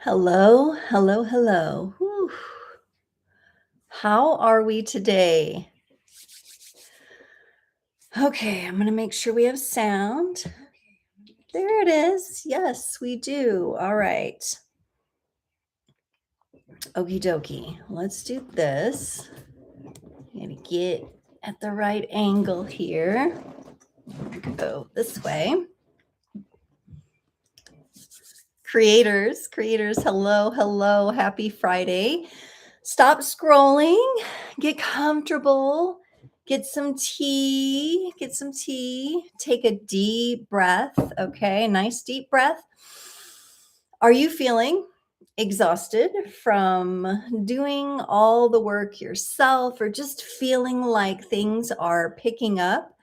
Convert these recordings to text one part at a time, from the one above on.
Hello, hello, hello. Whew. How are we today? Okay, I'm going to make sure we have sound. There it is. Yes, we do. All right. Okie dokie. Let's do this. Gotta get at the right angle here. Go this way. Creators, hello, hello. Happy Friday. Stop scrolling, get comfortable, get some tea, take a deep breath. Okay, nice deep breath. Are you feeling exhausted from doing all the work yourself, or just feeling like things are picking up?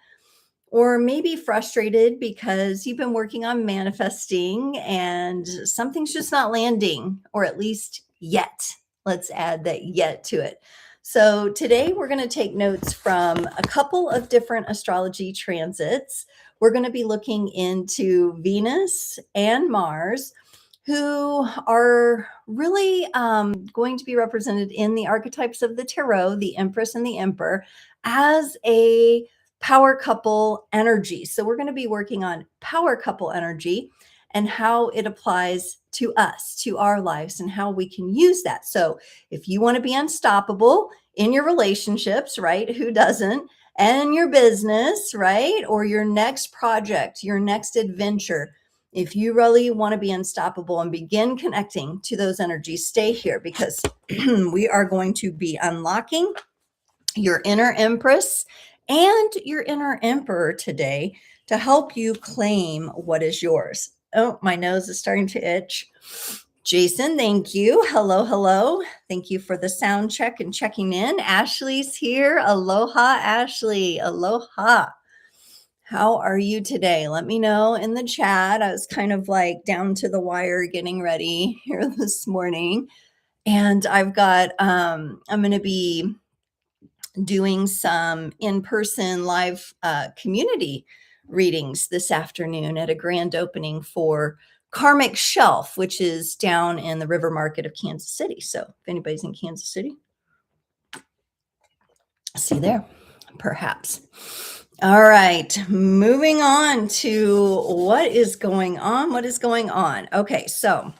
Or maybe frustrated because you've been working on manifesting and something's just not landing, or at least yet. Let's add that yet to it. So today we're going to take notes from a couple of different astrology transits. We're going to be looking into Venus and Mars, who are really going to be represented in the archetypes of the tarot, the Empress and the Emperor, as a power couple energy. So we're going to be working on power couple energy and how it applies to us, to our lives, and how we can use that. So if you want to be unstoppable in your relationships, right? Who doesn't? And your business, right? Or your next project, your next adventure. If you really want to be unstoppable and begin connecting to those energies, stay here, because we are going to be unlocking your inner Empress and your inner Emperor today to help you claim what is yours. Oh, my nose is starting to itch. Jason, thank you. Hello, hello. Thank you for the sound check and checking in. Ashley's here. Aloha, Ashley. Aloha. How are you today? Let me know in the chat. I was kind of like down to the wire getting ready here this morning. And I'm going to be doing some in-person live community readings this afternoon at a grand opening for Karmic Shelf, which is down in the River Market of Kansas City. So if anybody's in Kansas City, see you there, perhaps. All right, moving on to what is going on. Okay, so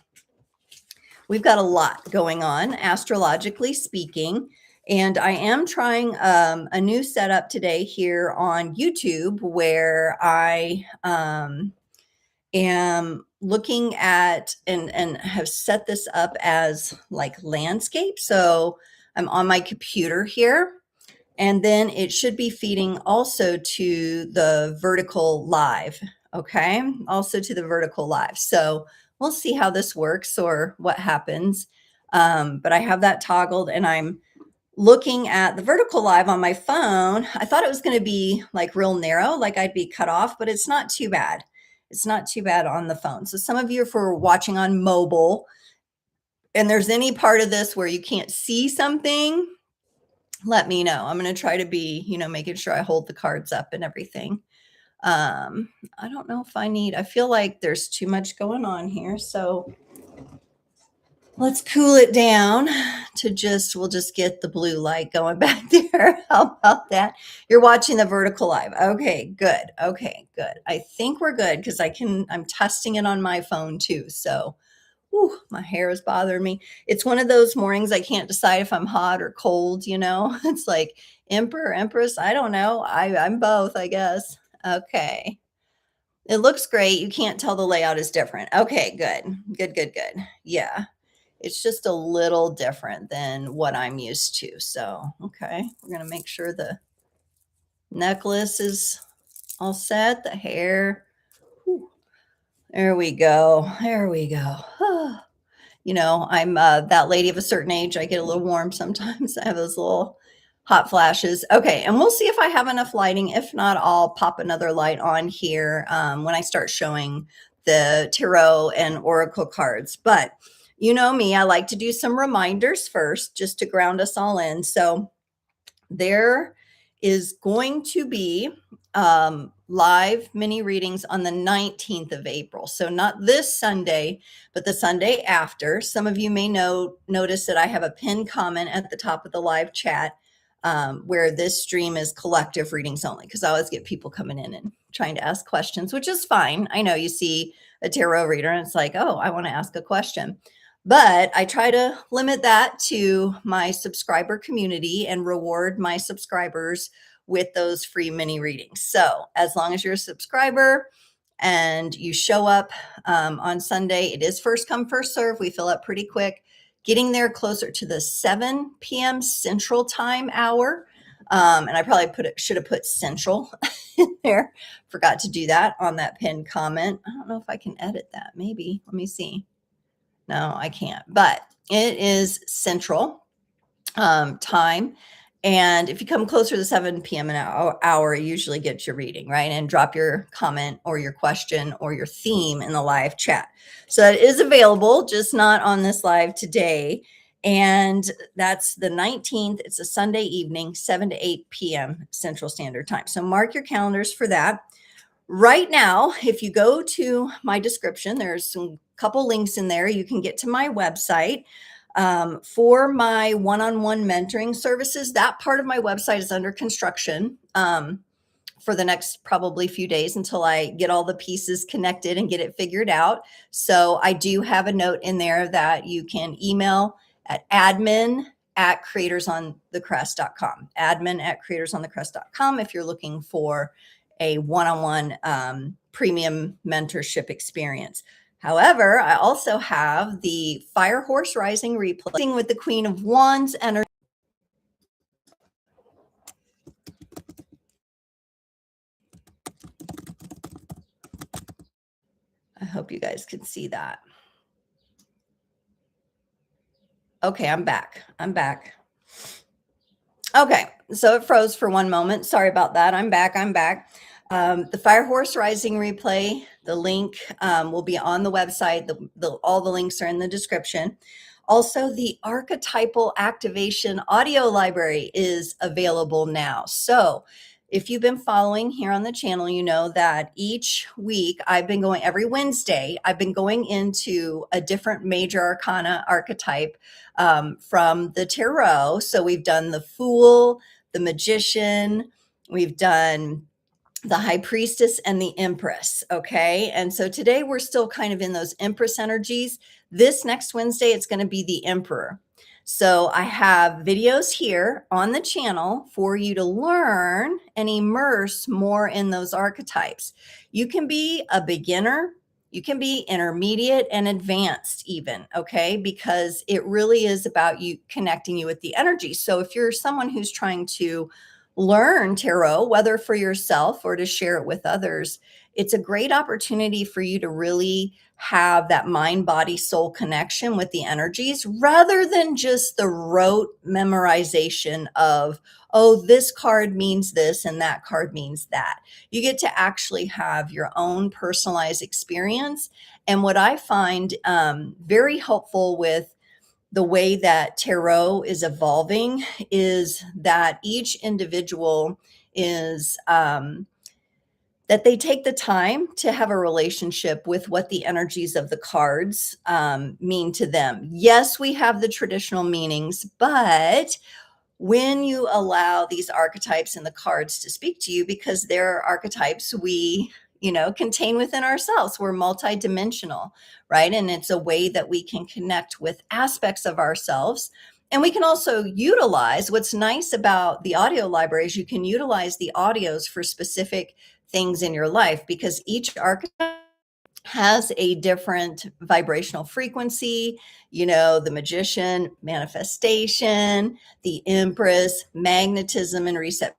we've got a lot going on, astrologically speaking. And I am trying a new setup today here on YouTube, where I am looking at and have set this up as like landscape. So I'm on my computer here, and then it should be feeding also to the vertical live. Okay, also to the vertical live. So we'll see how this works or what happens. But I have that toggled, and I'm looking at the vertical live on my phone. I thought it was going to be like real narrow, like I'd be cut off, but it's not too bad. It's not too bad on the phone. So some of you are for watching on mobile, and there's any part of this where you can't see something, let me know. I'm going to try to be, making sure I hold the cards up and everything. I don't know if I feel like there's too much going on here. So let's cool it down to we'll just get the blue light going back there. How about that? You're watching the vertical live. Okay, good. I think we're good, because I'm testing it on my phone too. So, my hair is bothering me. It's one of those mornings I can't decide if I'm hot or cold, It's like Emperor, Empress, I don't know. I'm both, I guess. Okay. It looks great. You can't tell the layout is different. Okay, good. Yeah. It's just a little different than what I'm used to. So, okay, we're going to make sure the necklace is all set, the hair. Whew. There we go. I'm that lady of a certain age. I get a little warm sometimes. I have those little hot flashes. Okay, and we'll see if I have enough lighting. If not, I'll pop another light on here when I start showing the tarot and oracle cards. But you know me, I like to do some reminders first, just to ground us all in. So there is going to be live mini readings on the 19th of April. So not this Sunday, but the Sunday after. Some of you may notice that I have a pinned comment at the top of the live chat where this stream is collective readings only, because I always get people coming in and trying to ask questions, which is fine. I know you see a tarot reader and it's like, oh, I want to ask a question. But I try to limit that to my subscriber community and reward my subscribers with those free mini readings. So as long as you're a subscriber and you show up on Sunday, it is first come, first serve. We fill up pretty quick, getting there closer to the 7 p.m. Central Time hour. And I probably should have put Central in there. Forgot to do that on that pinned comment. I don't know if I can edit that. Maybe. Let me see. No, I can't. But it is Central time. And if you come closer to 7 p.m. an hour, you usually get your reading, right? And drop your comment or your question or your theme in the live chat. So that is available, just not on this live today. And that's the 19th. It's a Sunday evening, 7 to 8 p.m. Central Standard Time. So mark your calendars for that. Right now, if you go to my description, there's some couple links in there. You can get to my website. For my one-on-one mentoring services, that part of my website is under construction for the next probably few days until I get all the pieces connected and get it figured out. So I do have a note in there that you can email at admin@creatorsonthecrest.com, admin@creatorsonthecrest.com if you're looking for a one-on-one premium mentorship experience. However, I also have the Fire Horse Rising replay with the Queen of Wands energy. I hope you guys can see that. Okay, I'm back. Okay, so it froze for one moment. Sorry about that. I'm back. The Fire Horse Rising replay, the link will be on the website. All the links are in the description. Also, the Archetypal Activation audio library is available now. So if you've been following here on the channel, you know that each week every Wednesday, I've been going into a different major arcana archetype from the tarot. So we've done the Fool, the Magician, we've done the High Priestess, and the Empress. Okay. And so today we're still kind of in those Empress energies. This next Wednesday, it's going to be the Emperor. So I have videos here on the channel for you to learn and immerse more in those archetypes. You can be a beginner, you can be intermediate and advanced even, okay? Because it really is about you connecting you with the energy. So if you're someone who's trying to learn tarot, whether for yourself or to share it with others, it's a great opportunity for you to really have that mind, body, soul connection with the energies rather than just the rote memorization of, oh, this card means this and that card means that. You get to actually have your own personalized experience. And what I find very helpful with the way that tarot is evolving is that each individual is that they take the time to have a relationship with what the energies of the cards mean to them. Yes, we have the traditional meanings, but when you allow these archetypes and the cards to speak to you, because they're archetypes we contain within ourselves, we're multidimensional, right? And it's a way that we can connect with aspects of ourselves. And we can also utilize, what's nice about the audio library is you can utilize the audios for specific things in your life, because each archetype has a different vibrational frequency. The Magician, manifestation, the Empress, magnetism and receptivity.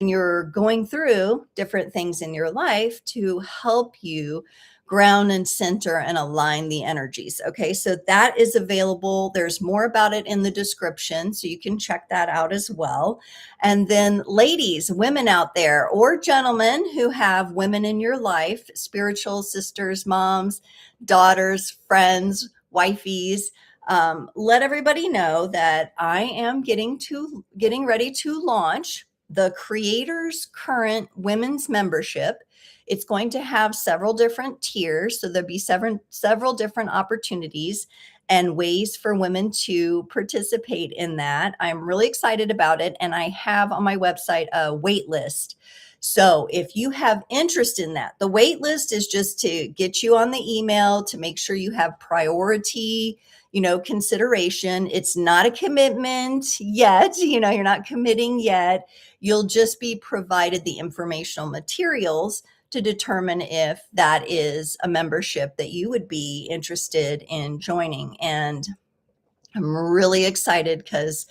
You're going through different things in your life to help you ground and center and align the energies. Okay, so that is available. There's more about it in the description, so you can check that out as well. And then ladies, women out there, or gentlemen who have women in your life, spiritual sisters, moms, daughters, friends, wifeys, let everybody know that I am getting ready to launch the Creators Current Women's Membership. It's going to have several different tiers, so there'll be several different opportunities and ways for women to participate in that. I'm really excited about it, and I have on my website a wait list. So if you have interest in that, the wait list is just to get you on the email to make sure you have priority, consideration. It's not a commitment yet. You're not committing yet. You'll just be provided the informational materials to determine if that is a membership that you would be interested in joining. And I'm really excited because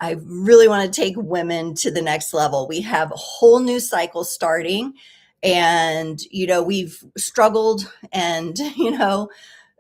I really want to take women to the next level. We have a whole new cycle starting, and we've struggled and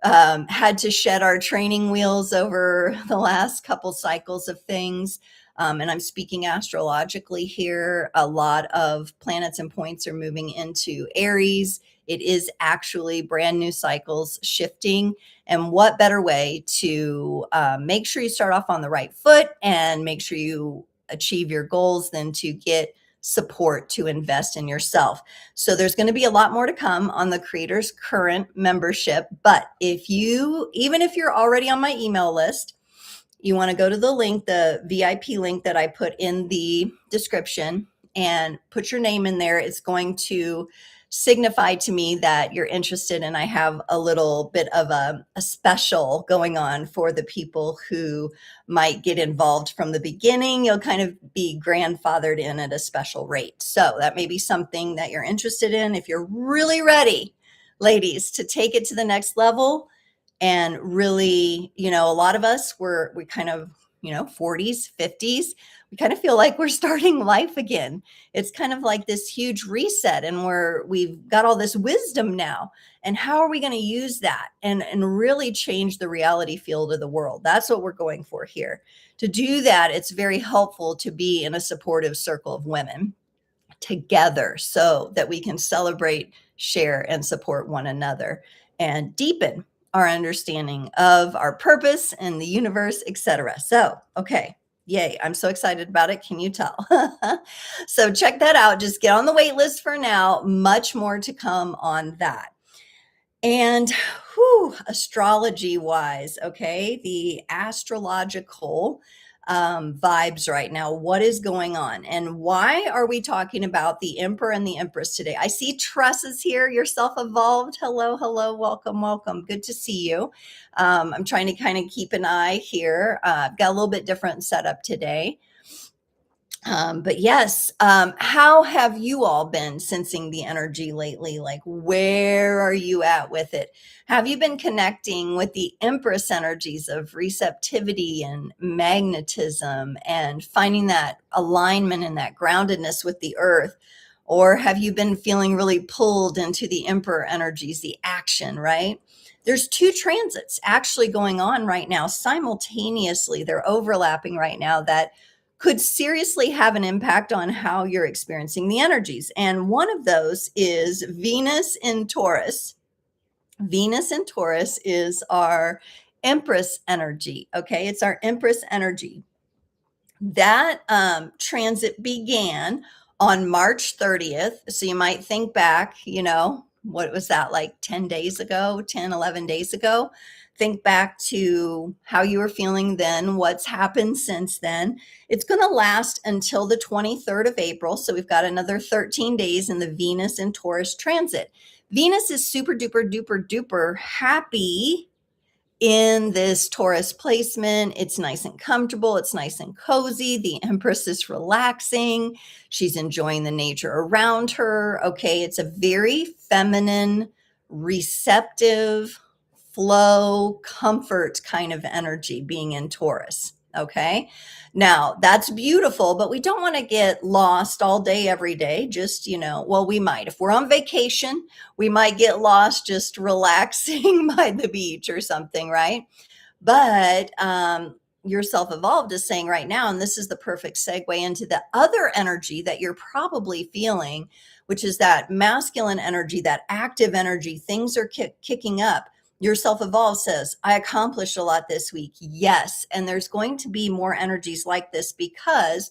had to shed our training wheels over the last couple cycles of things. And I'm speaking astrologically here. A lot of planets and points are moving into Aries. It is actually brand new cycles shifting. And what better way to make sure you start off on the right foot and make sure you achieve your goals than to get support to invest in yourself. So there's going to be a lot more to come on the Creators Current membership. But even if you're already on my email list, you want to go to the link, the VIP link that I put in the description, and put your name in there. It's going to signify to me that you're interested, and I have a little bit of a special going on for the people who might get involved from the beginning. You'll kind of be grandfathered in at a special rate. So that may be something that you're interested in. If you're really ready, ladies, to take it to the next level, and really, a lot of us we kind of, 40s, 50s, we kind of feel like we're starting life again. It's kind of like this huge reset, and we've got all this wisdom now. And how are we going to use that and really change the reality field of the world? That's what we're going for here. To do that, it's very helpful to be in a supportive circle of women together so that we can celebrate, share, and support one another and deepen our understanding of our purpose and the universe, etc. So, okay. Yay. I'm so excited about it. Can you tell? So check that out. Just get on the wait list for now. Much more to come on that. And astrology wise, okay, the astrological vibes right now. What is going on? And why are we talking about the Emperor and the Empress today? I see Tresses here. You're self-evolved. Hello, hello. Welcome, welcome. Good to see you. I'm trying to kind of keep an eye here. I've got a little bit different setup today. But yes, how have you all been sensing the energy lately? Like, where are you at with it? Have you been connecting with the Empress energies of receptivity and magnetism and finding that alignment and that groundedness with the earth? Or have you been feeling really pulled into the Emperor energies, the action, right? There's two transits actually going on right now simultaneously. They're overlapping right now that could seriously have an impact on how you're experiencing the energies. And one of those is Venus in Taurus. Venus in Taurus is our Empress energy. Okay, it's our Empress energy. That transit began on March 30th. So you might think back, what was that, like 10 days ago, 10, 11 days ago? Think back to how you were feeling then, what's happened since then. It's going to last until the 23rd of April. So we've got another 13 days in the Venus and Taurus transit. Venus is super duper duper duper happy in this Taurus placement. It's nice and comfortable. It's nice and cozy. The Empress is relaxing. She's enjoying the nature around her. Okay. It's a very feminine, receptive, flow, comfort kind of energy being in Taurus. Okay. Now that's beautiful, but we don't want to get lost all day, every day. Just, we might. If we're on vacation, we might get lost just relaxing by the beach or something, right? But your self-evolved is saying right now, and this is the perfect segue into the other energy that you're probably feeling, which is that masculine energy, that active energy. Things are kicking up. Your self-evolved says, I accomplished a lot this week. Yes. And there's going to be more energies like this because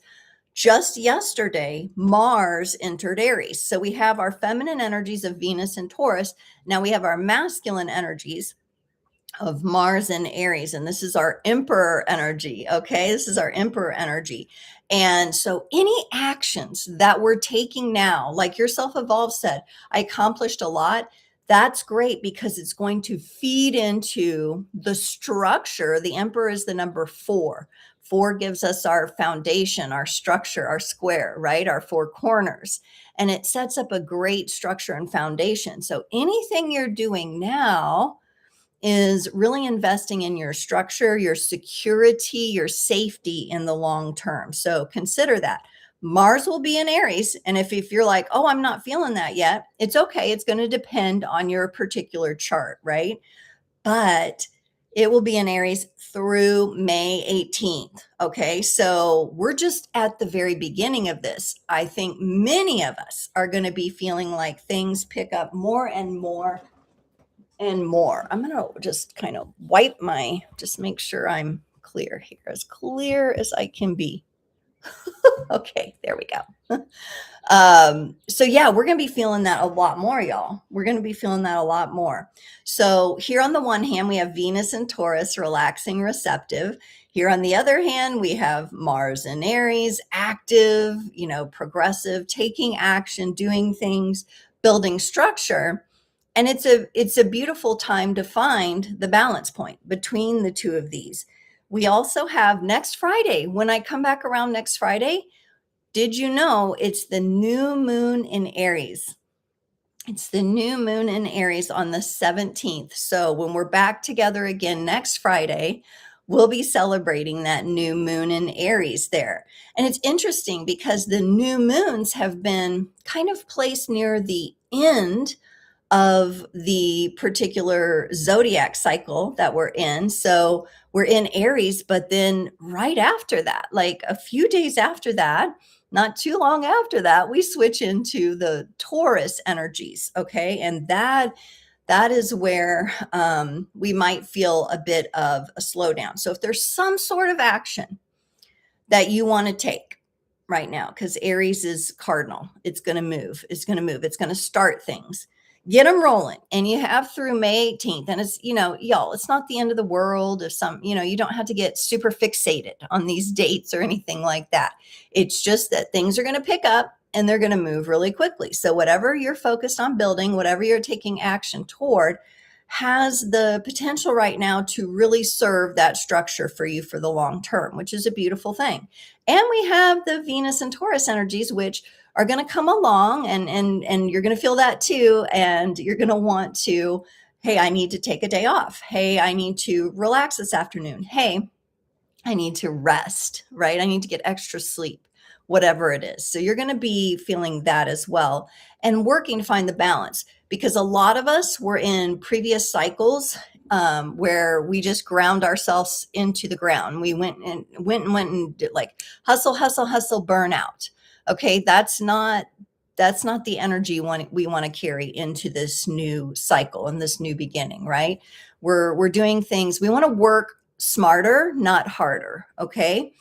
just yesterday, Mars entered Aries. So we have our feminine energies of Venus and Taurus. Now we have our masculine energies of Mars and Aries. And this is our emperor energy. Okay. This is our emperor energy. And so any actions that we're taking now, like your self-evolved said, I accomplished a lot. That's great because it's going to feed into the structure. The emperor is the number 4. 4 gives us our foundation, our structure, our square, right? Our 4 corners. And it sets up a great structure and foundation. So anything you're doing now is really investing in your structure, your security, your safety in the long term. So consider that. Mars will be in Aries. And if you're like, oh, I'm not feeling that yet, it's okay. It's going to depend on your particular chart, right? But it will be in Aries through May 18th. Okay. So we're just at the very beginning of this. I think many of us are going to be feeling like things pick up more and more and more. I'm going to just kind of just make sure I'm clear here, as clear as I can be. Okay, there we go. So yeah, we're going to be feeling that a lot more, y'all. We're going to be feeling that a lot more. So here on the one hand, we have Venus and Taurus, relaxing, receptive. Here on the other hand, we have Mars and Aries, active, progressive, taking action, doing things, building structure. And it's a beautiful time to find the balance point between the two of these. We also have next Friday. When I come back around next Friday, did you know it's the new moon in Aries? It's the new moon in Aries on the 17th. So when we're back together again next Friday, we'll be celebrating that new moon in Aries there. And it's interesting because the new moons have been kind of placed near the end of the particular zodiac cycle that we're in. So we're in Aries, but then right after that, like a few days after that, not too long after that, we switch into the Taurus energies. Okay. And that is where we might feel a bit of a slowdown. So if there's some sort of action that you want to take right now, because Aries is cardinal, it's going to move. It's going to move. It's going to start things. Get them rolling. And you have through May 18th. And it's, y'all, it's not the end of the world. If you don't have to get super fixated on these dates or anything like that. It's just that things are going to pick up and they're going to move really quickly. So whatever you're focused on building, whatever you're taking action toward, has the potential right now to really serve that structure for you for the long term, which is a beautiful thing. And we have the Venus and Taurus energies, which are going to come along and you're going to feel that too. And you're going to want to, hey, I need to take a day off. Hey, I need to relax this afternoon. Hey, I need to rest, right? I need to get extra sleep, whatever it is. So you're going to be feeling that as well and working to find the balance, because a lot of us were in previous cycles where we just ground ourselves into the ground. We went and did like hustle, burnout. Okay. That's not the energy we want to carry into this new cycle and this new beginning, right? We're doing things. We want to work smarter, not harder. Okay.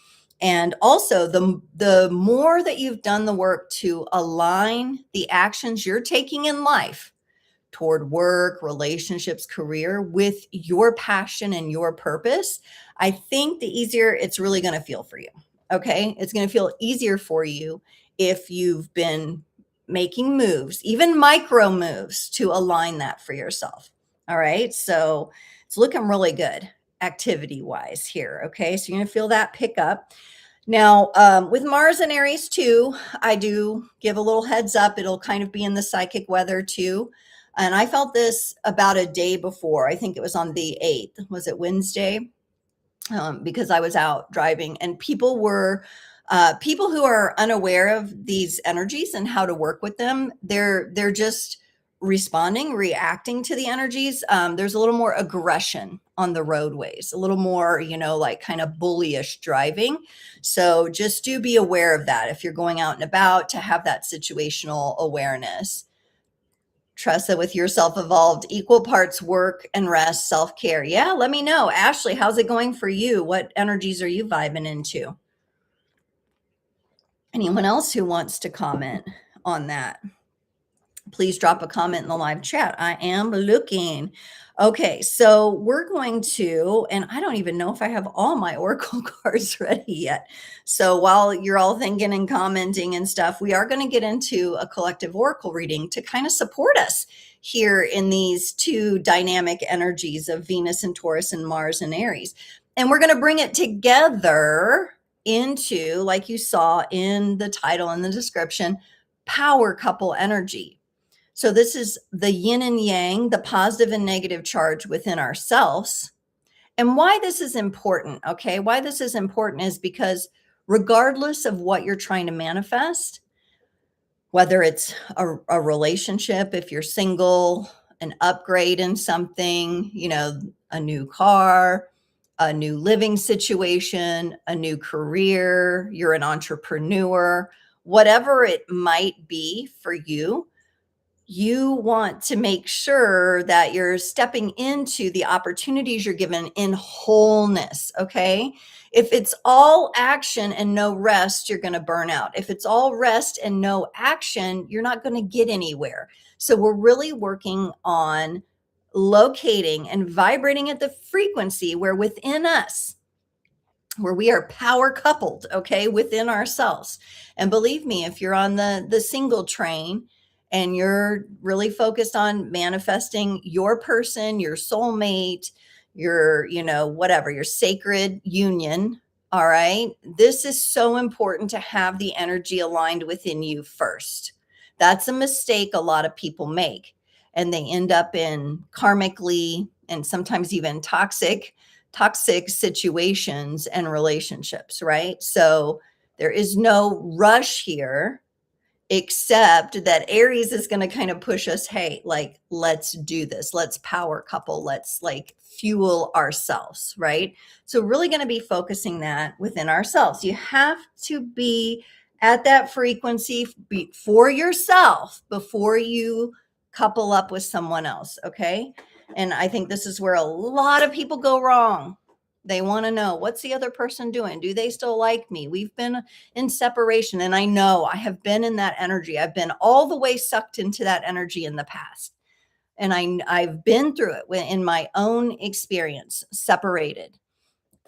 And also the more that you've done the work to align the actions you're taking in life toward work, relationships, career with your passion and your purpose, I think the easier it's really going to feel for you. Okay. It's going to feel easier for you if you've been making moves, even micro moves, to align that for yourself. All right. So it's looking really good activity wise here. Okay. So you're going to feel that pick up. Now, with Mars and Aries too, I do give a little heads up. It'll kind of be in the psychic weather too. And I felt this about a day before. I think it was on the 8th. Was it Wednesday? Because I was out driving and people who are unaware of these energies and how to work with them, they're just reacting to the energies. There's a little more aggression on the roadways, a little more, like kind of bullyish driving. So just do be aware of that if you're going out and about, to have that situational awareness. Tressa with Yourself Evolved, equal parts work and rest, self-care. Yeah, let me know. Ashley, how's it going for you? What energies are you vibing into? Anyone else who wants to comment on that? Please drop a comment in the live chat. I am looking. Okay, so we're going to, and I don't even know if I have all my oracle cards ready yet. So while you're all thinking and commenting and stuff, we are going to get into a collective oracle reading to kind of support us here in these two dynamic energies of Venus and Taurus and Mars and Aries. And we're going to bring it together into, like you saw in the title and the description, power couple energy. So this is the yin and yang, the positive and negative charge within ourselves. And why this is important, okay? Why this is important is because regardless of what you're trying to manifest, whether it's a relationship, if you're single, an upgrade in something, you know, a new car, a new living situation, a new career, you're an entrepreneur, whatever it might be for you, you want to make sure that you're stepping into the opportunities you're given in wholeness, okay? If it's all action and no rest, you're going to burn out. If it's all rest and no action, you're not going to get anywhere. So we're really working on locating and vibrating at the frequency where within us, where we are power coupled, okay, within ourselves. And believe me, if you're on the single train and you're really focused on manifesting your person, your soulmate, your, you know, whatever, your sacred union, all right, this is so important to have the energy aligned within you first. That's a mistake a lot of people make, and they end up in karmically and sometimes even toxic situations and relationships, right? So there is no rush here, except that Aries is going to kind of push us, hey, like, let's do this. Let's power couple. Let's like fuel ourselves, right? So really going to be focusing that within ourselves. You have to be at that frequency for yourself before you couple up with someone else, okay? And I think this is where a lot of people go wrong. They want to know, what's the other person doing? Do they still like me? We've been in separation. And I know I have been in that energy. I've been all the way sucked into that energy in the past. And I've been through it in my own experience, separated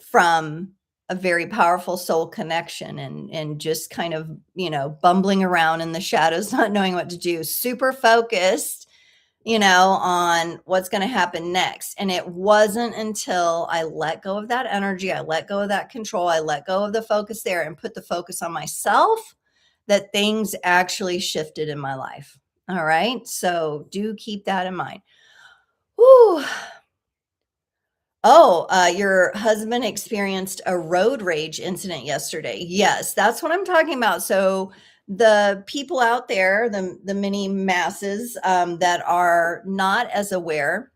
from a very powerful soul connection and just kind of, you know, bumbling around in the shadows, not knowing what to do, super focused, you know, on what's going to happen next. And it wasn't until I let go of that energy, I let go of that control, I let go of the focus there and put the focus on myself that things actually shifted in my life. All right. So do keep that in mind. Whew. Oh, your husband experienced a road rage incident yesterday. Yes, that's what I'm talking about. So the people out there, the many masses that are not as aware.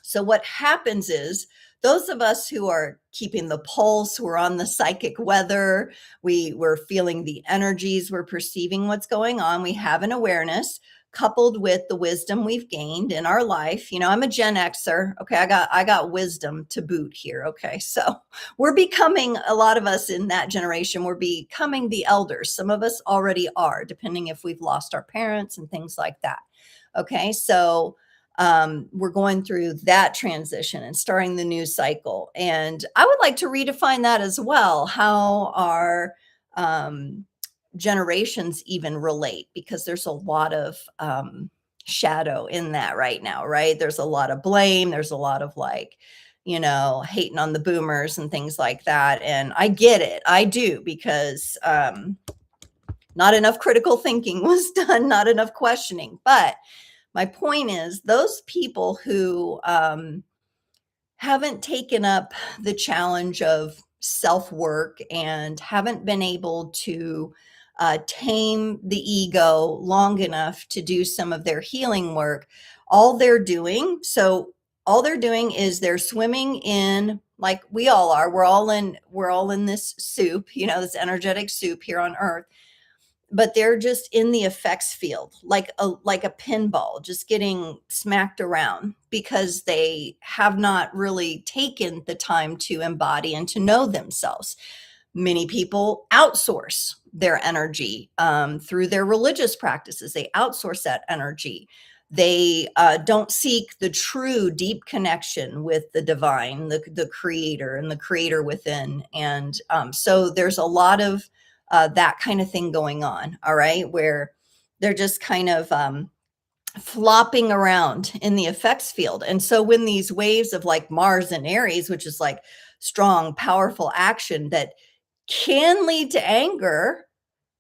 So what happens is those of us who are keeping the pulse, we're on the psychic weather, we're feeling the energies, we're perceiving what's going on, we have an awareness coupled with the wisdom we've gained in our life. You know, I'm a Gen Xer. Okay, I got wisdom to boot here. Okay, so we're becoming, a lot of us in that generation, we're becoming the elders. Some of us already are, depending if we've lost our parents and things like that. Okay, so we're going through that transition and starting the new cycle. And I would like to redefine that as well, how our generations even relate, because there's a lot of shadow in that right now, right? There's a lot of blame. There's a lot of like, you know, hating on the boomers and things like that. And I get it. I do, because not enough critical thinking was done, not enough questioning. But my point is, those people who haven't taken up the challenge of self-work and haven't been able to tame the ego long enough to do some of their healing work, all they're doing is they're swimming in, like we all are, we're all in this soup, you know, this energetic soup here on earth. but they're just in the effects field, like a pinball, just getting smacked around because they have not really taken the time to embody and to know themselves. Many people outsource their energy through their religious practices. They outsource that energy. They don't seek the true deep connection with the divine, the creator, and the creator within. And so there's a lot of that kind of thing going on, all right, where they're just kind of flopping around in the effects field. And so when these waves of like Mars and Aries, which is like strong, powerful action that can lead to anger,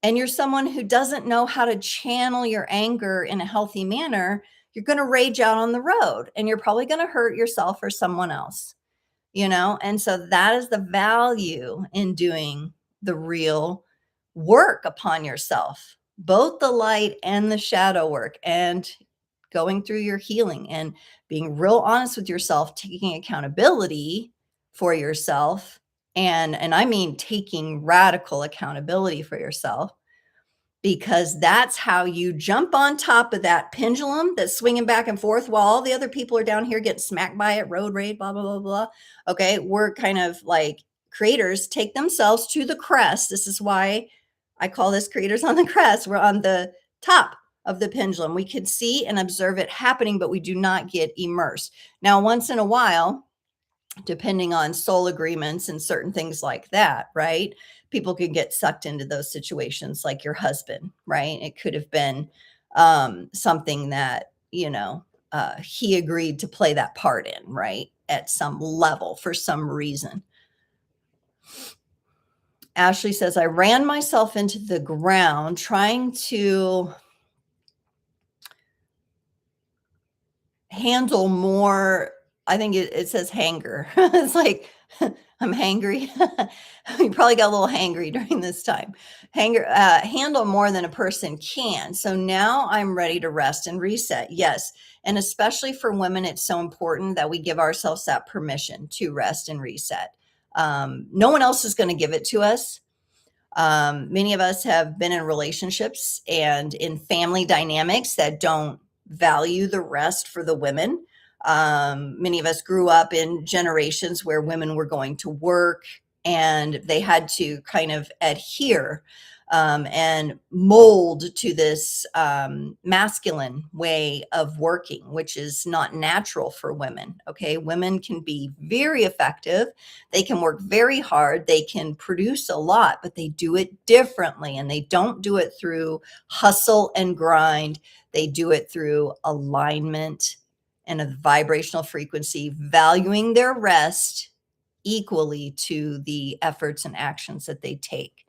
and you're someone who doesn't know how to channel your anger in a healthy manner, you're going to rage out on the road and you're probably going to hurt yourself or someone else, you know? And so that is the value in doing the real work upon yourself, both the light and the shadow work, and going through your healing and being real honest with yourself, taking accountability for yourself. And I mean taking radical accountability for yourself, because that's how you jump on top of that pendulum that's swinging back and forth while all the other people are down here getting smacked by it, road rage, blah, blah, blah, blah. Okay. We're kind of like creators take themselves to the crest. This is why I call this creators on the crest. We're on the top of the pendulum. We can see and observe it happening, but we do not get immersed. Now, once in a while, depending on soul agreements and certain things like that, right? People could get sucked into those situations, like your husband, right? It could have been something that, you know, he agreed to play that part in, right? At some level for some reason. Ashley says, I ran myself into the ground trying to handle more. I think it says hanger. It's like, I'm hangry. You probably got a little hangry during this time. Handle more than a person can. So now I'm ready to rest and reset. Yes. And especially for women, it's so important that we give ourselves that permission to rest and reset. No one else is going to give it to us. Many of us have been in relationships and in family dynamics that don't value the rest for the women. Many of us grew up in generations where women were going to work and they had to kind of adhere and mold to this masculine way of working, which is not natural for women. Okay. Women can be very effective. They can work very hard. They can produce a lot, but they do it differently. And they don't do it through hustle and grind. They do it through alignment and a vibrational frequency, valuing their rest equally to the efforts and actions that they take.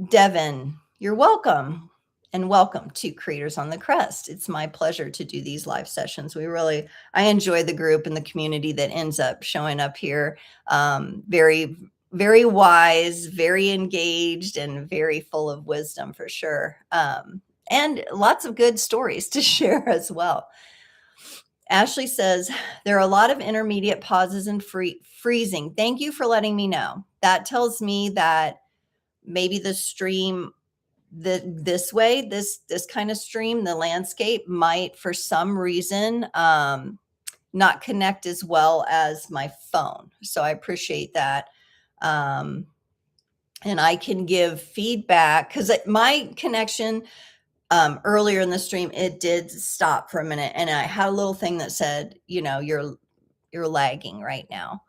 Devin, you're welcome. And welcome to Creators on the Crest. It's my pleasure to do these live sessions. I enjoy the group and the community that ends up showing up here. Very, very wise, very engaged, and very full of wisdom for sure. And lots of good stories to share as well. Ashley says, there are a lot of intermediate pauses and freezing. Thank you for letting me know. That tells me that maybe the stream this way, this kind of stream, the landscape might for some reason not connect as well as my phone. So I appreciate that. And I can give feedback because my connection earlier in the stream, it did stop for a minute. And I had a little thing that said, you know, you're lagging right now.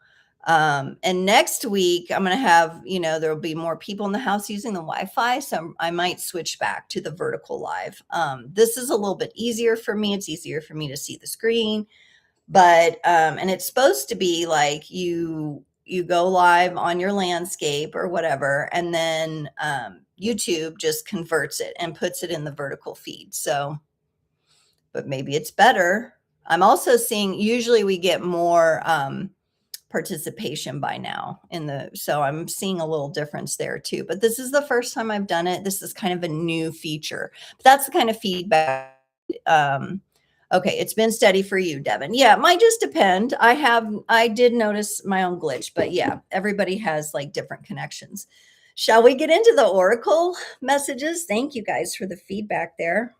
And next week I'm going to have, you know, there'll be more people in the house using the Wi-Fi. So I might switch back to the vertical live. This is a little bit easier for me. It's easier for me to see the screen, but, and it's supposed to be like you go live on your landscape or whatever. And then, YouTube just converts it and puts it in the vertical feed. So, but maybe it's better. I'm also seeing, usually we get more, participation by now so I'm seeing a little difference there too, but this is the first time I've done it. This is kind of a new feature, but that's the kind of feedback. Okay. It's been steady for you, Devin. Yeah. It might just depend. I did notice my own glitch, but yeah, everybody has like different connections. Shall we get into the oracle messages? Thank you guys for the feedback there.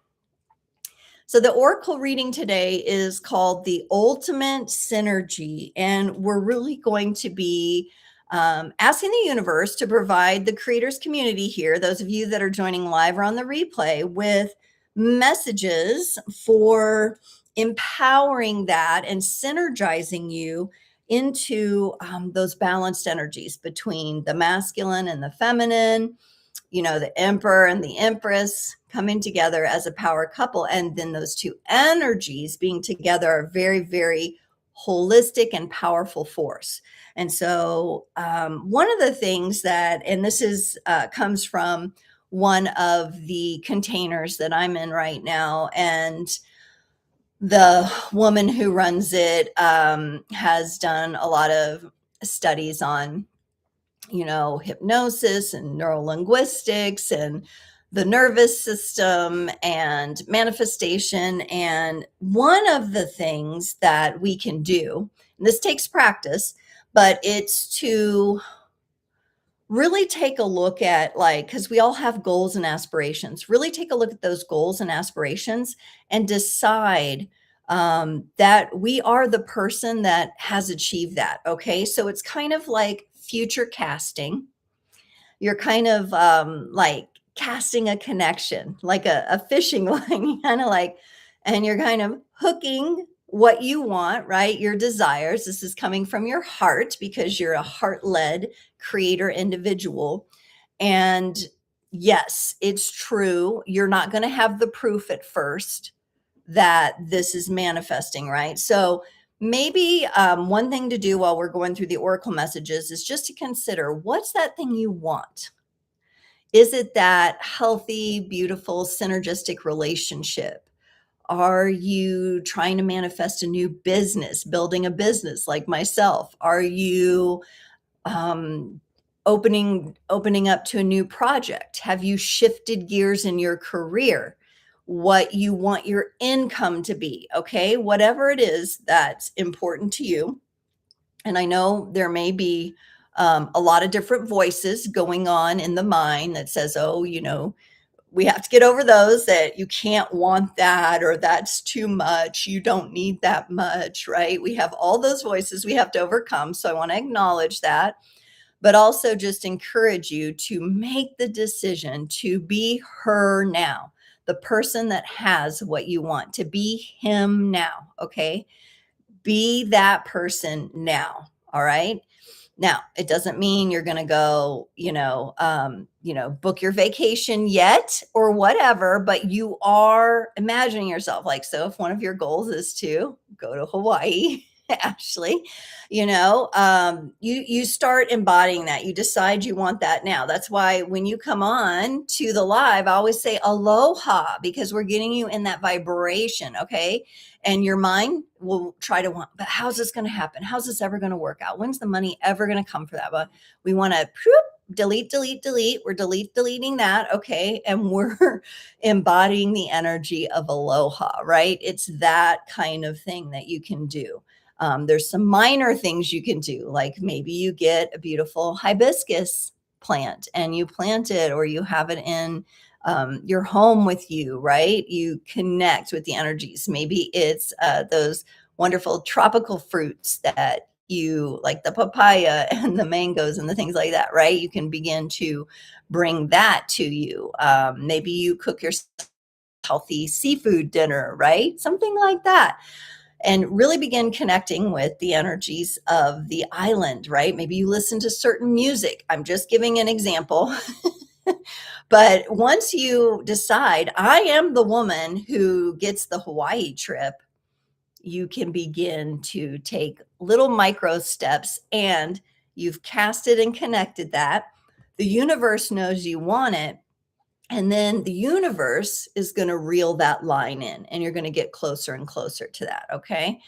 So, the oracle reading today is called The Ultimate Synergy, and we're really going to be asking the universe to provide the creators community here, those of you that are joining live or on the replay, with messages for empowering that and synergizing you into those balanced energies between the masculine and the feminine, the emperor and the empress coming together as a power couple. And then those two energies being together are very, very holistic and powerful force. And so one of the things that, and this is comes from one of the containers that I'm in right now, and the woman who runs it has done a lot of studies on hypnosis and neurolinguistics and the nervous system and manifestation. And one of the things that we can do, and this takes practice, but it's to really take a look at, like, because we all have goals and aspirations, really take a look at those goals and aspirations and decide that we are the person that has achieved that. Okay. So it's kind of like future casting. You're kind of like casting a connection, like a fishing line, kind of like, and you're kind of hooking what you want, right? Your desires. This is coming from your heart because you're a heart led creator individual. And yes, it's true. You're not going to have the proof at first that this is manifesting, right? So maybe one thing to do while we're going through the oracle messages is just to consider, what's that thing you want? Is it that healthy, beautiful, synergistic relationship? Are you trying to manifest a new business, building a business like myself? Are you um, opening up to a new project? Have you shifted gears in your career? What you want your income to be? Okay, whatever it is that's important to you. And I know there may be a lot of different voices going on in the mind that says, oh, we have to get over those, that you can't want that, or that's too much, you don't need that much, right? We have all those voices we have to overcome. So I want to acknowledge that, but also just encourage you to make the decision to be her now, the person that has what you want, to be him now. Okay. Be that person now. All right. Now, it doesn't mean you're going to go, book your vacation yet or whatever, but you are imagining yourself, like, so if one of your goals is to go to Hawaii, Ashley, you start embodying that. You decide you want that now. That's why when you come on to the live, I always say aloha, because we're getting you in that vibration. Okay. And your mind will try to want, but how's this going to happen? How's this ever going to work out? When's the money ever going to come for that? But we want to delete. We're deleting that. Okay. And we're embodying the energy of aloha, right? It's that kind of thing that you can do. There's some minor things you can do, like maybe you get a beautiful hibiscus plant and you plant it, or you have it in your home with you, right? You connect with the energies. Maybe it's those wonderful tropical fruits that you like, the papaya and the mangoes and the things like that, right? You can begin to bring that to you. Maybe you cook your healthy seafood dinner, right? Something like that. And really begin connecting with the energies of the island, right? Maybe you listen to certain music. I'm just giving an example. But once you decide, I am the woman who gets the Hawaii trip, you can begin to take little micro steps, and you've casted and connected that. The universe knows you want it. And then the universe is going to reel that line in, and you're going to get closer and closer to that. Okay.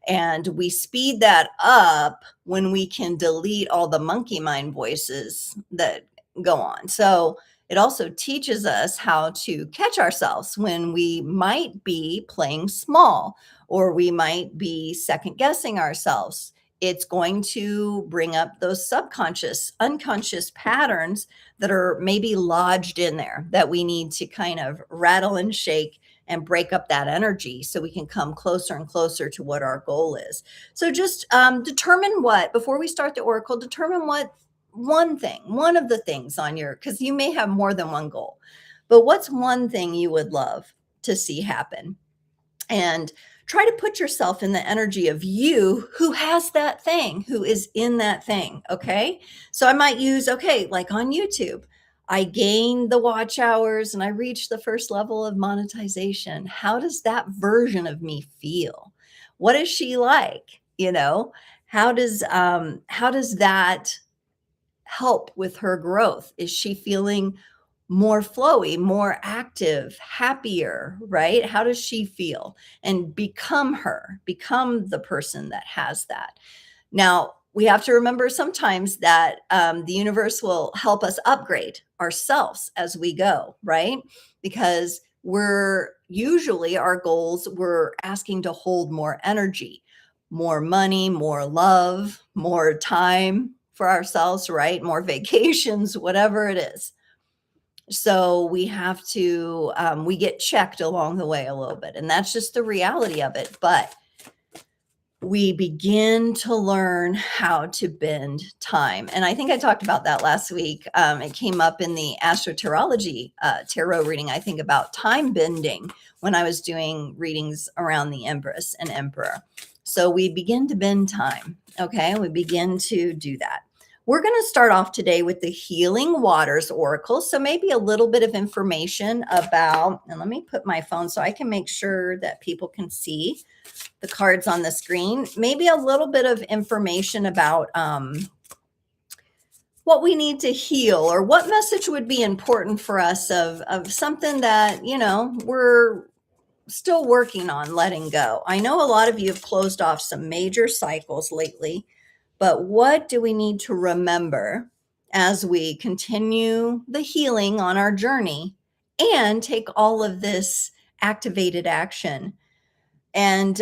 And we speed that up when we can delete all the monkey mind voices that go on. So it also teaches us how to catch ourselves when we might be playing small, or we might be second guessing ourselves it's going to bring up those subconscious, unconscious patterns that are maybe lodged in there that we need to kind of rattle and shake and break up that energy so we can come closer and closer to what our goal is. So just determine what, before we start the oracle, determine what one of the things on your, because you may have more than one goal, but what's one thing you would love to see happen? And try to put yourself in the energy of you who has that thing, who is in that thing. Okay. So I might use, okay, like on YouTube, I gained the watch hours and I reached the first level of monetization. How does that version of me feel? What is she like? You know, how does that help with her growth? Is she feeling more flowy, more active, happier, right? How does she feel? And become the person that has that. Now, we have to remember sometimes that the universe will help us upgrade ourselves as we go, right? Because our goals, we're asking to hold more energy, more money, more love, more time for ourselves, right? More vacations, whatever it is. So we have to, we get checked along the way a little bit, and that's just the reality of it. But we begin to learn how to bend time. And I think I talked about that last week. It came up in the Astrology tarot reading, I think, about time bending when I was doing readings around the Empress and Emperor. So we begin to bend time. Okay. We begin to do that. We're going to start off today with the Healing Waters Oracle. So maybe a little bit of information about, and let me put my phone so I can make sure that people can see the cards on the screen. Maybe a little bit of information about what we need to heal, or what message would be important for us of something that, you know, we're still working on letting go. I know a lot of you have closed off some major cycles lately, but what do we need to remember as we continue the healing on our journey and take all of this activated action? And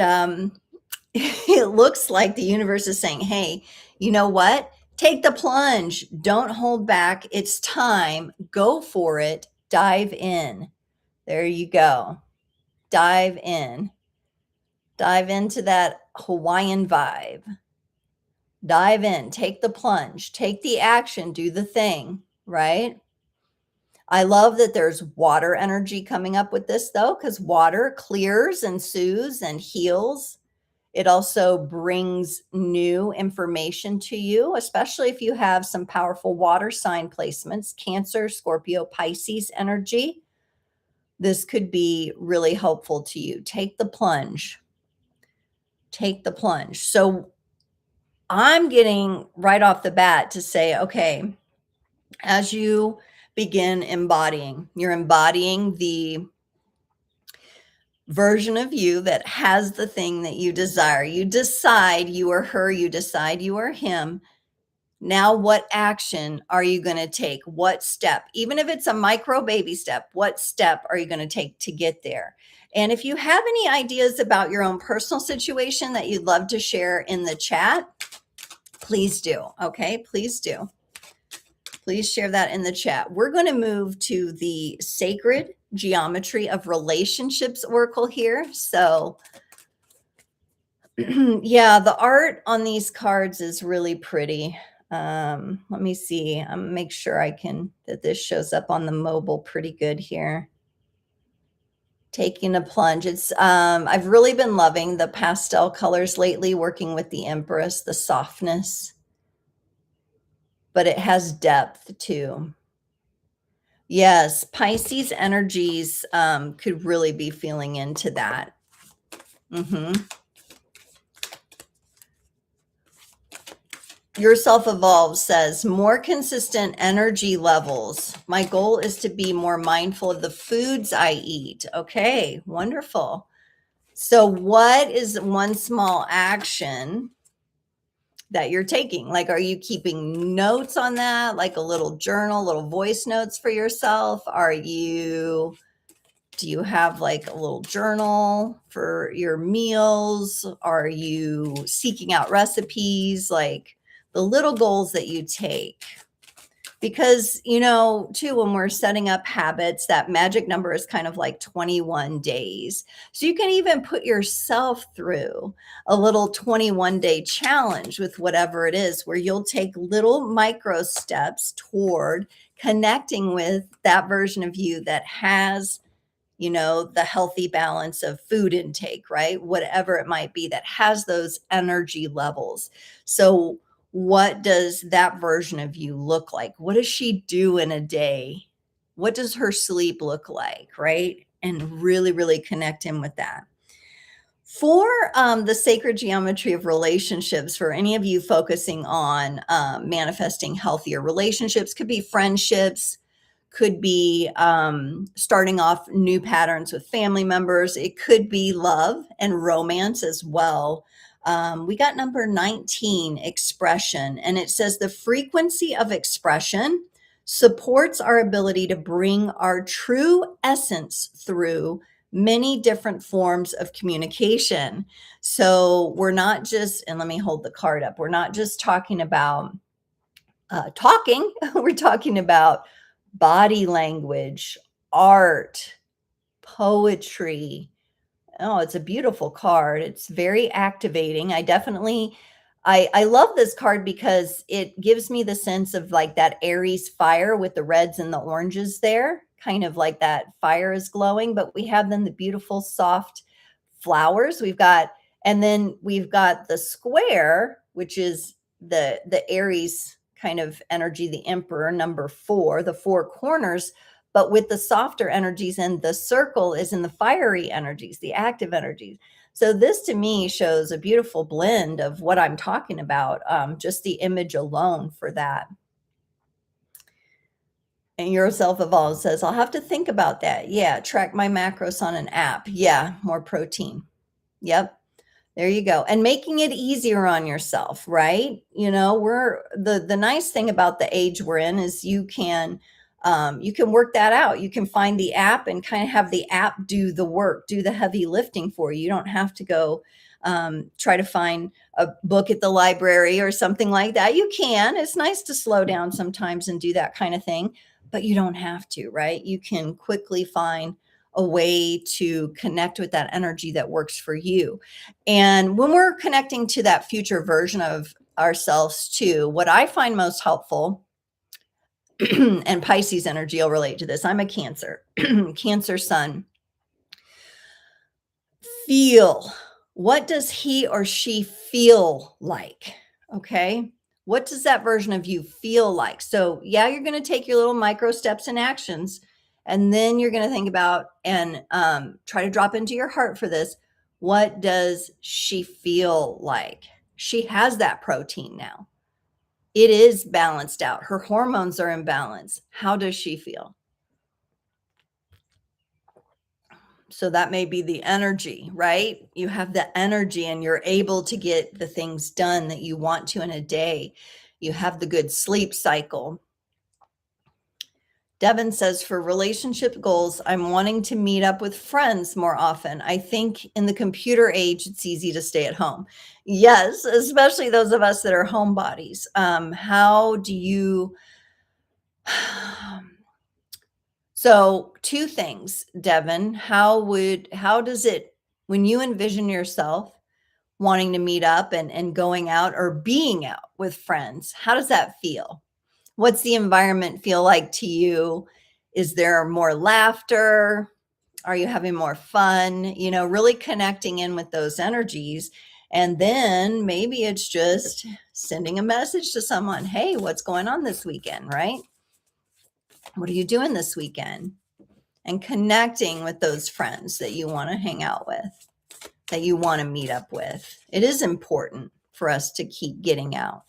it looks like the universe is saying, hey, you know what? Take the plunge. Don't hold back. It's time. Go for it. Dive in. There you go. Dive in. Dive into that Hawaiian vibe. Dive in. Take the plunge. Take the action. Do the thing, right? I love that there's water energy coming up with this, though, because water clears and soothes and heals. It also brings new information to you, especially if you have some powerful water sign placements, Cancer, Scorpio, Pisces energy. This could be really helpful to you. Take the plunge. Take the plunge. So I'm getting right off the bat to say, okay, as you begin embodying, you're embodying the version of you that has the thing that you desire. You decide you are her, you decide you are him. Now, what action are you going to take? What step? Even if it's a micro baby step, what step are you going to take to get there? And if you have any ideas about your own personal situation that you'd love to share in the chat, please do. Okay, please do. Please share that in the chat. We're going to move to the Sacred Geometry of Relationships Oracle here. So yeah, the art on these cards is really pretty. Let me see. Make sure that this shows up on the mobile pretty good here. Taking a plunge. It's I've really been loving the pastel colors lately, working with the Empress, the softness, but it has depth too. Yes, Pisces energies could really be feeling into that. Your Self-Evolved says, more consistent energy levels. My goal is to be more mindful of the foods I eat. Okay, wonderful. So what is one small action that you're taking? Like, are you keeping notes on that? Like a little journal, little voice notes for yourself? Are you Do you have like a little journal for your meals? Are you seeking out recipes? Like the little goals that you take. Because, you know, too, when we're setting up habits, that magic number is kind of like 21 days. So you can even put yourself through a little 21-day challenge with whatever it is, where you'll take little micro steps toward connecting with that version of you that has, you know, the healthy balance of food intake, right? Whatever it might be that has those energy levels. So, what does that version of you look like? What does she do in a day? What does her sleep look like, right? And really, really connect in with that. For the sacred geometry of relationships, for any of you focusing on manifesting healthier relationships, could be friendships, could be starting off new patterns with family members. It could be love and romance as well. We got number 19, expression, and it says the frequency of expression supports our ability to bring our true essence through many different forms of communication. So we're not just, and let me hold the card up, we're not just talking about talking, we're talking about body language, art, poetry. Oh, it's a beautiful card. It's very activating. I love this card because it gives me the sense of like that Aries fire with the reds and the oranges there, kind of like that fire is glowing, but we have then the beautiful soft flowers. And then we've got the square, which is the Aries kind of energy, the Emperor, number 4, the 4 corners, but with the softer energies, and the circle is in the fiery energies, the active energies. So this to me shows a beautiful blend of what I'm talking about, just the image alone for that. And Yourself Evolved says, I'll have to think about that. Yeah, track my macros on an app. Yeah, more protein. Yep. There you go. And making it easier on yourself, right? You know, we're the nice thing about the age we're in is you can work that out. You can find the app and kind of have the app do the work, do the heavy lifting for you. You don't have to go try to find a book at the library or something like that. You can. It's nice to slow down sometimes and do that kind of thing, but you don't have to, right? You can quickly find a way to connect with that energy that works for you. And when we're connecting to that future version of ourselves too, what I find most helpful, and Pisces energy will relate to this. I'm a Cancer, Cancer sun. Feel. What does he or she feel like? Okay. What does that version of you feel like? So, yeah, you're going to take your little micro steps and actions, and then you're going to think about and try to drop into your heart for this. What does she feel like? She has that protein now. It is balanced out. Her hormones are in balance. How does she feel? So that may be the energy, right? You have the energy and you're able to get the things done that you want to in a day. You have the good sleep cycle. Devin says, for relationship goals, I'm wanting to meet up with friends more often. I think in the computer age, it's easy to stay at home. Yes, especially those of us that are homebodies. How do you... So 2 things, Devin. How does it, when you envision yourself wanting to meet up and going out or being out with friends, how does that feel? What's the environment feel like to you? Is there more laughter? Are you having more fun? You know, really connecting in with those energies. And then maybe it's just sending a message to someone. Hey, what's going on this weekend, right? What are you doing this weekend? And connecting with those friends that you want to hang out with, that you want to meet up with. It is important for us to keep getting out.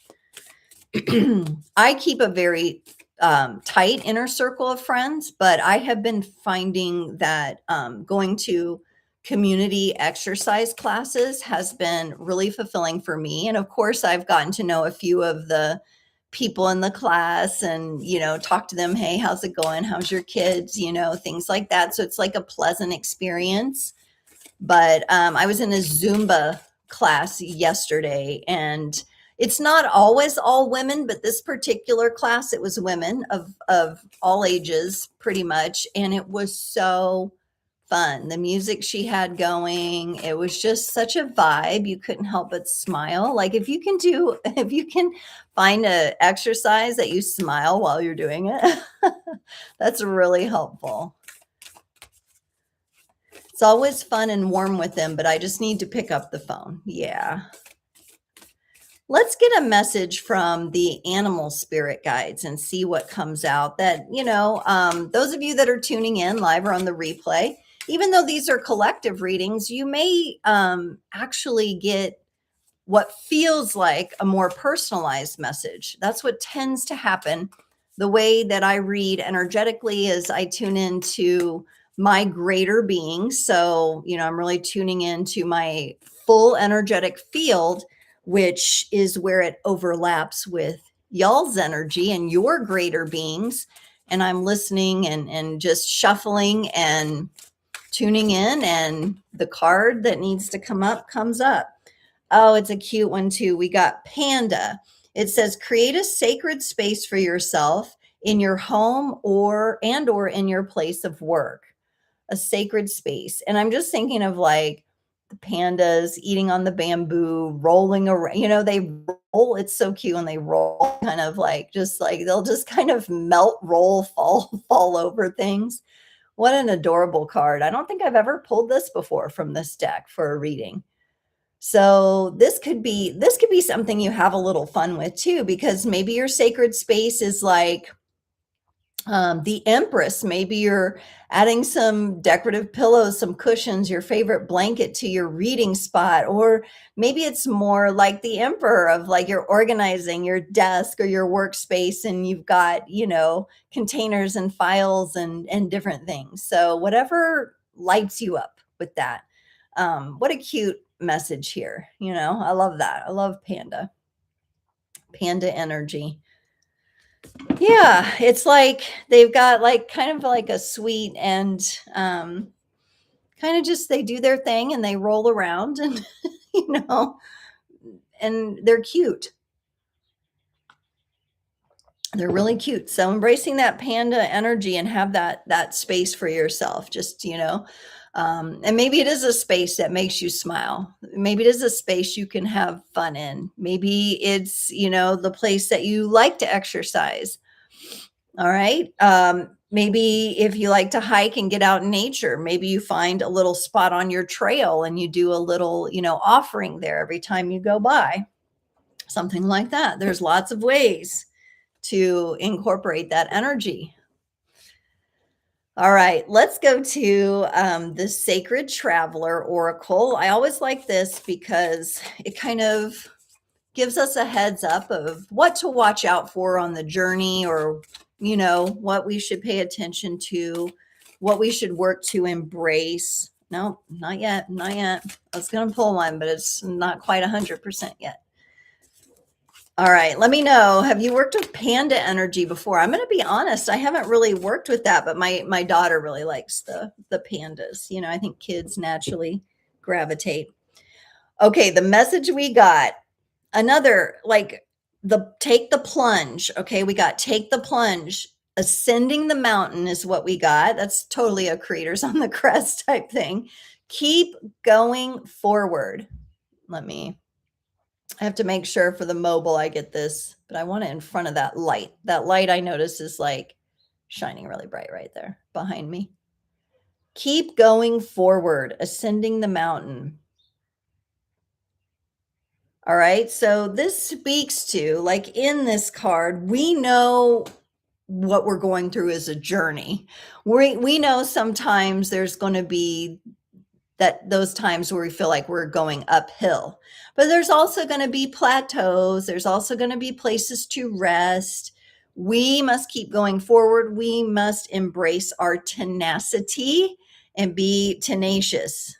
I keep a very tight inner circle of friends, but I have been finding that going to community exercise classes has been really fulfilling for me. And of course, I've gotten to know a few of the people in the class and, talk to them. Hey, how's it going? How's your kids? Things like that. So it's like a pleasant experience. But I was in a Zumba class yesterday, and it's not always all women, but this particular class, it was women of all ages pretty much. And it was so fun. The music she had going, it was just such a vibe. You couldn't help but smile. Like if you can find a exercise that you smile while you're doing it, that's really helpful. It's always fun and warm with them, but I just need to pick up the phone. Yeah. Let's get a message from the animal spirit guides and see what comes out. That, those of you that are tuning in live or on the replay, even though these are collective readings, you may actually get what feels like a more personalized message. That's what tends to happen. The way that I read energetically is I tune into my greater being. So, I'm really tuning into my full energetic field, which is where it overlaps with y'all's energy and your greater beings. And I'm listening and just shuffling and tuning in, and the card that needs to come up comes up. Oh, it's a cute one too. We got Panda. It says, create a sacred space for yourself in your home or in your place of work. A sacred space. And I'm just thinking of like the pandas eating on the bamboo, rolling around, they roll. It's so cute when they roll, kind of like, just like they'll just kind of melt, roll, fall over things. What an adorable card. I don't think I've ever pulled this before from this deck for a reading. So this could be something you have a little fun with too, because maybe your sacred space is like the Empress. Maybe you're adding some decorative pillows, some cushions, your favorite blanket to your reading spot. Or maybe it's more like the Emperor, of like you're organizing your desk or your workspace and you've got, containers and files and different things. So whatever lights you up with that. What a cute message here. I love that. I love Panda energy. Yeah, it's like they've got like kind of like a sweet and kind of just, they do their thing and they roll around and and they're cute. They're really cute. So embracing that panda energy and have that space for yourself, just and maybe it is a space that makes you smile. Maybe it is a space you can have fun in. Maybe it's the place that you like to exercise. All right. Maybe if you like to hike and get out in nature, maybe you find a little spot on your trail and you do a little, offering there every time you go by. Something like that. There's lots of ways to incorporate that energy. All right, let's go to the Sacred Traveler Oracle. I always like this because it kind of gives us a heads up of what to watch out for on the journey, or what we should pay attention to, what we should work to embrace. No, not yet. I was going to pull one, but it's not quite 100% yet. All right, let me know. Have you worked with panda energy before? I'm going to be honest, I haven't really worked with that, but my daughter really likes the pandas. I think kids naturally gravitate. Okay, the message we got, another, like, take the plunge. Okay, we got take the plunge. Ascending the mountain is what we got. That's totally a Creators on the Crest type thing. Keep going forward. I have to make sure for the mobile I get this, but I want it in front of that light. That light I notice is like shining really bright right there behind me. Keep going forward, ascending the mountain. All right, so this speaks to, like in this card, we know what we're going through is a journey. We know sometimes there's going to be those times where we feel like we're going uphill, but there's also going to be plateaus. There's also going to be places to rest. We must keep going forward. We must embrace our tenacity and be tenacious.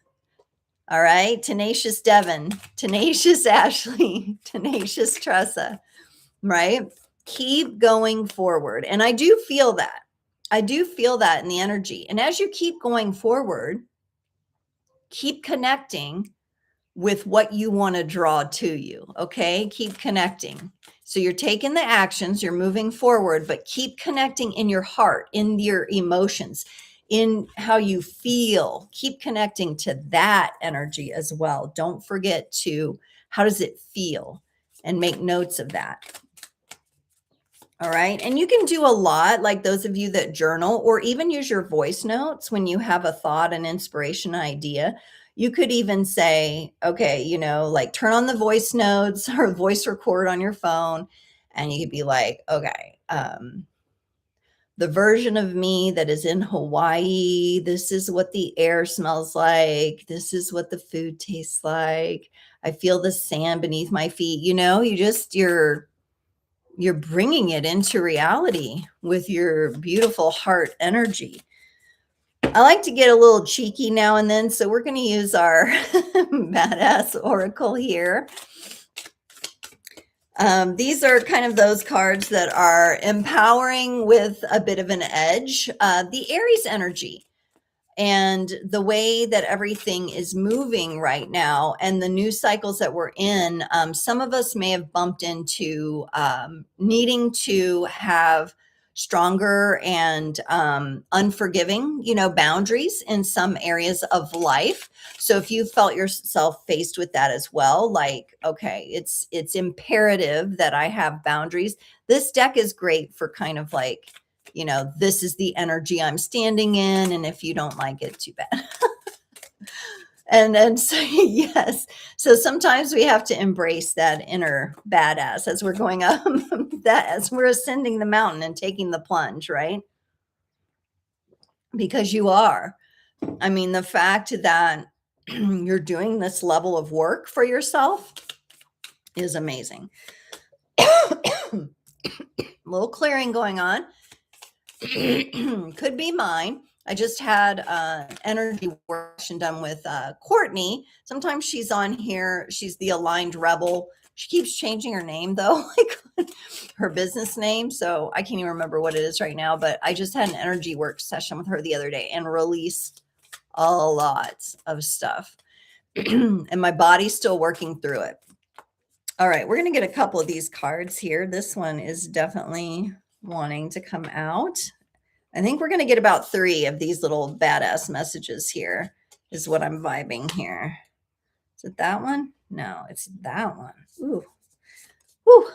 All right. Tenacious Devin, tenacious Ashley, tenacious Tressa, right? Keep going forward. And I do feel that. I do feel that in the energy. And as you keep going forward, keep connecting with what you want to draw to you. Okay. Keep connecting. So you're taking the actions, you're moving forward, but keep connecting in your heart, in your emotions, in how you feel. Keep connecting to that energy as well. Don't forget to, how does it feel? And make notes of that. All right. And you can do a lot, like those of you that journal or even use your voice notes when you have a thought, an inspiration, idea. You could even say, okay, like turn on the voice notes or voice record on your phone. And you could be like, okay, the version of me that is in Hawaii, this is what the air smells like. This is what the food tastes like. I feel the sand beneath my feet. You're bringing it into reality with your beautiful heart energy. I like to get a little cheeky now and then, so we're going to use our badass oracle here. These are kind of those cards that are empowering with a bit of an edge. The Aries energy and the way that everything is moving right now and the news cycles that we're in, some of us may have bumped into needing to have stronger and unforgiving, boundaries in some areas of life. So if you felt yourself faced with that as well, like, okay, it's imperative that I have boundaries. This deck is great for kind of like, this is the energy I'm standing in. And if you don't like it, too bad. and so, yes. So sometimes we have to embrace that inner badass as we're going up, that as we're ascending the mountain and taking the plunge, right? Because you are. I mean, the fact that you're doing this level of work for yourself is amazing. A little clearing going on. Could be mine. I just had energy work done with Courtney. Sometimes she's on here. She's the Aligned Rebel. She keeps changing her name though, like her business name. So I can't even remember what it is right now, but I just had an energy work session with her the other day and released a lot of stuff. And my body's still working through it. All right, we're going to get a couple of these cards here. This one is definitely wanting to come out. I think we're going to get about 3 of these little badass messages here is what I'm vibing here. Is it that one? No, it's that one. Ooh. Woo.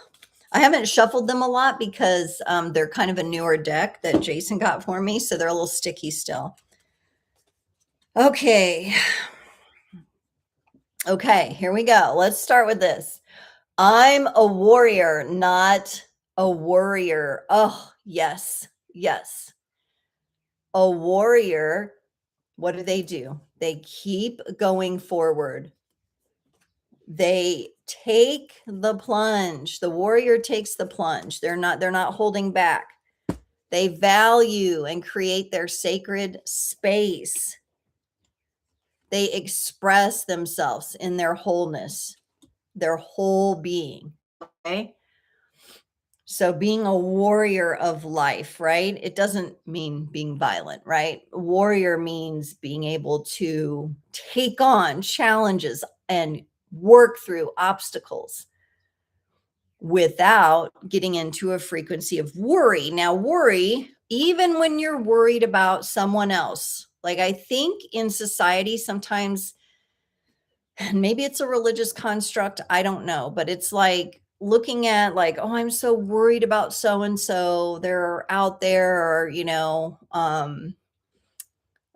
I haven't shuffled them a lot because they're kind of a newer deck that Jason got for me, so they're a little sticky still. Okay. Okay, here we go. Let's start with this. I'm a warrior, not a worrier. Oh, yes. Yes. A warrior, what do? They keep going forward. They take the plunge. The warrior takes the plunge. They're not holding back. They value and create their sacred space. They express themselves in their wholeness, their whole being. Okay. So being a warrior of life, right? It doesn't mean being violent, right? Warrior means being able to take on challenges and work through obstacles without getting into a frequency of worry. Now, worry, even when you're worried about someone else, like I think in society sometimes, and maybe it's a religious construct, I don't know, but it's like looking at like, oh, I'm so worried about so and so, they're out there, or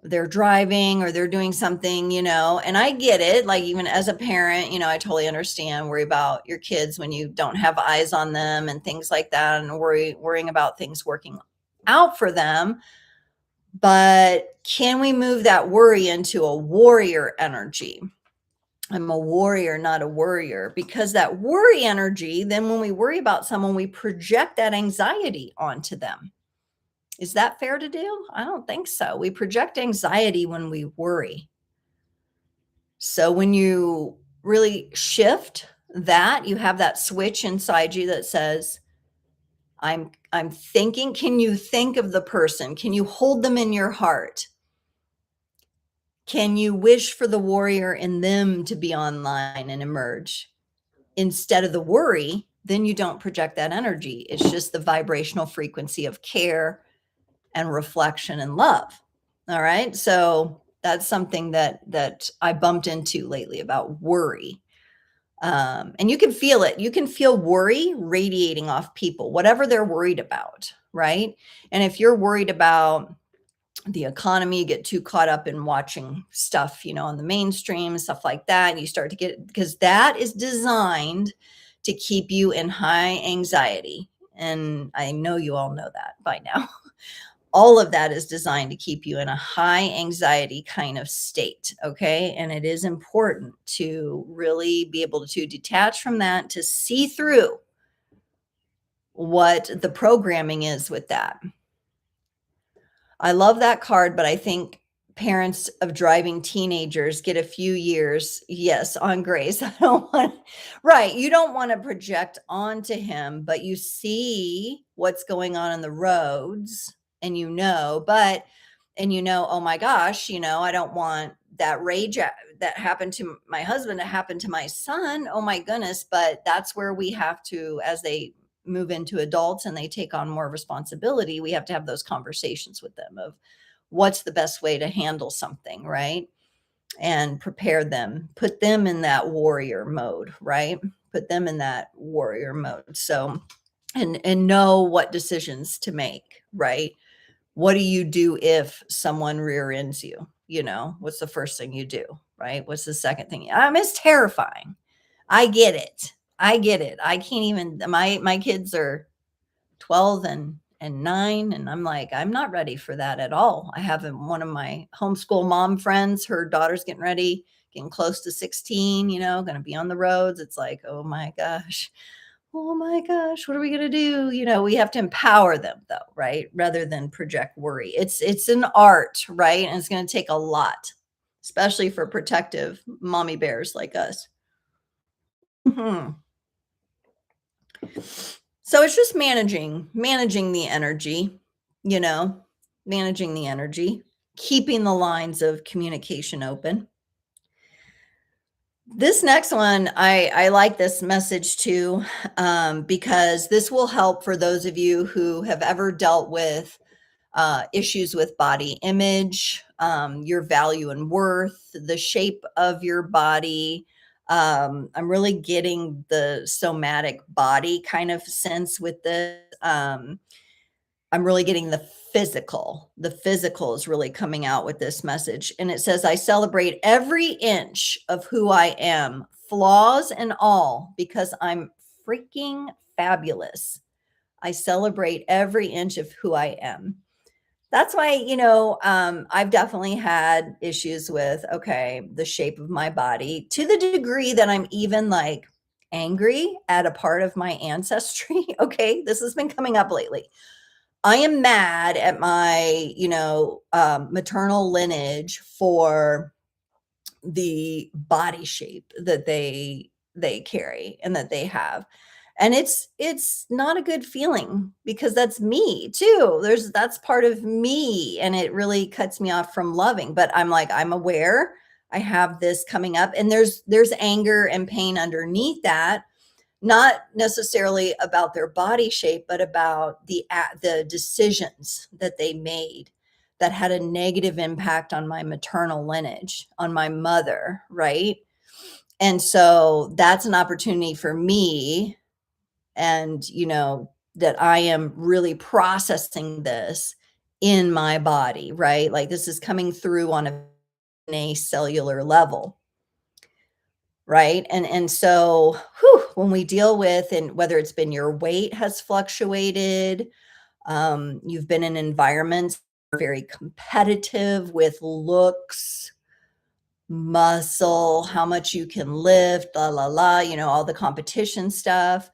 they're driving or they're doing something, and I get it. Like even as a parent, I totally understand, worry about your kids when you don't have eyes on them and things like that, and worrying about things working out for them. But can we move that worry into a warrior energy? I'm a warrior, not a worrier, because that worry energy, then when we worry about someone, we project that anxiety onto them. Is that fair to do? I don't think so. We project anxiety when we worry. So when you really shift that, you have that switch inside you that says, I'm thinking, can you think of the person? Can you hold them in your heart? Can you wish for the warrior in them to be online and emerge instead of the worry? Then you don't project that energy. It's just the vibrational frequency of care and reflection and love. All right. So that's something that I bumped into lately about worry. And you can feel it. You can feel worry radiating off people, whatever they're worried about, right? And if you're worried about the economy, you get too caught up in watching stuff, on the mainstream, stuff like that, and you start to get, because that is designed to keep you in high anxiety. And I know you all know that by now. All of that is designed to keep you in a high anxiety kind of state. Okay. And it is important to really be able to detach from that, to see through what the programming is with that. I love that card, but I think parents of driving teenagers get a few years, yes, on grace. I don't want, right. You don't want to project onto him, but you see what's going on in the roads and oh my gosh, I don't want that rage that happened to my husband to happen to my son. Oh my goodness. But that's where we have to, as they move into adults and they take on more responsibility, we have to have those conversations with them of what's the best way to handle something, right? And prepare them, put them in that warrior mode, right? Put them in that warrior mode. So, and know what decisions to make, right? What do you do if someone rear ends you? What's the first thing you do, right? What's the second thing? It's terrifying. I get it. I can't even, my kids are 12 and 9, and I'm like, I'm not ready for that at all. I have one of my homeschool mom friends, her daughter's getting close to 16, going to be on the roads. It's like, oh my gosh, what are we going to do? We have to empower them though, right? Rather than project worry. It's an art, right? And it's going to take a lot, especially for protective mommy bears like us. Mhm. So it's just managing the energy, you know, managing the energy, keeping the lines of communication open. This next one, I like this message too, because this will help for those of you who have ever dealt with issues with body image, your value and worth, the shape of your body. I'm really getting the somatic body kind of sense with this. I'm really getting the physical. The physical is really coming out with this message. And it says, I celebrate every inch of who I am, flaws and all, because I'm freaking fabulous. I celebrate every inch of who I am. That's why, I've definitely had issues with, okay, the shape of my body, to the degree that I'm even like angry at a part of my ancestry. Okay. This has been coming up lately. I am mad at my, maternal lineage for the body shape that they carry and that they have. And it's not a good feeling because that's me too. That's part of me, and it really cuts me off from loving. But I'm like, I'm aware I have this coming up, and there's anger and pain underneath that, not necessarily about their body shape, but about the decisions that they made that had a negative impact on my maternal lineage, on my mother, right? And so that's an opportunity for me, and that I am really processing this in my body, right? Like this is coming through on a cellular level. Right. And so when we deal with, and whether it's been your weight has fluctuated, you've been in environments very competitive with looks, muscle, how much you can lift, all the competition stuff.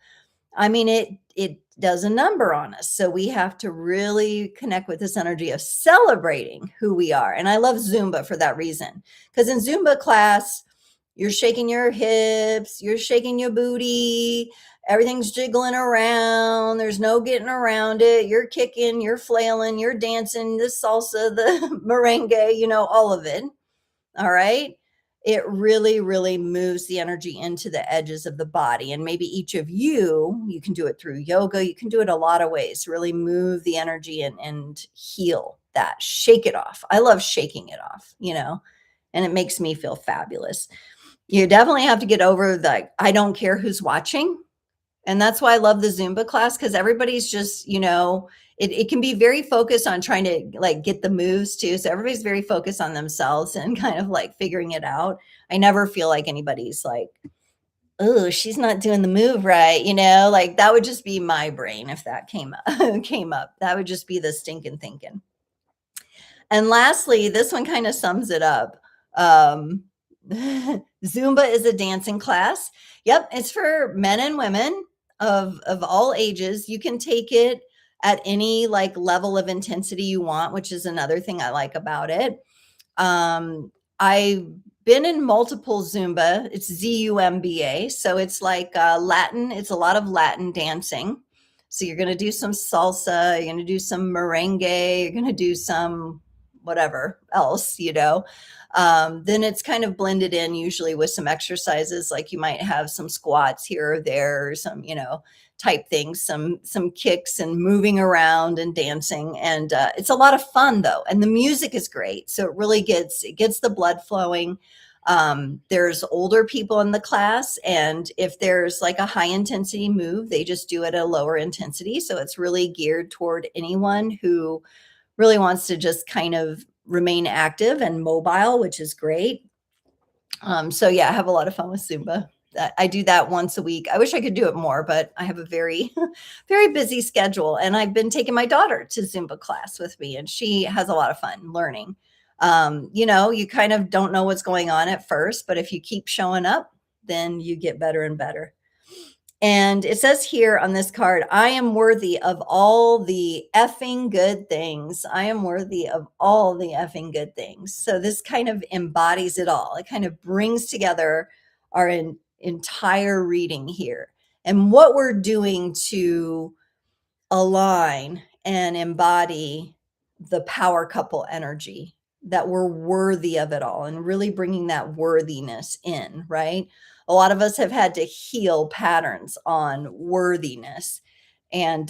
I mean, it does a number on us. So we have to really connect with this energy of celebrating who we are. And I love Zumba for that reason, because in Zumba class, You're shaking your hips, you're shaking your booty, everything's jiggling around. There's no getting around it. You're kicking, you're flailing, you're dancing, the salsa, the merengue, all of it. All right. It really, really moves the energy into the edges of the body. And maybe each of you can do it through yoga. You can do it a lot of ways, really move the energy and heal that, shake it off. I love shaking it off, and it makes me feel fabulous. You definitely have to get over the, I don't care who's watching. And that's why I love the Zumba class, because everybody's just, it can be very focused on trying to like get the moves too. So everybody's very focused on themselves and kind of like figuring it out. I never feel like anybody's like, oh, she's not doing the move right. Like that would just be my brain if that came up. That would just be the stinking thinking. And lastly, this one kind of sums it up. Zumba is a dancing class. Yep, it's for men and women of all ages. You can take it at any like level of intensity you want, which is another thing I like about it. I've been in multiple Zumba. It's Zumba, so it's like Latin. It's a lot of Latin dancing. So you're going to do some salsa, you're going to do some merengue, you're going to do some whatever else, then it's kind of blended in usually with some exercises. Like you might have some squats here or there, or some, type things, some kicks and moving around and dancing. And it's a lot of fun though. And the music is great. So it really gets the blood flowing. There's older people in the class, and if there's like a high intensity move, they just do it at a lower intensity. So it's really geared toward anyone who really wants to just kind of remain active and mobile, which is great. So yeah, I have a lot of fun with Zumba. I do that once a week. I wish I could do it more, but I have a very, very busy schedule. And I've been taking my daughter to Zumba class with me, and she has a lot of fun learning. You kind of don't know what's going on at first, but if you keep showing up, then you get better and better. And it says here on this card, I am worthy of all the effing good things. I am worthy of all the effing good things. So this kind of embodies it all. It kind of brings together our entire reading here and what we're doing to align and embody the power couple energy, that we're worthy of it all, and really bringing that worthiness in, right? A lot of us have had to heal patterns on worthiness. And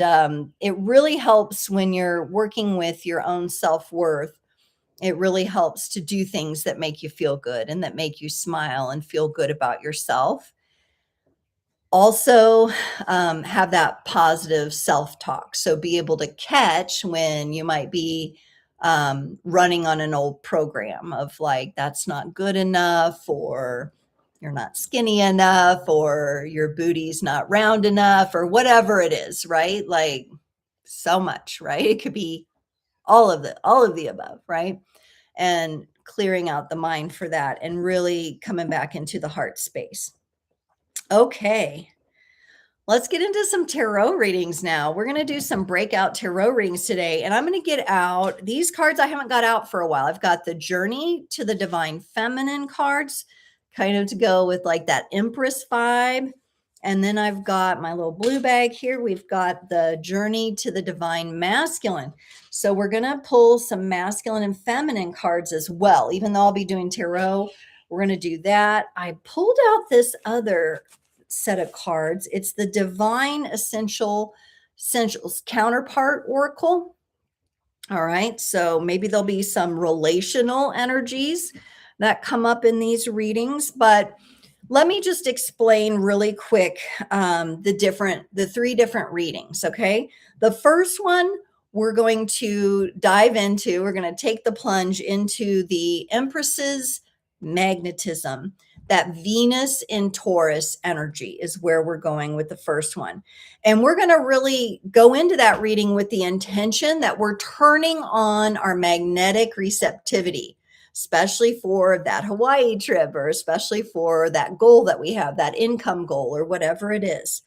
it really helps when you're working with your own self-worth. It really helps to do things that make you feel good and that make you smile and feel good about yourself. Also, have that positive self-talk. So be able to catch when you might be running on an old program of like, that's not good enough, or you're not skinny enough, or your booty's not round enough, or whatever it is, right? Like so much, right? It could be all of the above, right? And clearing out the mind for that and really coming back into the heart space. Okay. Let's get into some tarot readings now. We're going to do some breakout tarot readings today. And I'm going to get out these cards I haven't got out for a while. I've got the Journey to the Divine Feminine cards, kind of to go with like that Empress vibe. And then I've got my little blue bag here. We've got the Journey to the Divine Masculine. So we're going to pull some masculine and feminine cards as well. Even though I'll be doing tarot, we're going to do that. I pulled out this other set of cards. It's the Divine Essentials Counterpart Oracle. All right. So maybe there'll be some relational energies that come up in these readings, but let me just explain really quick the three different readings. Okay. The first one we're going to dive into, we're going to take the plunge into the Empress's magnetism. That Venus in Taurus energy is where we're going with the first one. And we're going to really go into that reading with the intention that we're turning on our magnetic receptivity, especially for that Hawaii trip, or especially for that goal that we have, that income goal, or whatever it is.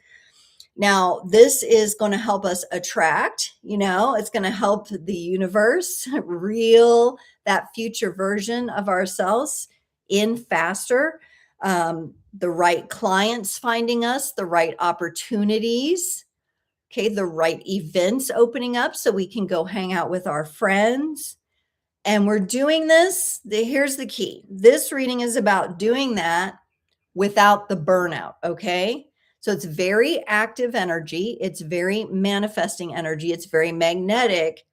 Now, this is going to help us attract, it's going to help the universe reel that future version of ourselves in faster. the right clients finding us, the right opportunities, okay, the right events opening up so we can go hang out with our friends. And we're doing this. Here's the key. This reading is about doing that without the burnout, okay? So it's very active energy. It's very manifesting energy. It's very magnetic.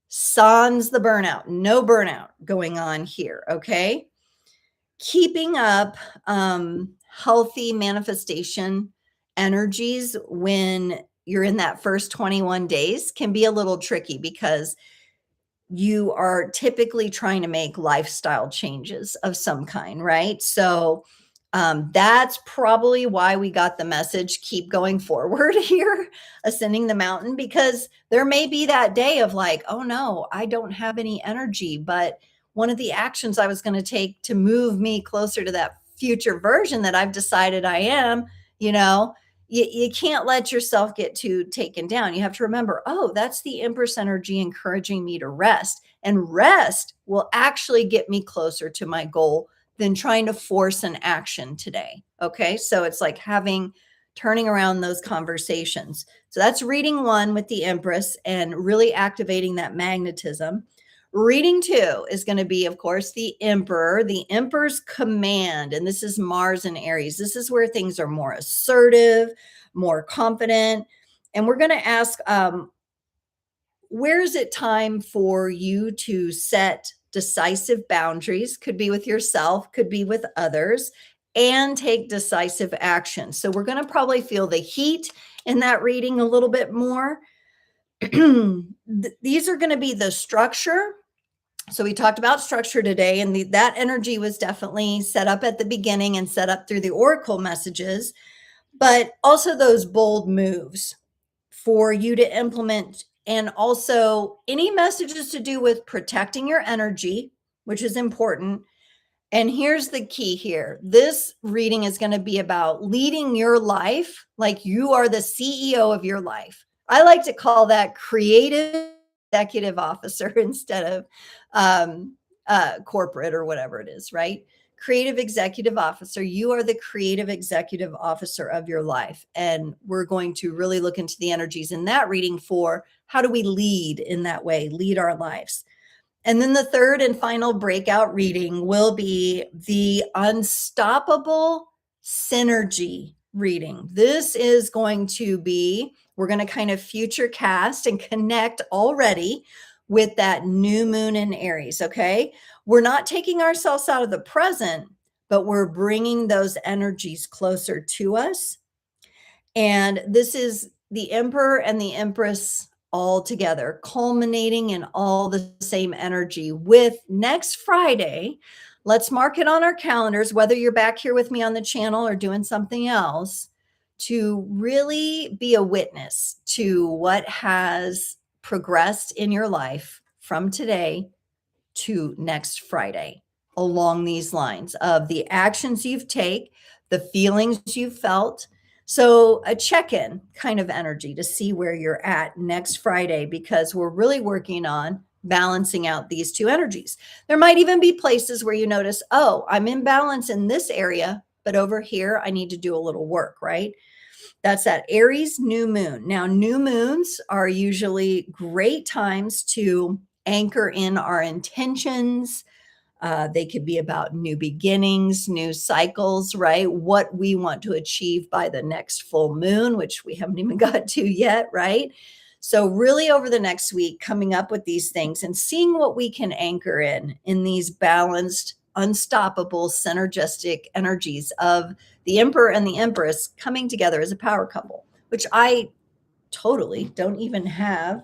Sans the burnout. No burnout going on here, okay? Keeping up healthy manifestation energies when you're in that first 21 days can be a little tricky because you are typically trying to make lifestyle changes of some kind, right? So that's probably why we got the message, keep going forward here, ascending the mountain, because there may be that day of like, oh no, I don't have any energy. But one of the actions I was going to take to move me closer to that future version that I've decided I am, you know, you can't let yourself get too taken down. You have to remember, oh, that's the Empress energy encouraging me to rest. And rest will actually get me closer to my goal than trying to force an action today. Okay. So it's like turning around those conversations. So that's reading 1 with the Empress and really activating that magnetism. Reading 2 is going to be, of course, the Emperor, the Emperor's command. And this is Mars and Aries. This is where things are more assertive, more confident. And we're going to ask, where is it time for you to set decisive boundaries? Could be with yourself, could be with others, and take decisive action. So we're going to probably feel the heat in that reading a little bit more. These are going to be the structure. So we talked about structure today, and that energy was definitely set up at the beginning and set up through the oracle messages, but also those bold moves for you to implement, and also any messages to do with protecting your energy, which is important. And here's the key here. This reading is going to be about leading your life like you are the CEO of your life. I like to call that creative executive officer instead of corporate or whatever it is, right? Creative executive officer. You are the creative executive officer of your life. And we're going to really look into the energies in that reading for how do we lead in that way, lead our lives. And then the third and final breakout reading will be the unstoppable synergy reading. This is going to be, we're going to kind of future cast and connect already with that new moon in Aries. Okay. We're not taking ourselves out of the present, but we're bringing those energies closer to us. And this is the Emperor and the Empress all together, culminating in all the same energy with next Friday. Let's mark it on our calendars, whether you're back here with me on the channel or doing something else, to really be a witness to what has progressed in your life from today to next Friday along these lines of the actions you've taken, the feelings you've felt. So a check-in kind of energy to see where you're at next Friday, because we're really working on balancing out these two energies. There might even be places where you notice, oh, I'm in balance in this area, but over here, I need to do a little work, right? That's that Aries new moon. Now, new moons are usually great times to anchor in our intentions. They could be about new beginnings, new cycles, right? What we want to achieve by the next full moon, which we haven't even got to yet, right? So really over the next week, coming up with these things and seeing what we can anchor in these balanced, unstoppable, synergistic energies of the Emperor and the Empress coming together as a power couple, which I totally don't even have.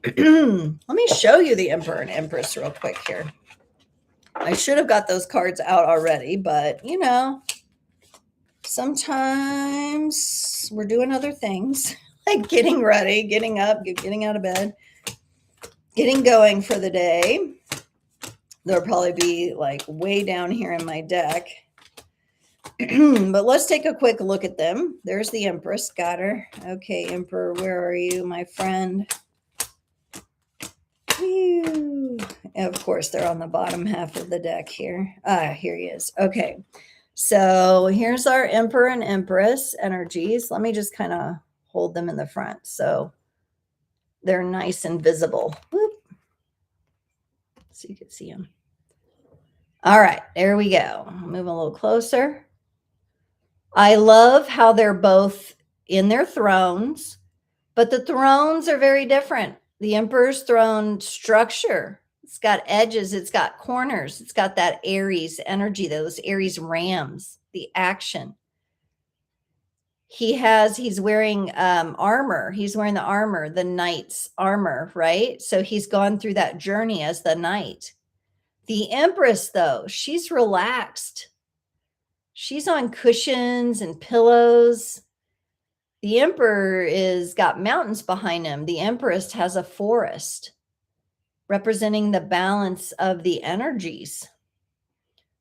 Let me show you the Emperor and Empress real quick here. I should have got those cards out already, but you know, sometimes we're doing other things like getting ready, getting up, getting out of bed, getting going for the day. They'll probably be like way down here in my deck. But let's take a quick look at them. There's the Empress. Got her. Okay, Emperor, where are you, my friend? Whew. Of course, they're on the bottom half of the deck here. Here he is. Okay. So here's our Emperor and Empress energies. Let me just kind of hold them in the front so they're nice and visible. Whoop. So you can see them. All right, there we go. Move a little closer. I love how they're both in their thrones, but the thrones are very different. The Emperor's throne structure, it's got edges, it's got corners, it's got that Aries energy, those Aries rams, the action. He's wearing armor. He's wearing the armor, the knight's armor, right? So he's gone through that journey as the knight. The Empress, though, she's relaxed. She's on cushions and pillows. The Emperor is got mountains behind him. The Empress has a forest representing the balance of the energies.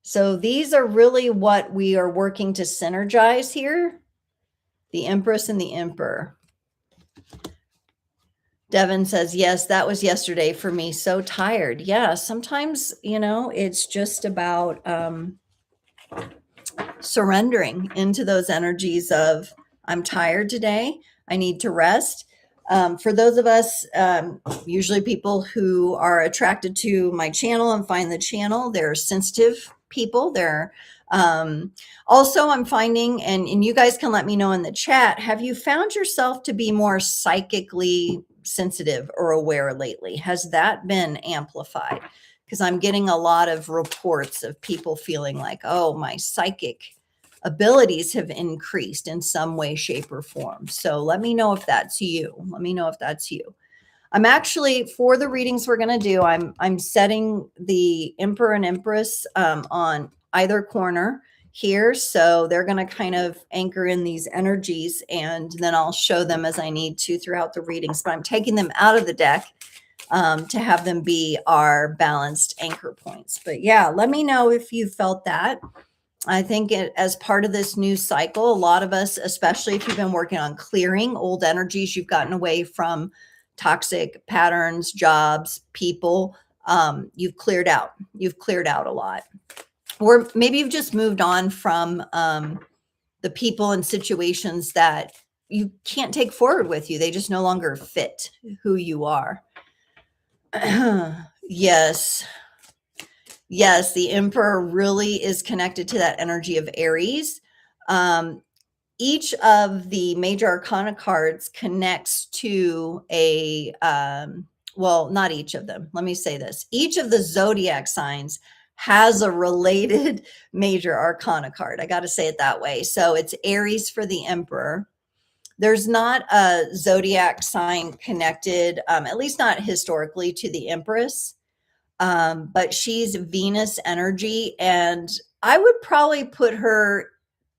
So these are really what we are working to synergize here. The Empress and the Emperor. Devin says, yes, that was yesterday for me. So tired. Yeah, sometimes, it's just about surrendering into those energies of, I'm tired today. I need to rest. For those of us, usually people who are attracted to my channel and find the channel, they're sensitive people. They're also, I'm finding, and you guys can let me know in the chat, have you found yourself to be more psychically sensitive or aware lately? Has that been amplified? Because I'm getting a lot of reports of people feeling like, oh, my psychic abilities have increased in some way, shape, or form. So let me know if that's you. Let me know if that's you. I'm actually, for the readings we're going to do, I'm setting the Emperor and Empress on either corner here. So they're going to kind of anchor in these energies, and then I'll show them as I need to throughout the readings. But I'm taking them out of the deck to have them be our balanced anchor points. But yeah, let me know if you felt that. I think as part of this new cycle, a lot of us, especially if you've been working on clearing old energies, you've gotten away from toxic patterns, jobs, people, you've cleared out a lot. Or maybe you've just moved on from the people and situations that you can't take forward with you. They just no longer fit who you are. Yes. Yes, the Emperor really is connected to that energy of Aries. Each of the major arcana cards connects to well, not each of them. Let me say this. Each of the zodiac signs has a related major arcana card. I got to say it that way. So it's Aries for the Emperor. There's not a zodiac sign connected, at least not historically, to the Empress. But she's Venus energy, and I would probably put her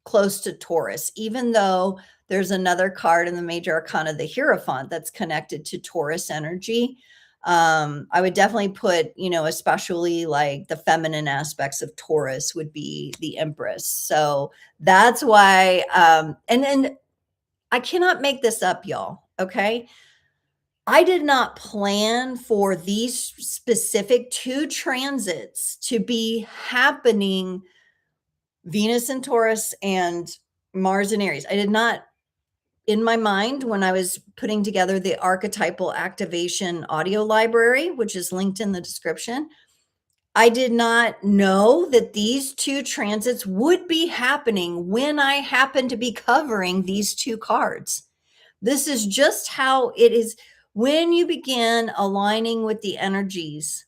close to Taurus, even though there's another card in the major arcana, the Hierophant, that's connected to Taurus energy. I would definitely put, especially like the feminine aspects of Taurus would be the Empress. So that's why, and I cannot make this up, y'all. Okay. I did not plan for these specific 2 transits to be happening, Venus and Taurus and Mars and Aries. I did not, in my mind, when I was putting together the Archetypal Activation audio library, which is linked in the description, I did not know that these 2 transits would be happening when I happened to be covering these 2 cards. This is just how it is. When you begin aligning with the energies,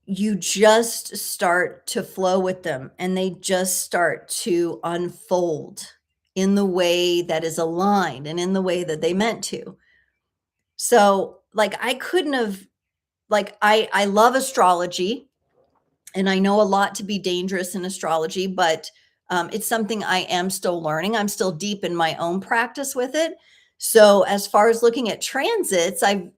you just start to flow with them, and they just start to unfold in the way that is aligned and in the way that they meant to. So I couldn't have, I love astrology, and I know a lot to be dangerous in astrology, but it's something I am still learning. I'm still deep in my own practice with it. So as far as looking at transits, I've,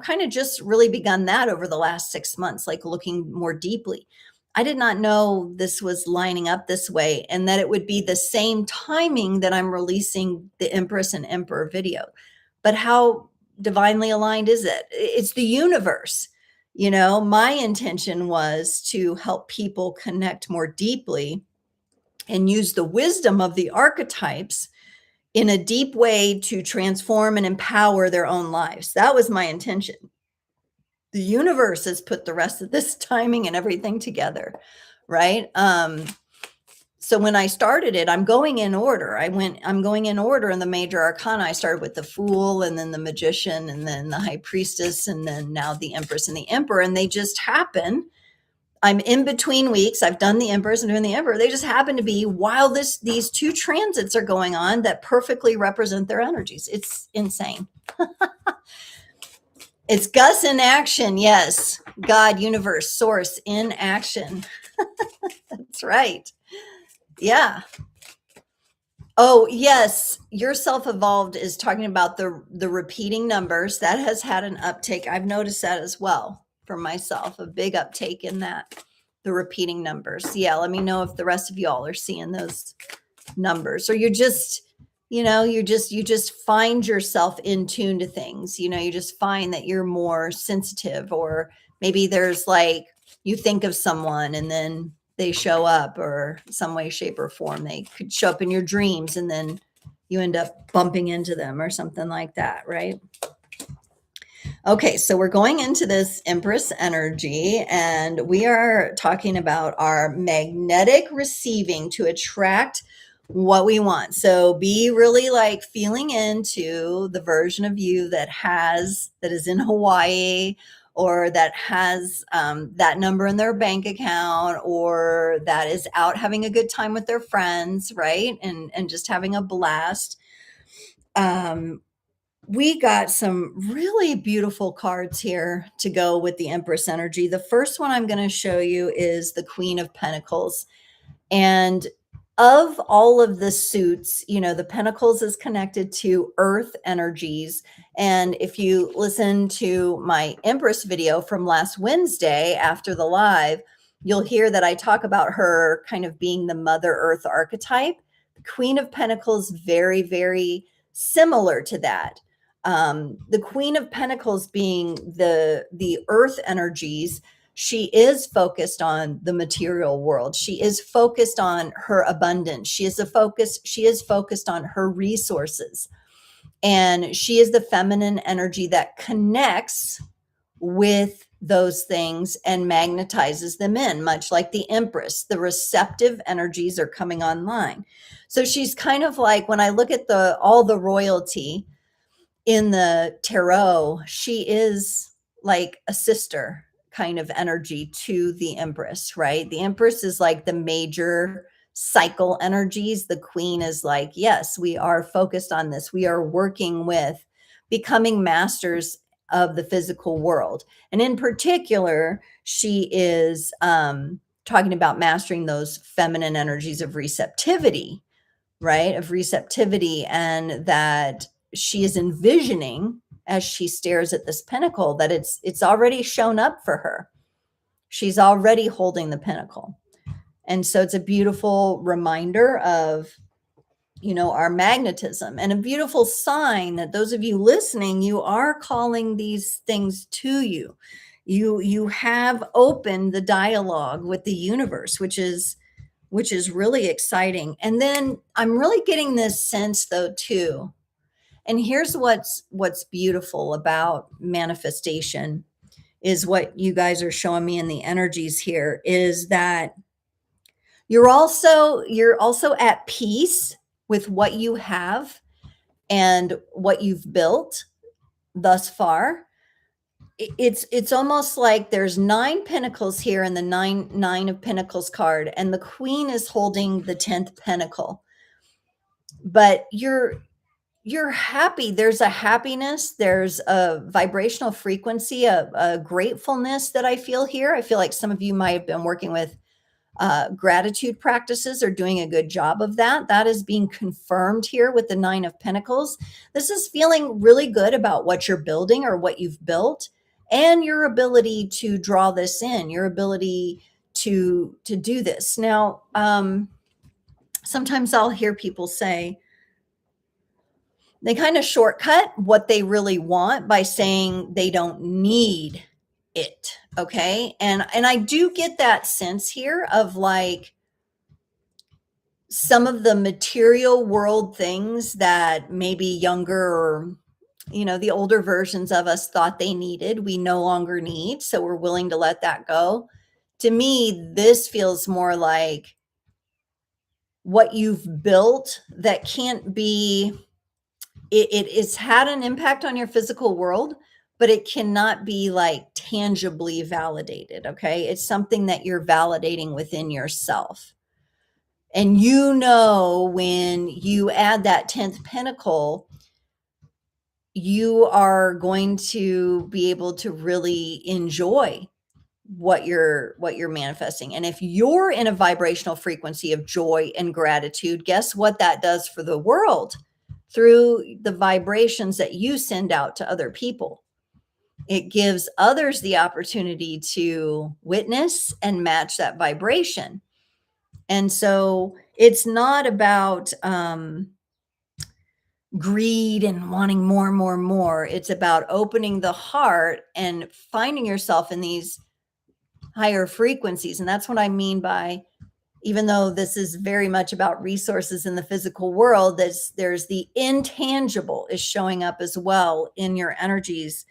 kind of just really begun that over the last 6 months, looking more deeply. I did not know this was lining up this way, and that it would be the same timing that I'm releasing the Empress and Emperor video. But how divinely aligned is it? It's the universe. You know, my intention was to help people connect more deeply and use the wisdom of the archetypes in a deep way to transform and empower their own lives. That was my intention. The universe has put the rest of this timing and everything together, right? So when I started it, I'm going in order. I'm going in order in the major arcana. I started with the Fool, and then the Magician, and then the High Priestess, and then now the Empress and the Emperor. And they just happen. I'm in between weeks. I've done the Empress and doing the Emperor. They just happen to be while these two transits are going on that perfectly represent their energies. It's insane. It's Gus in action. Yes. God, universe, source in action. That's right. Yeah. Oh, yes. Your self-evolved is talking about the repeating numbers. That has had an uptake. I've noticed that as well for myself, a big uptake in that, the repeating numbers. Yeah, let me know if the rest of y'all are seeing those numbers, or you're just, you just find yourself in tune to things. You just find that you're more sensitive, or maybe there's like, you think of someone and then they show up, or some way, shape, or form. They could show up in your dreams and then you end up bumping into them or something like that, right? Okay, so we're going into this Empress energy, and we are talking about our magnetic receiving to attract what we want. So be really like feeling into the version of you that is in Hawaii, or that has that number in their bank account, or that is out having a good time with their friends, right? And just having a blast. We got some really beautiful cards here to go with the Empress energy. The first one I'm going to show you is the Queen of Pentacles. And of all of the suits, the Pentacles is connected to earth energies. And if you listen to my Empress video from last Wednesday after the live, you'll hear that I talk about her kind of being the Mother Earth archetype. The Queen of Pentacles, very, very similar to that. The Queen of Pentacles being the earth energies, she is focused on the material world. She is focused on her abundance. She is focused on her resources. And she is the feminine energy that connects with those things and magnetizes them in, much like the Empress. The receptive energies are coming online. So she's kind of like, when I look at all the royalty in the tarot, she is like a sister kind of energy to the Empress, right? The Empress is like the major cycle energies. The Queen is like, yes, we are focused on this. We are working with becoming masters of the physical world. And in particular, she is talking about mastering those feminine energies of receptivity, right? Of receptivity, and that she is envisioning, as she stares at this pentacle, that it's already shown up for her. She's already holding the pentacle. And so it's a beautiful reminder of, our magnetism, and a beautiful sign that those of you listening, you are calling these things to you. You have opened the dialogue with the universe, which is really exciting. And then I'm really getting this sense though too. And here's what's beautiful about manifestation, is what you guys are showing me in the energies here, is that you're also at peace with what you have and what you've built thus far. It's almost like there's 9 pentacles here in the nine of pentacles card, and the Queen is holding the 10th pentacle. But you're happy. There's a happiness. There's a vibrational frequency, a gratefulness that I feel here. I feel like some of you might have been working with gratitude practices, or doing a good job of that. That is being confirmed here with the 9 of Pentacles. This is feeling really good about what you're building or what you've built, and your ability to draw this in, your ability to do this. Now, sometimes I'll hear people say, they kind of shortcut what they really want by saying they don't need it. Okay. And I do get that sense here of like some of the material world things that maybe younger or the older versions of us thought they needed, we no longer need. So we're willing to let that go. To me, this feels more like what you've built that can't be, it's had an impact on your physical world, but it cannot be like tangibly validated. Okay. It's something that you're validating within yourself. And when you add that 10th pentacle, you are going to be able to really enjoy what you're manifesting. And if you're in a vibrational frequency of joy and gratitude, guess what that does for the world through the vibrations that you send out to other people? It gives others the opportunity to witness and match that vibration. And so it's not about greed and wanting more and more and more. It's about opening the heart and finding yourself in these higher frequencies. And that's what I mean by, even though this is very much about resources in the physical world, there's the intangible is showing up as well in your energies,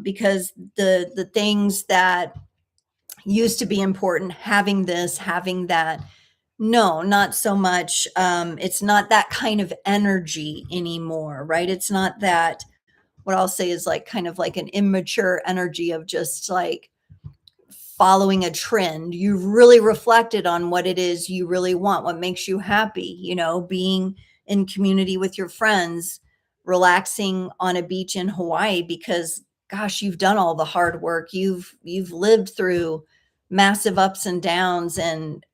because the things that used to be important, having this, having that, no, not so much. It's not that kind of energy anymore, right? It's not that, what I'll say is like kind of like an immature energy of just like following a trend. You've really reflected on what it is you really want, what makes you happy, being in community with your friends, relaxing on a beach in Hawaii because gosh, you've done all the hard work. You've lived through massive ups and downs, and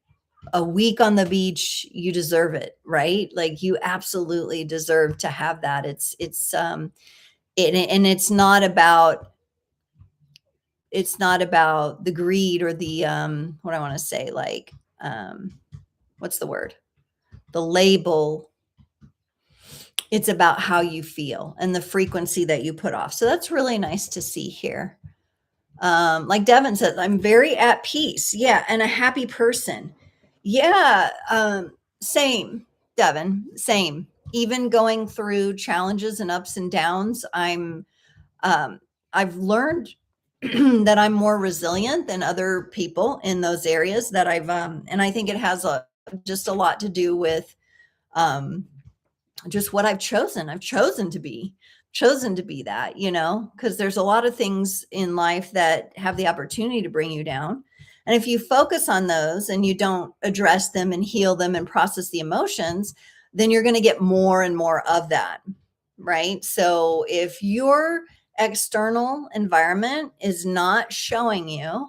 a week on the beach, you deserve it, right? Like you absolutely deserve to have that. And it's not about the greed or the what I want to say, like what's the word, the label. It's about how you feel and the frequency that you put off. So that's really nice to see here. Like Devin said, I'm very at peace, yeah, and a happy person. Yeah. Same, Devin, same. Even going through challenges and ups and downs, I've learned that I'm more resilient than other people in those areas that and I think it has just a lot to do with um, just what I've chosen. I've chosen to be that, because there's a lot of things in life that have the opportunity to bring you down. And if you focus on those and you don't address them and heal them and process the emotions, then you're going to get more and more of that. Right. So if your external environment is not showing you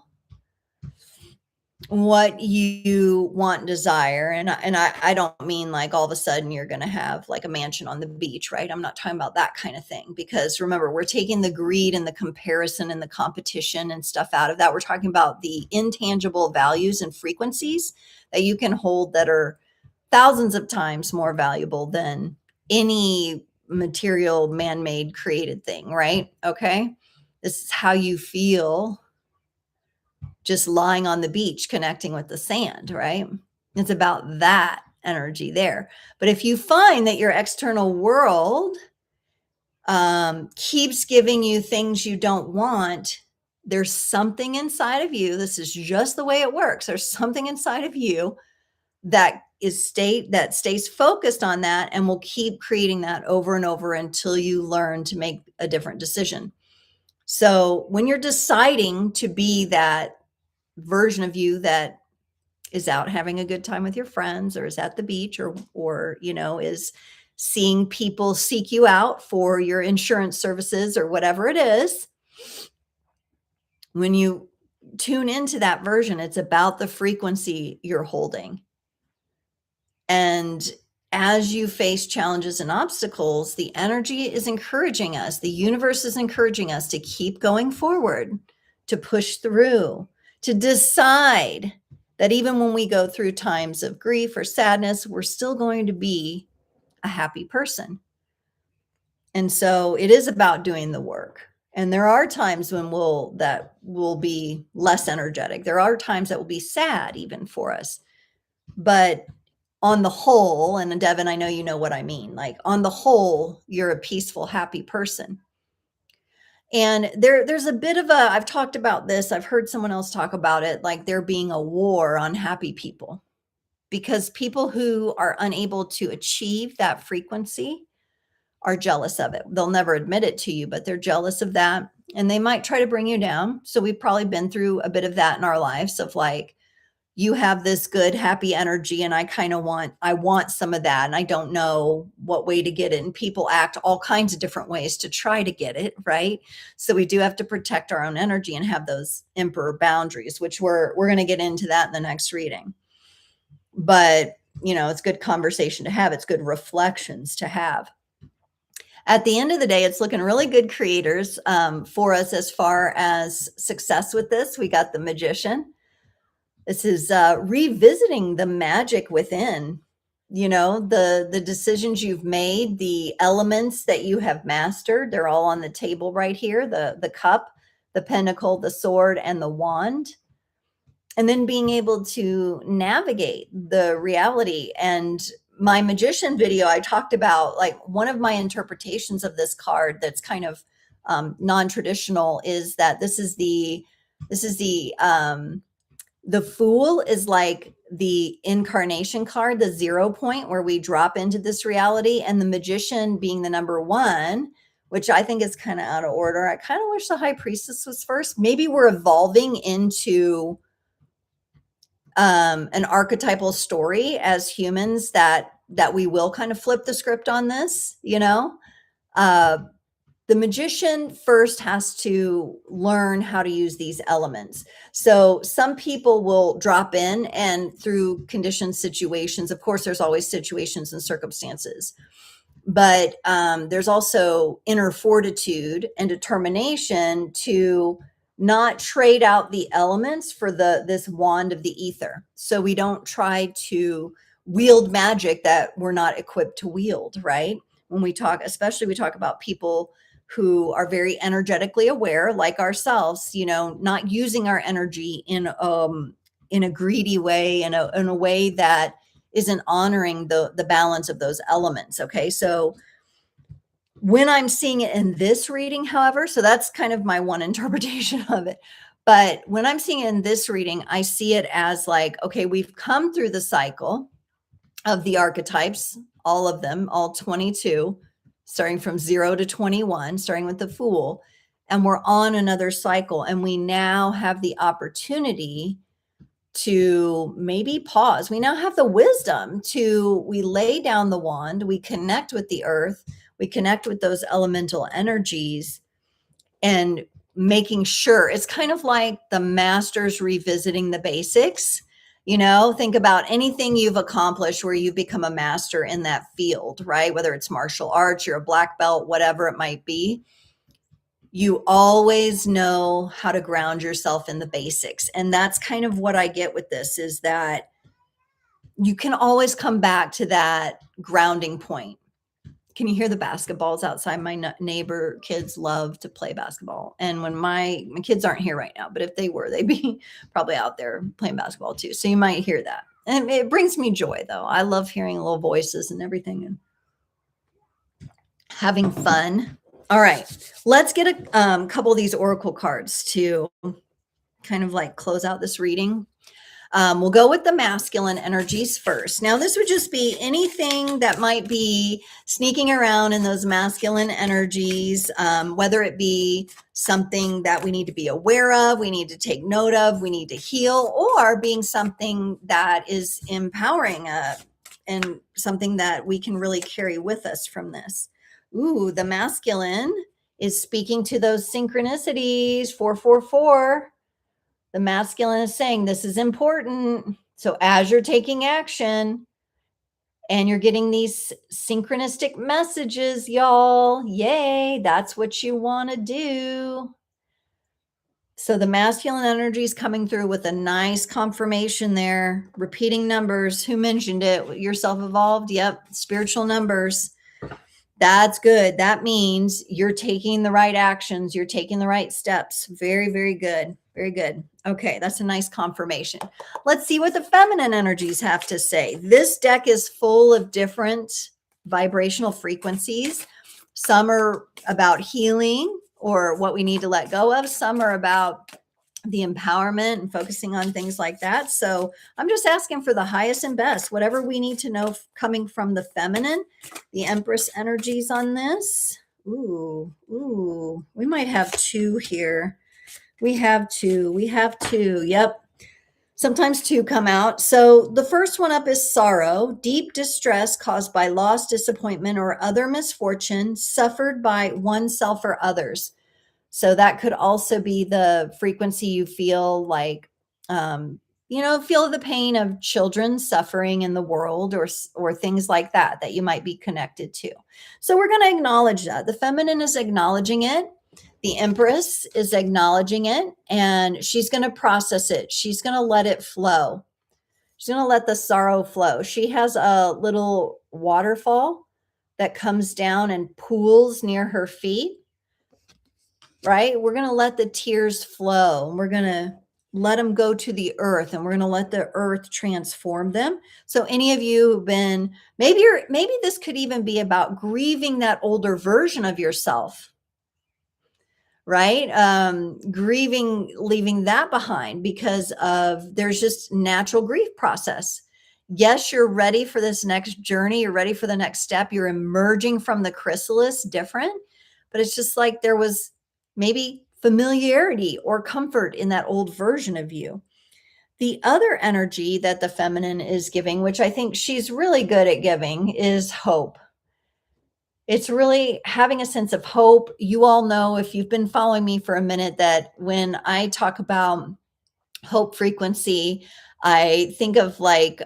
what you want and desire, and I don't mean like all of a sudden you're going to have like a mansion on the beach, right? I'm not talking about that kind of thing, because remember, we're taking the greed and the comparison and the competition and stuff out of that. We're talking about the intangible values and frequencies that you can hold that are thousands of times more valuable than any material man-made created thing, right? Okay, this is how you feel just lying on the beach connecting with the sand, right? It's about that energy there. But if you find that your external world keeps giving you things you don't want, there's something inside of you. This is just the way it works. There's something inside of you that stays focused on that and will keep creating that over and over until you learn to make a different decision. So when you're deciding to be that version of you that is out having a good time with your friends, or is at the beach, or is seeing people seek you out for your insurance services or whatever it is, when you tune into that version, it's about the frequency you're holding. And as you face challenges and obstacles, the energy is encouraging us, the universe is encouraging us to keep going forward, to push through, to decide that even when we go through times of grief or sadness, we're still going to be a happy person. And so it is about doing the work. And there are times when that will be less energetic. There are times that will be sad even for us. But on the whole, and Devin, I know you know what I mean, like on the whole, you're a peaceful, happy person. And there's a bit of I've talked about this, I've heard someone else talk about it, like there being a war on happy people, because people who are unable to achieve that frequency are jealous of it. They'll never admit it to you, but they're jealous of that. And they might try to bring you down. So we've probably been through a bit of that in our lives of like, you have this good, happy energy, and I want some of that. And I don't know what way to get it. And people act all kinds of different ways to try to get it, right? So we do have to protect our own energy and have those emperor boundaries, which we're going to get into that in the next reading. But, it's good conversation to have. It's good reflections to have. At the end of the day, it's looking really good, creators, for us as far as success with this. We got the Magician. This is revisiting the magic within, the decisions you've made, the elements that you have mastered. They're all on the table right here, the cup, the pentacle, the sword, and the wand. And then being able to navigate the reality. And my Magician video, I talked about like one of my interpretations of this card that's kind of non-traditional is that this is the Fool is like the incarnation card, the 0 point where we drop into this reality, and the Magician being the number 1, which I think is kind of out of order. I kind of wish the High Priestess was first. Maybe we're evolving into an archetypal story as humans that we will kind of flip the script on this, the Magician first has to learn how to use these elements. So some people will drop in and through conditioned situations, of course, there's always situations and circumstances, but there's also inner fortitude and determination to not trade out the elements for this wand of the ether. So we don't try to wield magic that we're not equipped to wield, right? When we talk, especially we talk about people who are very energetically aware, like ourselves, not using our energy in a greedy way, in a way that isn't honoring the balance of those elements. Okay, so when I'm seeing it in this reading, however, so that's kind of my one interpretation of it. But when I'm seeing it in this reading, I see it as like, okay, we've come through the cycle of the archetypes, all of them, all 22, starting from 0 to 21, starting with the Fool, and we're on another cycle. And we now have the opportunity to maybe pause. We now have the wisdom we lay down the wand, we connect with the earth, we connect with those elemental energies, and making sure it's kind of like the masters revisiting the basics. Think about anything you've accomplished where you've become a master in that field, right? Whether it's martial arts, you're a black belt, whatever it might be. You always know how to ground yourself in the basics. And that's kind of what I get with this, is that you can always come back to that grounding point. Can you hear the basketballs outside? My neighbor kids love to play basketball. And when my kids aren't here right now, but if they were, they'd be probably out there playing basketball too. So you might hear that. And it brings me joy though. I love hearing little voices and everything and having fun. All right, let's get a couple of these oracle cards to kind of like close out this reading. We'll go with the masculine energies first. Now, this would just be anything that might be sneaking around in those masculine energies, whether it be something that we need to be aware of, we need to take note of, we need to heal, or being something that is empowering and something that we can really carry with us from this. Ooh, the masculine is speaking to those synchronicities, 444. The masculine is saying this is important. So as you're taking action and you're getting these synchronistic messages, y'all, yay, that's what you want to do. So the masculine energy is coming through with a nice confirmation there. Repeating numbers. Who mentioned it? Yourself evolved? Yep. Spiritual numbers. That's good. That means you're taking the right actions. You're taking the right steps. Very, very good. Very good. Okay, that's a nice confirmation. Let's see what the feminine energies have to say. This deck is full of different vibrational frequencies. Some are about healing or what we need to let go of. Some are about the empowerment and focusing on things like that. So I'm just asking for the highest and best, whatever we need to know coming from the feminine, the Empress energies on this. Ooh, we might have two here. We have two. Yep. Sometimes two come out. So the first one up is sorrow, deep distress caused by loss, disappointment, or other misfortune suffered by oneself or others. So that could also be the frequency you feel like, feel the pain of children suffering in the world or things like that, that you might be connected to. So we're going to acknowledge that. The feminine is acknowledging it. The Empress is acknowledging it, and she's going to process it. She's going to let it flow. She's going to let the sorrow flow. She has a little waterfall that comes down and pools near her feet. Right? We're going to let the tears flow, and we're going to let them go to the earth, and we're going to let the earth transform them. So any of you who've been, maybe this could even be about grieving that older version of yourself, right? Grieving, leaving that behind because of there's just natural grief process. Yes, you're ready for this next journey. You're ready for the next step. You're emerging from the chrysalis different, but it's just like there was maybe familiarity or comfort in that old version of you. The other energy that the feminine is giving, which I think she's really good at giving, is hope. It's really having a sense of hope. You all know, if you've been following me for a minute, that when I talk about hope frequency, I think of like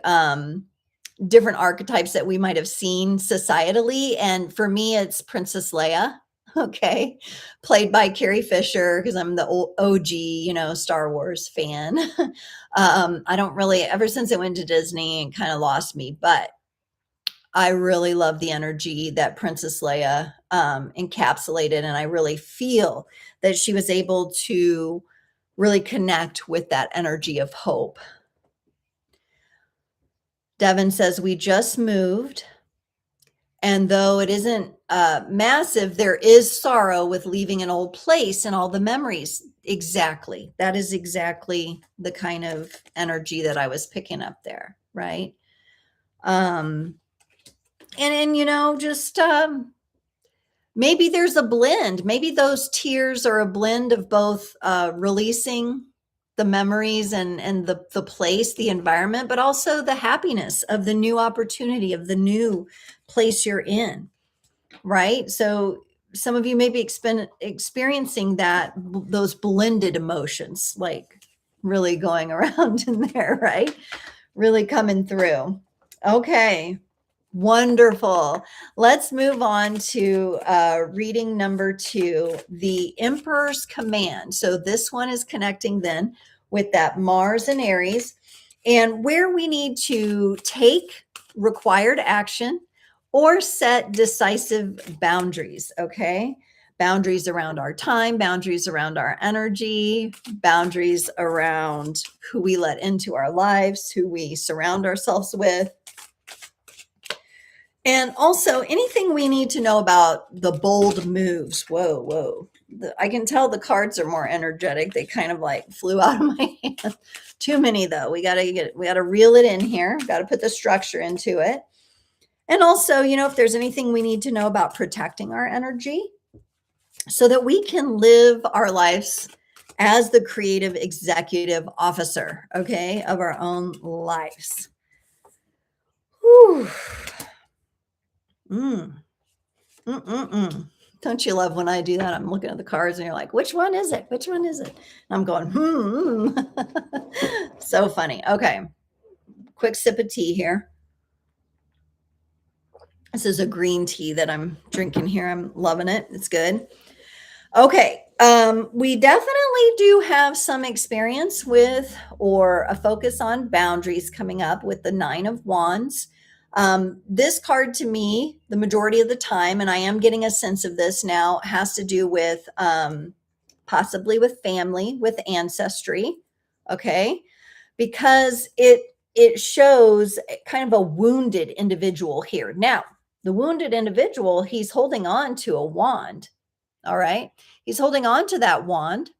different archetypes that we might have seen societally. And for me, it's Princess Leia. Okay. Played by Carrie Fisher, because I'm the old OG, Star Wars fan. I don't really, ever since it went to Disney, it kind of lost me, but I really love the energy that Princess Leia encapsulated. And I really feel that she was able to really connect with that energy of hope. Devin says, we just moved. And though it isn't massive, there is sorrow with leaving an old place and all the memories. Exactly. That is exactly the kind of energy that I was picking up there. Right. Just maybe there's a blend. Maybe those tears are a blend of both releasing the memories and the place, the environment, but also the happiness of the new opportunity, of the new place you're in, right? So some of you may be experiencing those blended emotions, like really going around in there, right? Really coming through. Okay. Wonderful. Let's move on to reading number 2, the Emperor's Command. So this one is connecting then with that Mars and Aries, and where we need to take required action or set decisive boundaries. Okay. Boundaries around our time, boundaries around our energy, boundaries around who we let into our lives, who we surround ourselves with. And also anything we need to know about the bold moves. Whoa. I can tell the cards are more energetic. They kind of like flew out of my hand. Too many though. We got to reel it in here. Got to put the structure into it. And also, if there's anything we need to know about protecting our energy so that we can live our lives as the creative executive officer, okay, of our own lives. Whew. Don't you love when I do that? I'm looking at the cards and you're like, which one is it? Which one is it? And I'm going, So funny. Okay. Quick sip of tea here. This is a green tea that I'm drinking here. I'm loving it. It's good. Okay. We definitely do have some experience with or a focus on boundaries coming up with the 9 of Wands. This card to me, the majority of the time, and I am getting a sense of this now, has to do with possibly with family, with ancestry. Okay. Because it shows kind of a wounded individual here. Now, the wounded individual, he's holding on to a wand. All right. He's holding on to that wand.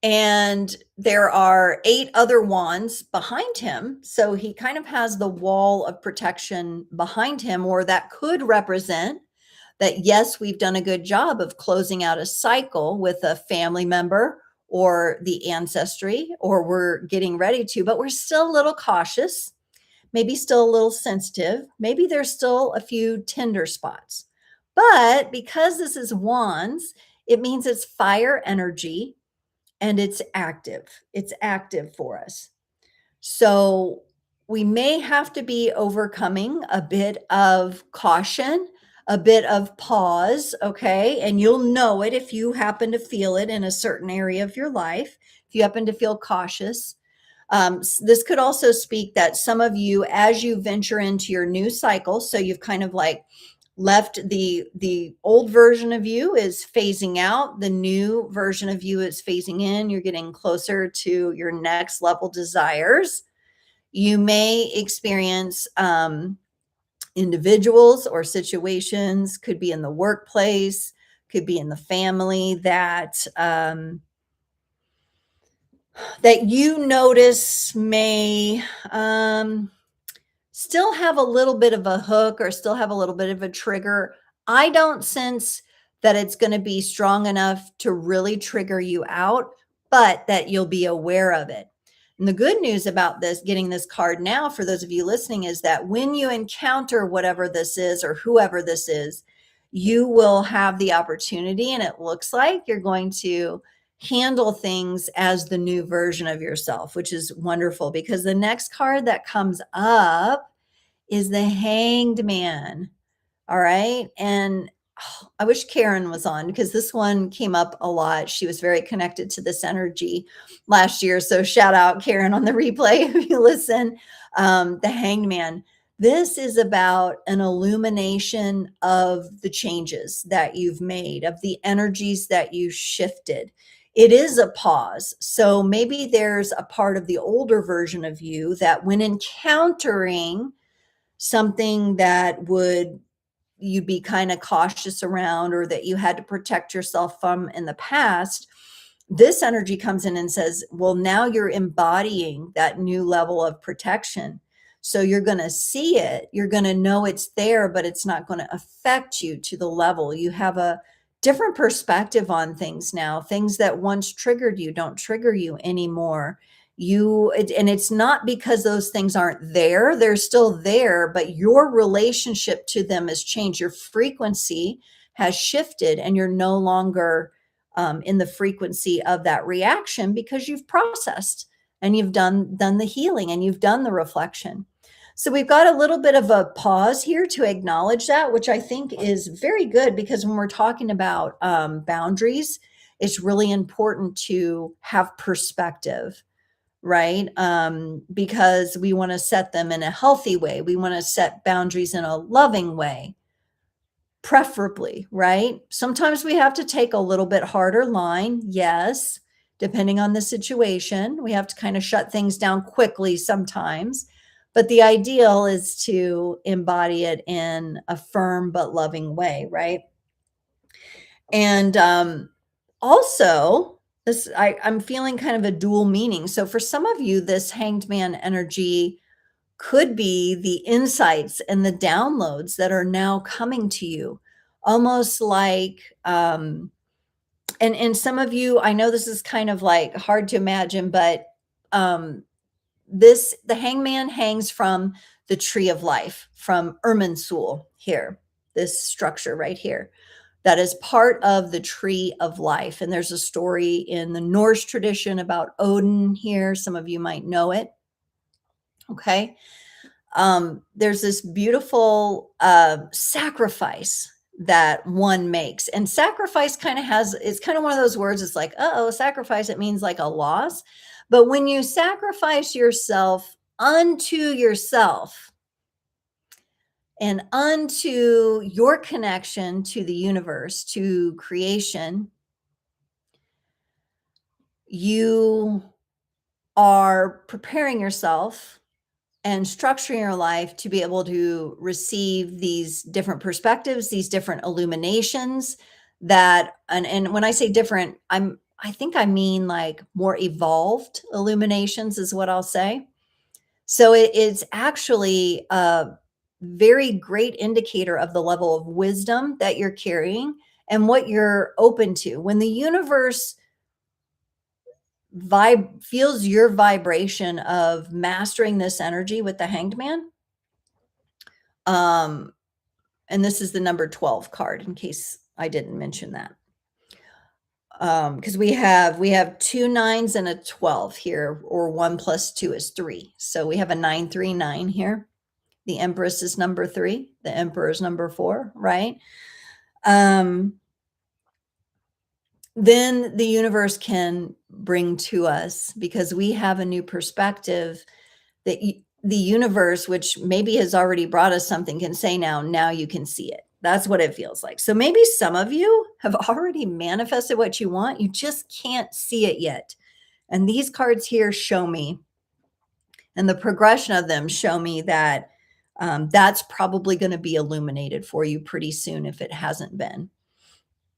And there are 8 other wands behind him. So he kind of has the wall of protection behind him, or that could represent that, yes, we've done a good job of closing out a cycle with a family member or the ancestry, or we're getting ready to, but we're still a little cautious, maybe still a little sensitive. Maybe there's still a few tender spots. But because this is wands, it means it's fire energy and it's active. It's active for us. So we may have to be overcoming a bit of caution, a bit of pause, okay? And you'll know it if you happen to feel it in a certain area of your life, if you happen to feel cautious. This could also speak that some of you, as you venture into your new cycle, so you've kind of like left the old version of you is phasing out, the new version of you is phasing in, you're getting closer to your next level desires. You may experience individuals or situations, could be in the workplace, could be in the family, that that you notice may still have a little bit of a hook or still have a little bit of a trigger. I don't sense that it's going to be strong enough to really trigger you out, but that you'll be aware of it. And the good news about this, getting this card now for those of you listening, is that when you encounter whatever this is or whoever this is, you will have the opportunity, and it looks like you're going to handle things as the new version of yourself, which is wonderful, because the next card that comes up is the Hanged Man. All right. And I wish Karen was on, because this one came up a lot. She was very connected to this energy last year. So shout out Karen on the replay if you listen. The Hanged Man. This is about an illumination of the changes that you've made, of the energies that you shifted. It is a pause. So maybe there's a part of the older version of you that, when encountering something that would you'd be kind of cautious around, or that you had to protect yourself from in the past, this energy comes in and says, well, now you're embodying that new level of protection. So you're going to see it, you're going to know it's there, but it's not going to affect you to the level. You have a different perspective on things now. Things that once triggered you don't trigger you anymore. And it's not because those things aren't there, they're still there, but your relationship to them has changed. Your frequency has shifted, and you're no longer in the frequency of that reaction, because you've processed and you've done the healing and you've done the reflection. So we've got a little bit of a pause here to acknowledge that, which I think is very good, because when we're talking about boundaries, it's really important to have perspective, right? Because we want to set them in a healthy way. We want to set boundaries in a loving way, preferably, right? Sometimes we have to take a little bit harder line. Yes. Depending on the situation, we have to kind of shut things down quickly sometimes. But the ideal is to embody it in a firm but loving way, right? And also, I'm feeling kind of a dual meaning. So for some of you, this Hanged Man energy could be the insights and the downloads that are now coming to you, almost like, and some of you, I know this is kind of like hard to imagine, but the hangman hangs from the tree of life, from Irminsul here, this structure right here. That is part of the tree of life. And there's a story in the Norse tradition about Odin here. Some of you might know it. Okay. There's this beautiful sacrifice that one makes. And sacrifice it's kind of one of those words. It's like, sacrifice, it means like a loss. But when you sacrifice yourself unto yourself, and unto your connection to the universe, to creation, you are preparing yourself and structuring your life to be able to receive these different perspectives, these different illuminations that, and when I say different, I think I mean like more evolved illuminations is what I'll say. So it's actually a very great indicator of the level of wisdom that you're carrying and what you're open to. When the universe feels your vibration of mastering this energy with the Hanged Man, and this is the number 12 card in case I didn't mention that. Because we have 2 9s and a 12 here, or 1 plus 2 is 3. So we have a 939 here. The Empress is number 3. The Emperor is number 4, right? Then the universe can bring to us, because we have a new perspective, that the universe, which maybe has already brought us something, can say now you can see it. That's what it feels like. So maybe some of you have already manifested what you want. You just can't see it yet. And these cards here show me, and the progression of them show me that that's probably going to be illuminated for you pretty soon if it hasn't been.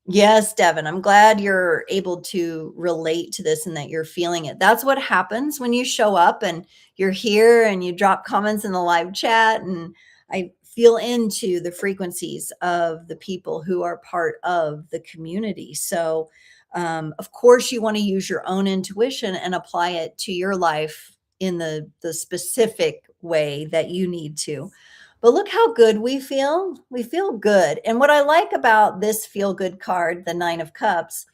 Yes, Devin, I'm glad you're able to relate to this and that you're feeling it. That's what happens when you show up and you're here and you drop comments in the live chat. And I feel into the frequencies of the people who are part of the community. So, of course, you want to use your own intuition and apply it to your life in the specific way that you need to. But look how good we feel. We feel good. And what I like about this feel good card, the 9 of Cups,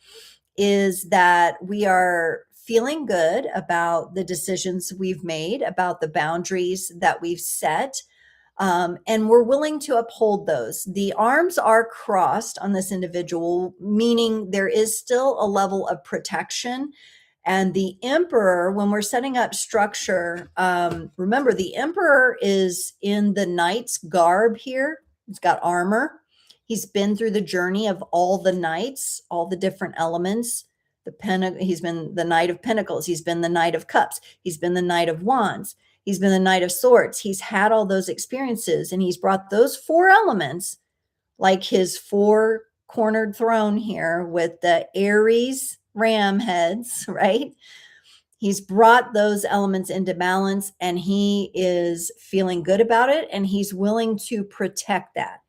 is that we are feeling good about the decisions we've made, about the boundaries that we've set, and we're willing to uphold those. The arms are crossed on this individual, meaning there is still a level of protection. And the Emperor, when we're setting up structure, remember the Emperor is in the Knight's garb here. He's got armor. He's been through the journey of all the Knights, all the different elements. He's been the Knight of Pentacles. He's been the Knight of Cups. He's been the Knight of Wands. He's been the Knight of Swords. He's had all those experiences, and he's brought those 4 elements, like his 4-cornered throne here with the Aries ram heads, right? He's brought those elements into balance, and he is feeling good about it, and he's willing to protect that.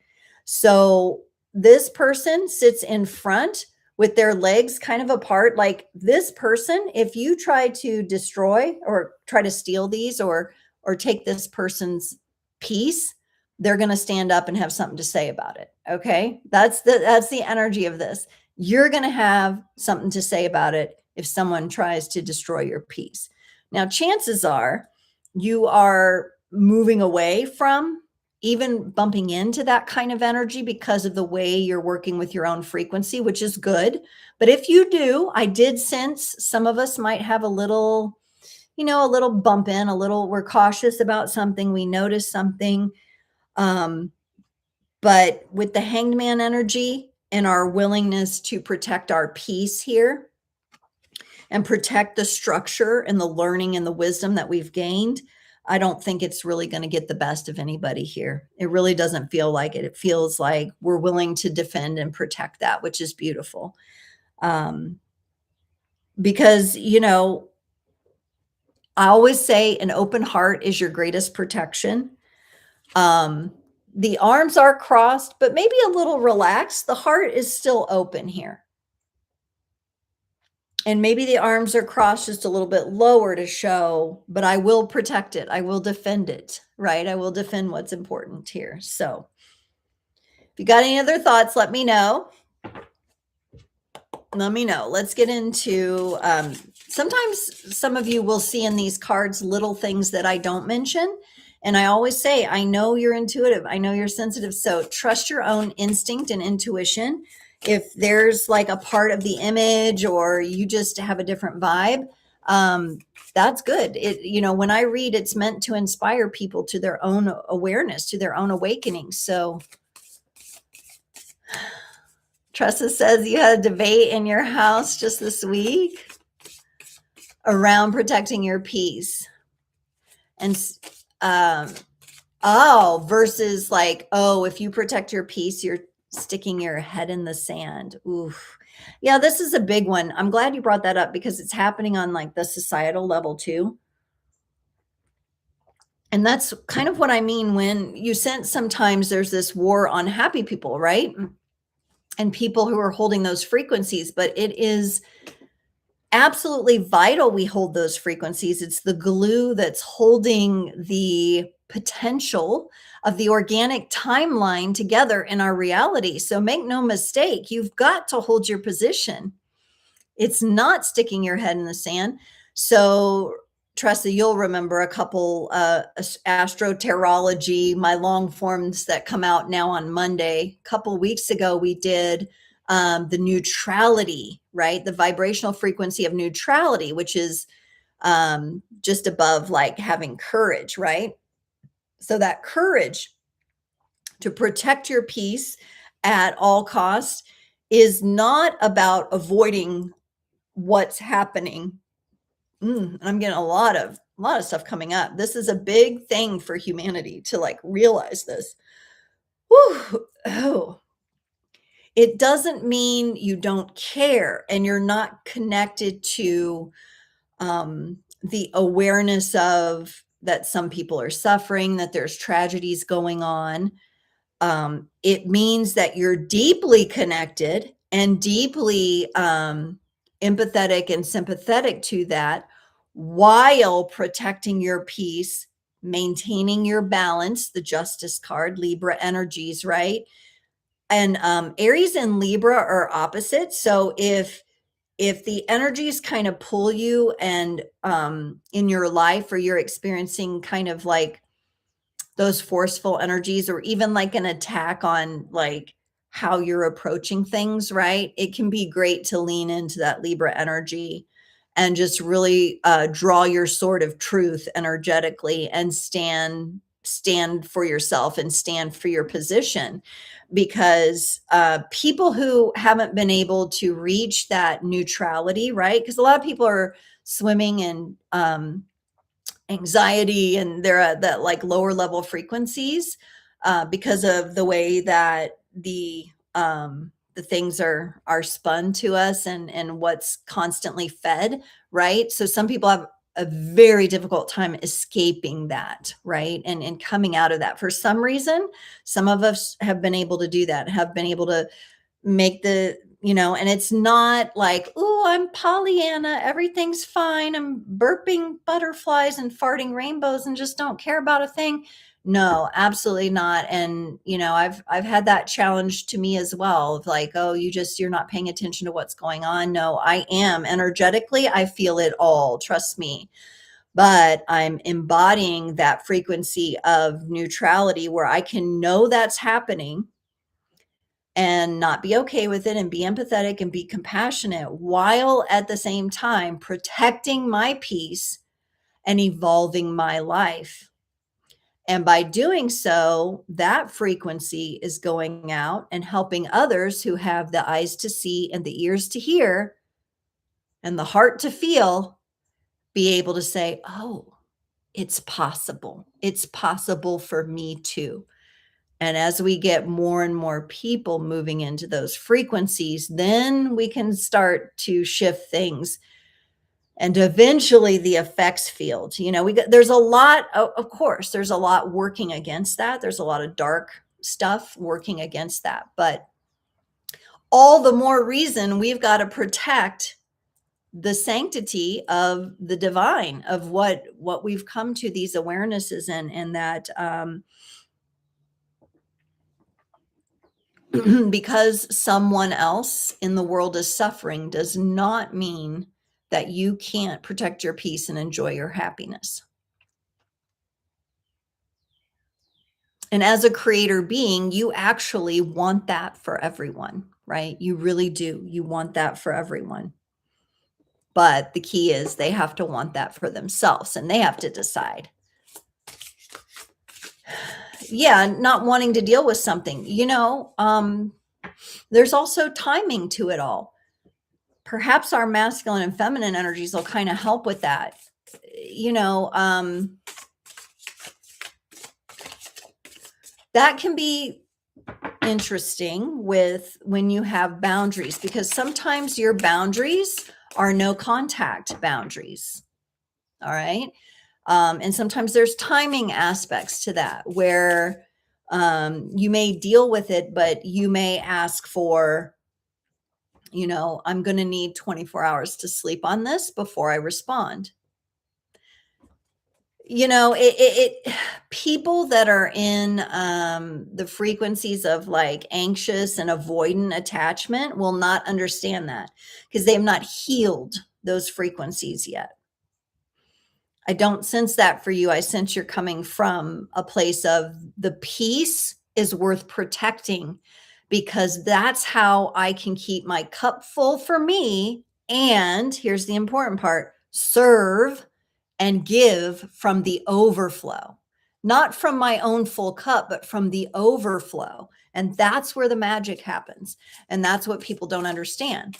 So this person sits in front with their legs kind of apart. Like this person, if you try to destroy or try to steal these or take this person's piece, they're going to stand up and have something to say about it. Okay. That's the energy of this. You're going to have something to say about it if someone tries to destroy your piece. Now, chances are you are moving away from even bumping into that kind of energy because of the way you're working with your own frequency, which is good. But if you do, I did sense some of us might have a little, a little bump in, we're cautious about something. We notice something. But with the Hanged Man energy and our willingness to protect our peace here and protect the structure and the learning and the wisdom that we've gained, I don't think it's really going to get the best of anybody here. It really doesn't feel like it. It feels like we're willing to defend and protect that, which is beautiful. Because, I always say an open heart is your greatest protection. The arms are crossed, but maybe a little relaxed. The heart is still open here. And maybe the arms are crossed just a little bit lower to show, but I will protect it. I will defend it, right? I will defend what's important here. So if you got any other thoughts, let me know. Let me know. Let's get into, sometimes some of you will see in these cards little things that I don't mention. And I always say, I know you're intuitive. I know you're sensitive. So trust your own instinct and intuition. If there's like a part of the image or you just have a different vibe, That's good. When I read, it's meant to inspire people to their own awareness, to their own awakening. So Tressa says you had a debate in your house just this week around protecting your peace. And versus like, if you protect your peace, you're sticking your head in the sand. Oof. Yeah, this is a big one. I'm glad you brought that up because it's happening on like the societal level too. And that's kind of what I mean when you sense sometimes there's this war on happy people, right? And people who are holding those frequencies, but it is absolutely vital we hold those frequencies. It's the glue that's holding the potential of the organic timeline together in our reality. So make no mistake, you've got to hold your position. It's not sticking your head in the sand. So Tressa, you'll remember a couple astroterology, my long forms that come out now on Monday. A couple weeks ago, we did the neutrality, right? The vibrational frequency of neutrality, which is just above like having courage, right? So that courage to protect your peace at all costs is not about avoiding what's happening. I'm getting a lot of stuff coming up. This is a big thing for humanity to like realize this. Whew. Oh, it doesn't mean you don't care and you're not connected to the awareness of that some people are suffering, that there's tragedies going on. It means that you're deeply connected and deeply empathetic and sympathetic to that while protecting your peace, maintaining your balance, the Justice card, Libra energies, right? And Aries and Libra are opposite. So if the energies kind of pull you and in your life, or you're experiencing kind of like those forceful energies, or even like an attack on like how you're approaching things, right? It can be great to lean into that Libra energy and just really draw your sword of truth energetically and stand for yourself and stand for your position. Because people who haven't been able to reach that neutrality, right? Because a lot of people are swimming in anxiety and they're at that like lower level frequencies because of the way that the things are spun to us and what's constantly fed, right? So some people have a very difficult time escaping that, right? And coming out of that. For some reason, some of us have been able to do that, have been able to make and it's not like, oh, I'm Pollyanna, everything's fine, I'm burping butterflies and farting rainbows and just don't care about a thing. No, absolutely not. And I've had that challenge to me as well, of like, oh, you're not paying attention to what's going on. No, I am. Energetically, I feel it all, trust me. But I'm embodying that frequency of neutrality where I can know that's happening and not be okay with it and be empathetic and be compassionate, while at the same time protecting my peace and evolving my life. And by doing so, that frequency is going out and helping others who have the eyes to see and the ears to hear and the heart to feel, be able to say, oh, it's possible. It's possible for me too. And as we get more and more people moving into those frequencies, then we can start to shift things. And eventually the effects field, there's a lot, of course, there's a lot working against that. There's a lot of dark stuff working against that. But all the more reason we've got to protect the sanctity of the divine, of what we've come to these awarenesses and that because someone else in the world is suffering does not mean that you can't protect your peace and enjoy your happiness. And as a creator being, you actually want that for everyone, right? You really do. You want that for everyone. But the key is they have to want that for themselves, and they have to decide. Yeah, not wanting to deal with something, there's also timing to it all. Perhaps our masculine and feminine energies will kind of help with that. That can be interesting with when you have boundaries, because sometimes your boundaries are no contact boundaries. All right. And sometimes there's timing aspects to that where you may deal with it, but you may ask for, I'm going to need 24 hours to sleep on this before I respond. People that are in the frequencies of like anxious and avoidant attachment will not understand that because they have not healed those frequencies yet. I don't sense that for you. I sense you're coming from a place of the peace is worth protecting, because that's how I can keep my cup full for me. And here's the important part: serve and give from the overflow, not from my own full cup, but from the overflow. And that's where the magic happens. And that's what people don't understand.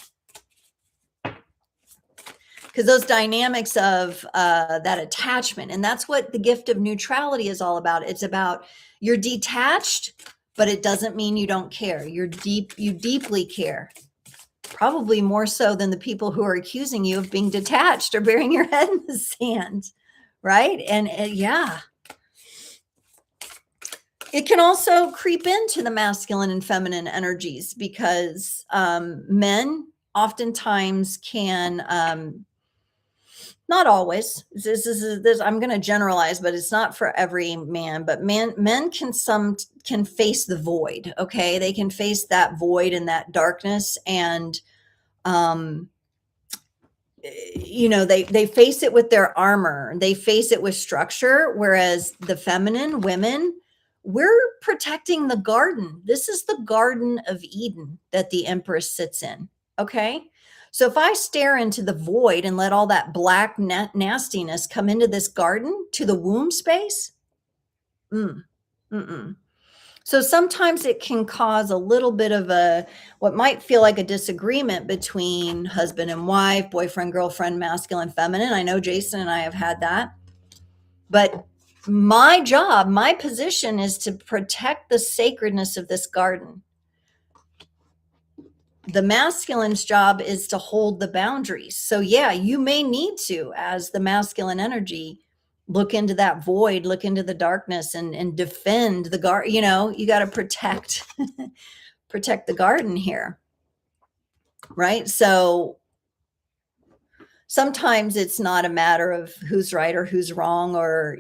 Because those dynamics of that attachment, and that's what the gift of neutrality is all about. It's about you're detached, but it doesn't mean you don't care. You deeply care. Probably more so than the people who are accusing you of being detached or burying your head in the sand, right? And yeah. It can also creep into the masculine and feminine energies, because men oftentimes can, not always, this I'm going to generalize, but it's not for every man, but men can face the void. Okay. They can face that void and that darkness. And, they face it with their armor. They face it with structure. Whereas the feminine women, we're protecting the garden. This is the Garden of Eden that the Empress sits in. Okay. So if I stare into the void and let all that black nastiness come into this garden to the womb space, so sometimes it can cause a little bit of what might feel like a disagreement between husband and wife, boyfriend, girlfriend, masculine, feminine. I know Jason and I have had that. But my job, my position is to protect the sacredness of this garden. The masculine's job is to hold the boundaries. So yeah, you may need to, as the masculine energy, look into that void, look into the darkness and defend the garden. You got to protect the garden here. Right? So sometimes it's not a matter of who's right or who's wrong, or,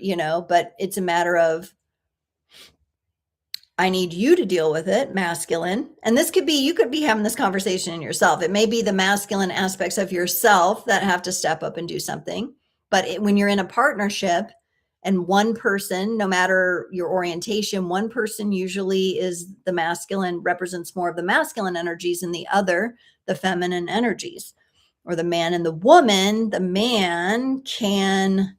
but it's a matter of, I need you to deal with it, masculine. And this could be, you could be having this conversation in yourself. It may be the masculine aspects of yourself that have to step up and do something. But when you're in a partnership and one person, no matter your orientation, one person usually is the masculine, represents more of the masculine energies, and the other, the feminine energies. Or the man and the woman, the man can...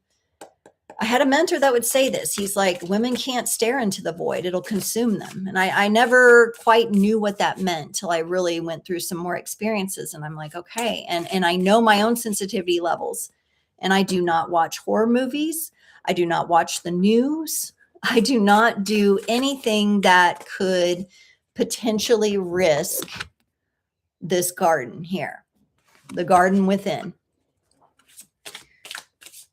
I had a mentor that would say this. He's like, women can't stare into the void. It'll consume them. And I never quite knew what that meant till I really went through some more experiences. And I'm like, okay. And I know my own sensitivity levels. And I do not watch horror movies. I do not watch the news. I do not do anything that could potentially risk this garden here, the garden within.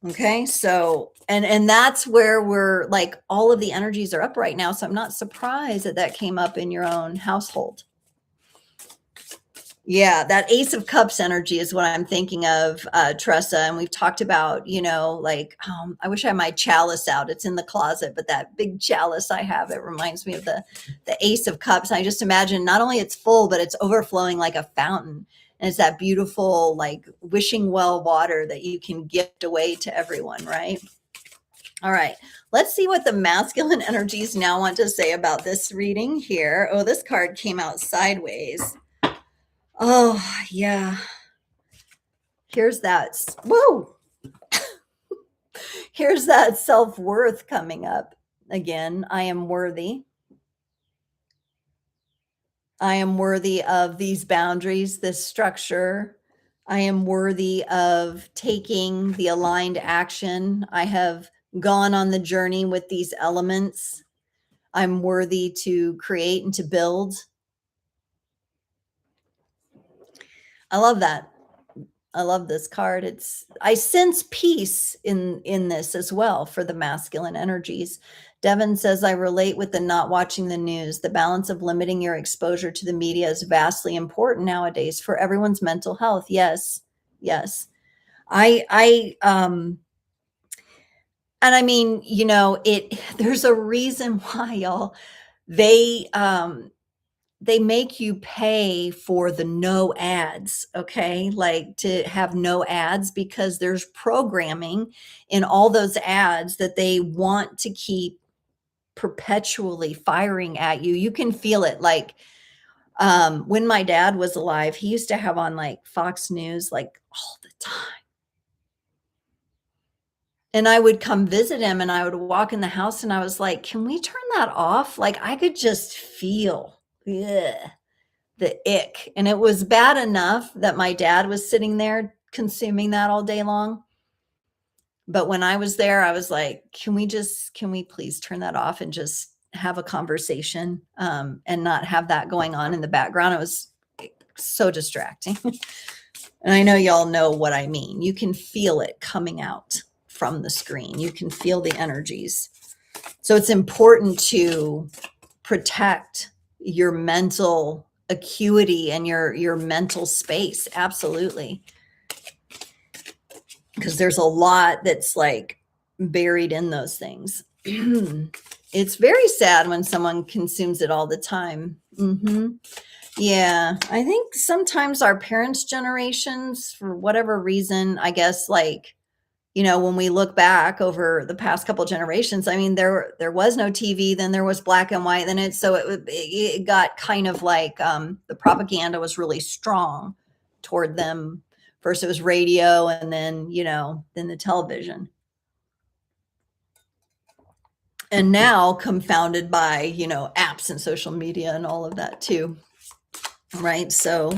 Okay. So, and that's where we're like, all of the energies are up right now. So I'm not surprised that came up in your own household. Yeah. That Ace of Cups energy is what I'm thinking of, Tressa. And we've talked about, I wish I had my chalice out. It's in the closet, but that big chalice I have, it reminds me of the Ace of Cups. And I just imagine not only it's full, but it's overflowing like a fountain. And it's that beautiful, like wishing well water that you can gift away to everyone, right? All right. Let's see what the masculine energies now want to say about this reading here. Oh, this card came out sideways. Oh, yeah. here's that, whoa, here's that self-worth coming up again. I am worthy. I am worthy of these boundaries, this structure. I am worthy of taking the aligned action. I have gone on the journey with these elements. I'm worthy to create and to build. I love that. I love this card. I sense peace in this as well for the masculine energies. Devin says, I relate with the not watching the news. The balance of limiting your exposure to the media is vastly important nowadays for everyone's mental health. Yes. Yes. And I mean, there's a reason why, y'all, they make you pay for the no ads, okay? Like to have no ads, because there's programming in all those ads that they want to keep perpetually firing at you. You can feel it. Like when my dad was alive, he used to have on like Fox News like all the time. And I would come visit him and I would walk in the house and I was like, can we turn that off? Like I could just feel the ick. And it was bad enough that my dad was sitting there consuming that all day long. But when I was there, I was like, can we please turn that off and just have a conversation and not have that going on in the background? It was so distracting. And I know y'all know what I mean. You can feel it coming out from the screen. You can feel the energies. So it's important to protect your mental acuity and your mental space. Absolutely. Because there's a lot that's like buried in those things. It's very sad when someone consumes it all the time. Yeah, I think sometimes our parents' generations, for whatever reason, I guess, like, when we look back over the past couple generations, I mean, there was no TV, then there was black and white, then it got kind of like the propaganda was really strong toward them. First it was radio, and then then the television, and now confounded by apps and social media and all of that too, right? So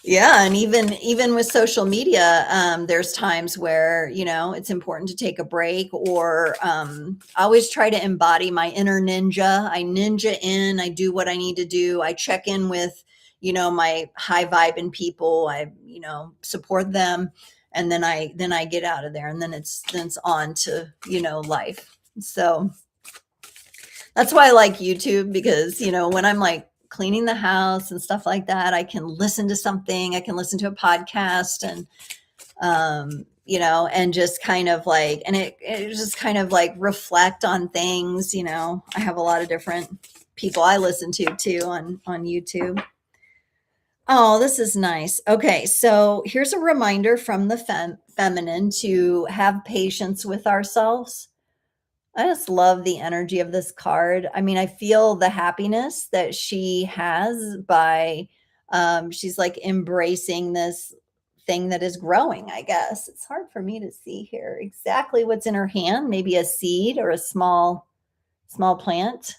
yeah, and even with social media, there's times where it's important to take a break, or I always try to embody my inner ninja. I ninja in, I do what I need to do. I check in with my high vibing people. I support them, and then I get out of there, and then it's on to life. So that's why I like YouTube, because when I'm like cleaning the house and stuff like that, I can listen to something. I can listen to a podcast, and and just kind of like, and it just kind of like reflect on things. I have a lot of different people I listen to too on YouTube. Oh, this is nice. Okay, so here's a reminder from the feminine to have patience with ourselves. I just love the energy of this card. I mean, I feel the happiness that she has by she's like embracing this thing that is growing, I guess. It's hard for me to see here exactly what's in her hand, maybe a seed or a small plant.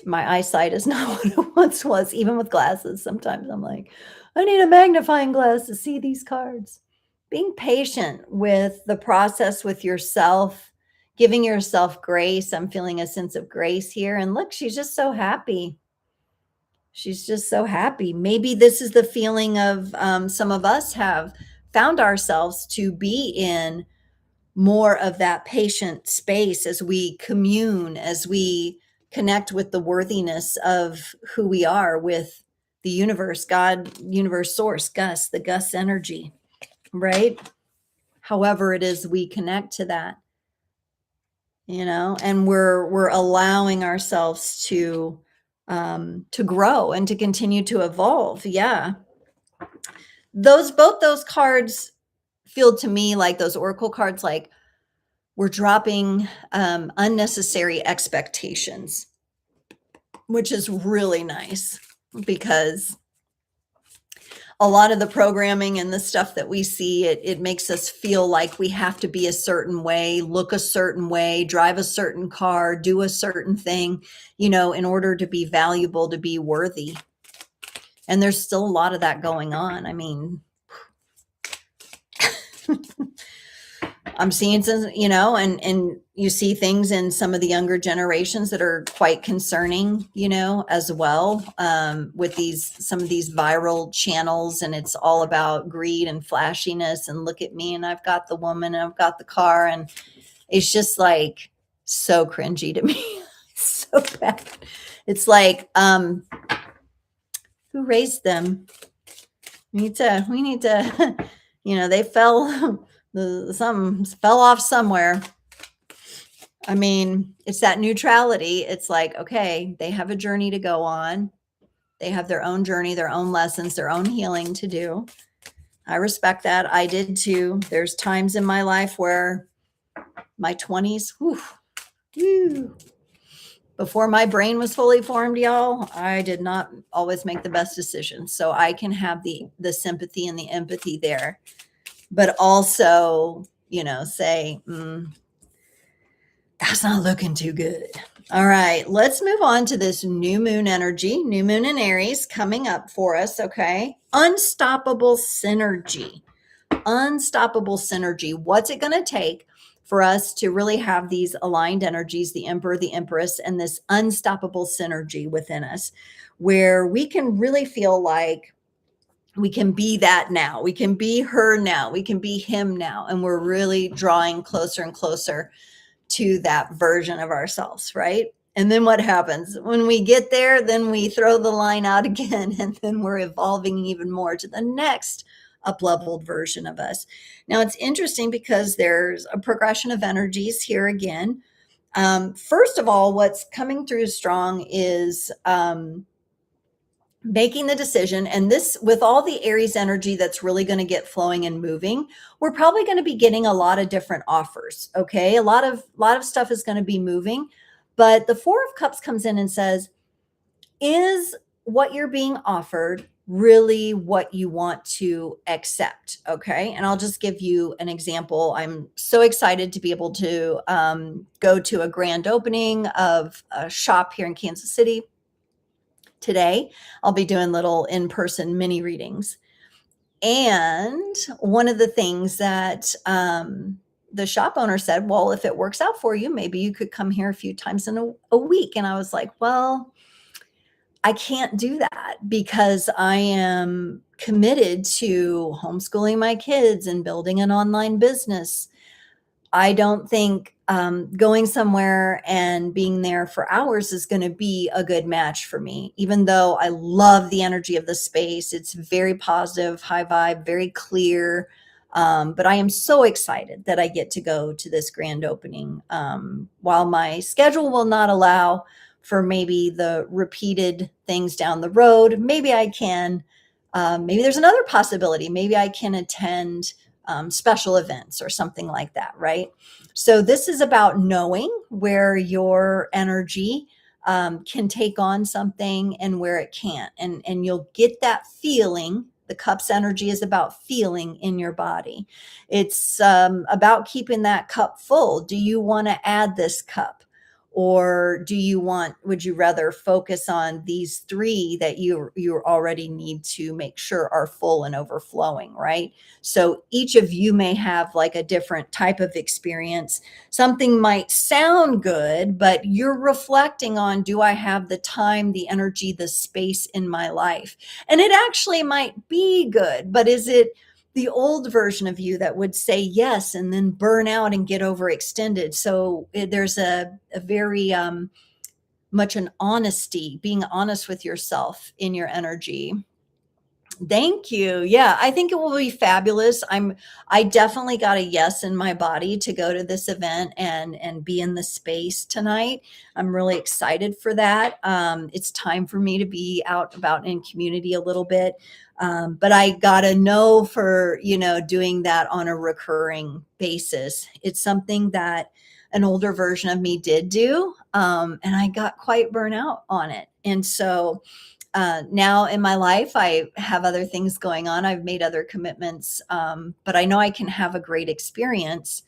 My eyesight is not what it once was, even with glasses. Sometimes I'm like, I need a magnifying glass to see these cards. Being patient with the process with yourself, giving yourself grace. I'm feeling a sense of grace here. And look, she's just so happy. She's just so happy. Maybe this is the feeling of some of us have found ourselves to be in more of that patient space as we commune, as we connect with the worthiness of who we are with the universe, God, universe, source, Gus, the Gus energy, right? However it is we connect to that, and we're allowing ourselves to grow and to continue to evolve. Yeah. Both those cards feel to me like those oracle cards, like we're dropping unnecessary expectations, which is really nice, because a lot of the programming and the stuff that we see, it makes us feel like we have to be a certain way, look a certain way, drive a certain car, do a certain thing, in order to be valuable, to be worthy. And there's still a lot of that going on. I mean, I'm seeing some, and you see things in some of the younger generations that are quite concerning, as well, with some of these viral channels, and it's all about greed and flashiness and look at me and I've got the woman and I've got the car, and it's just like so cringy to me. So bad. It's like, who raised them? We need to, they fell. Some fell off somewhere. I mean, it's that neutrality. It's like, okay, they have a journey to go on. They have their own journey, their own lessons, their own healing to do. I respect that. I did too. There's times in my life where my 20s, before my brain was fully formed, y'all, I did not always make the best decisions. So I can have the sympathy and the empathy there, but also, say, that's not looking too good. All right, let's move on to this new moon energy, new moon in Aries coming up for us. Okay. Unstoppable synergy. Unstoppable synergy. What's it going to take for us to really have these aligned energies, the Emperor, the Empress, and this unstoppable synergy within us, where we can really feel like we can be that now. We can be her now. We can be him now. And we're really drawing closer and closer to that version of ourselves, right? And then what happens when we get there? Then we throw the line out again, and then we're evolving even more to the next up-leveled version of us. Now, it's interesting because there's a progression of energies here again. First of all, what's coming through strong is making the decision. And this, with all the Aries energy that's really going to get flowing and moving, we're probably going to be getting a lot of different offers. Okay. A lot of stuff is going to be moving, but the Four of Cups comes in and says, is what you're being offered really what you want to accept? Okay. And I'll just give you an example. I'm so excited to be able to go to a grand opening of a shop here in Kansas City. Today, I'll be doing little in-person mini readings. And one of the things that the shop owner said, well, if it works out for you, maybe you could come here a few times in a week. And I was like, well, I can't do that because I am committed to homeschooling my kids and building an online business. I don't think going somewhere and being there for hours is going to be a good match for me, even though I love the energy of the space. It's very positive, high vibe, very clear. But I am so excited that I get to go to this grand opening. While my schedule will not allow for maybe the repeated things down the road, maybe I can. Maybe there's another possibility. Maybe I can attend special events or something like that, right? So this is about knowing where your energy can take on something and where it can't. And you'll get that feeling. The Cup's energy is about feeling in your body. It's about keeping that cup full. Do you want to add this cup? Or would you rather focus on these three that you already need to make sure are full and overflowing, right? So each of you may have like a different type of experience. Something might sound good, but you're reflecting on, do I have the time, the energy, the space in my life? And it actually might be good, but is it the old version of you that would say yes and then burn out and get overextended? So there's a very much an honesty, being honest with yourself in your energy. Thank you. Yeah, I think it will be fabulous. I definitely got a yes in my body to go to this event and be in the space tonight. I'm really excited for that. It's time for me to be out about in community a little bit. But I gotta know for, doing that on a recurring basis. It's something that an older version of me did do. And I got quite burnt out on it. And so now in my life, I have other things going on. I've made other commitments, but I know I can have a great experience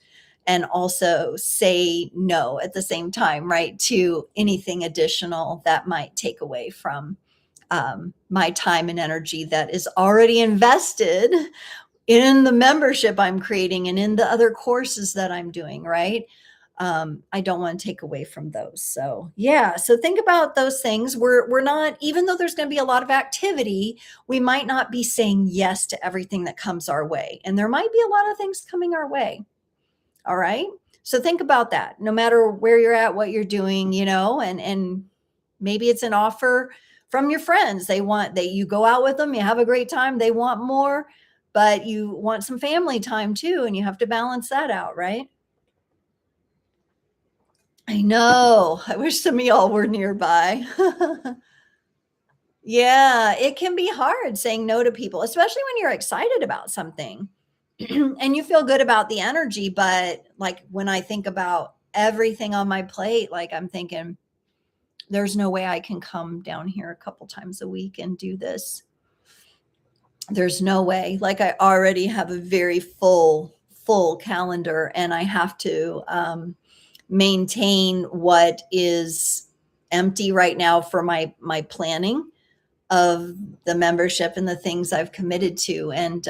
and also say no at the same time, right? To anything additional that might take away from my time and energy that is already invested in the membership I'm creating and in the other courses that I'm doing, right? I don't want to take away from those. So yeah, so think about those things. We're not, even though there's going to be a lot of activity, we might not be saying yes to everything that comes our way. And there might be a lot of things coming our way. All right. So think about that. No matter where you're at, what you're doing, and maybe it's an offer from your friends. They want that you go out with them, you have a great time, they want more, but you want some family time too, and you have to balance that out, right? I know. I wish some of y'all were nearby. Yeah, it can be hard saying no to people, especially when you're excited about something and you feel good about the energy. But like when I think about everything on my plate, like I'm thinking, there's no way I can come down here a couple times a week and do this. There's no way. Like I already have a very full calendar, and I have to maintain what is empty right now for my planning of the membership and the things I've committed to. And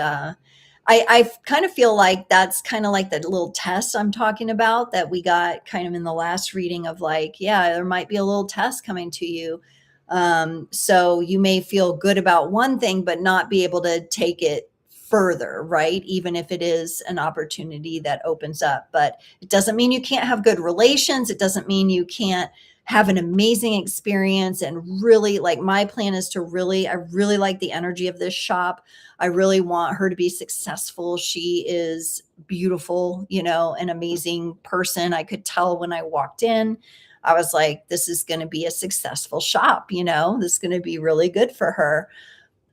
I kind of feel like that's kind of like the little test I'm talking about that we got kind of in the last reading of like, yeah, there might be a little test coming to you. So you may feel good about one thing, but not be able to take it further, right? Even if it is an opportunity that opens up, but it doesn't mean you can't have good relations. It doesn't mean you can't have an amazing experience. And really, like, my plan is to I really like the energy of this shop. I really want her to be successful. She is beautiful, an amazing person. I could tell when I walked in. I was like, this is going to be a successful shop, this is going to be really good for her.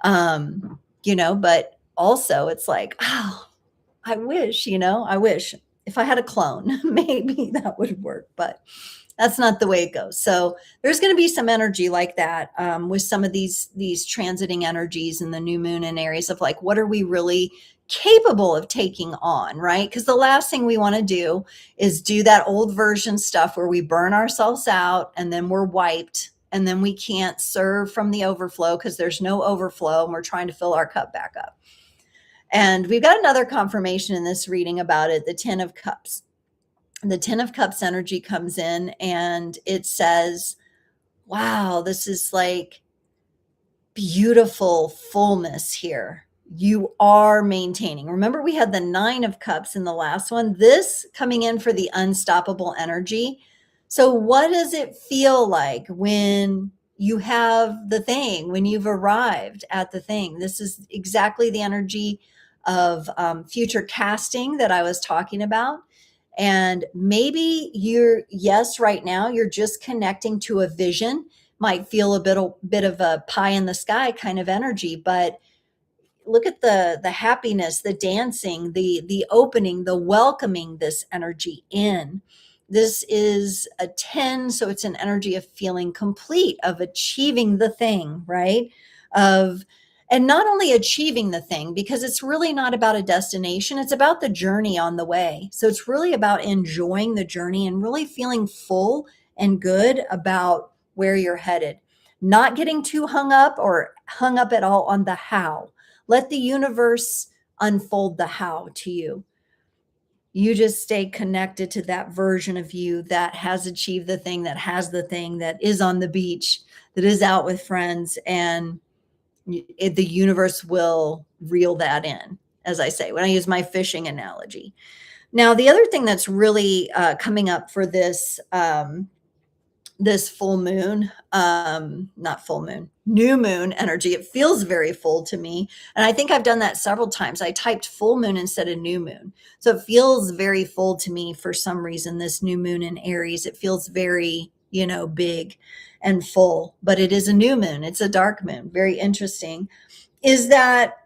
But also it's like, oh, I wish if I had a clone, maybe that would work, but that's not the way it goes. So there's going to be some energy like that with some of these transiting energies in the new moon in Aries of like, what are we really capable of taking on, right? Because the last thing we want to do is do that old version stuff where we burn ourselves out and then we're wiped and then we can't serve from the overflow because there's no overflow and we're trying to fill our cup back up. And we've got another confirmation in this reading about it, the 10 of Cups. The 10 of Cups energy comes in and it says, wow, this is like beautiful fullness here. You are maintaining. Remember, we had the 9 of Cups in the last one, this coming in for the unstoppable energy. So what does it feel like when you have the thing, when you've arrived at the thing? This is exactly the energy of future casting that I was talking about. And maybe right now you're just connecting to a vision, might feel a bit of a pie in the sky kind of energy, but look at the happiness, the dancing, the opening, the welcoming this energy in. This is a 10, so it's an energy of feeling complete, of achieving the thing, right? And not only achieving the thing, because it's really not about a destination, it's about the journey on the way. So it's really about enjoying the journey and really feeling full and good about where you're headed. Not getting too hung up at all on the how. Let the universe unfold the how to you. You just stay connected to that version of you that has achieved the thing, that has the thing, that is on the beach, that is out with friends, and the universe will reel that in, as I say, when I use my fishing analogy. Now, the other thing that's really coming up for this full moon, not full moon, new moon energy, it feels very full to me. And I think I've done that several times. I typed full moon instead of new moon. So it feels very full to me for some reason, this new moon in Aries. It feels very, big and full, but it is a new moon. It's a dark moon. Very interesting. Is that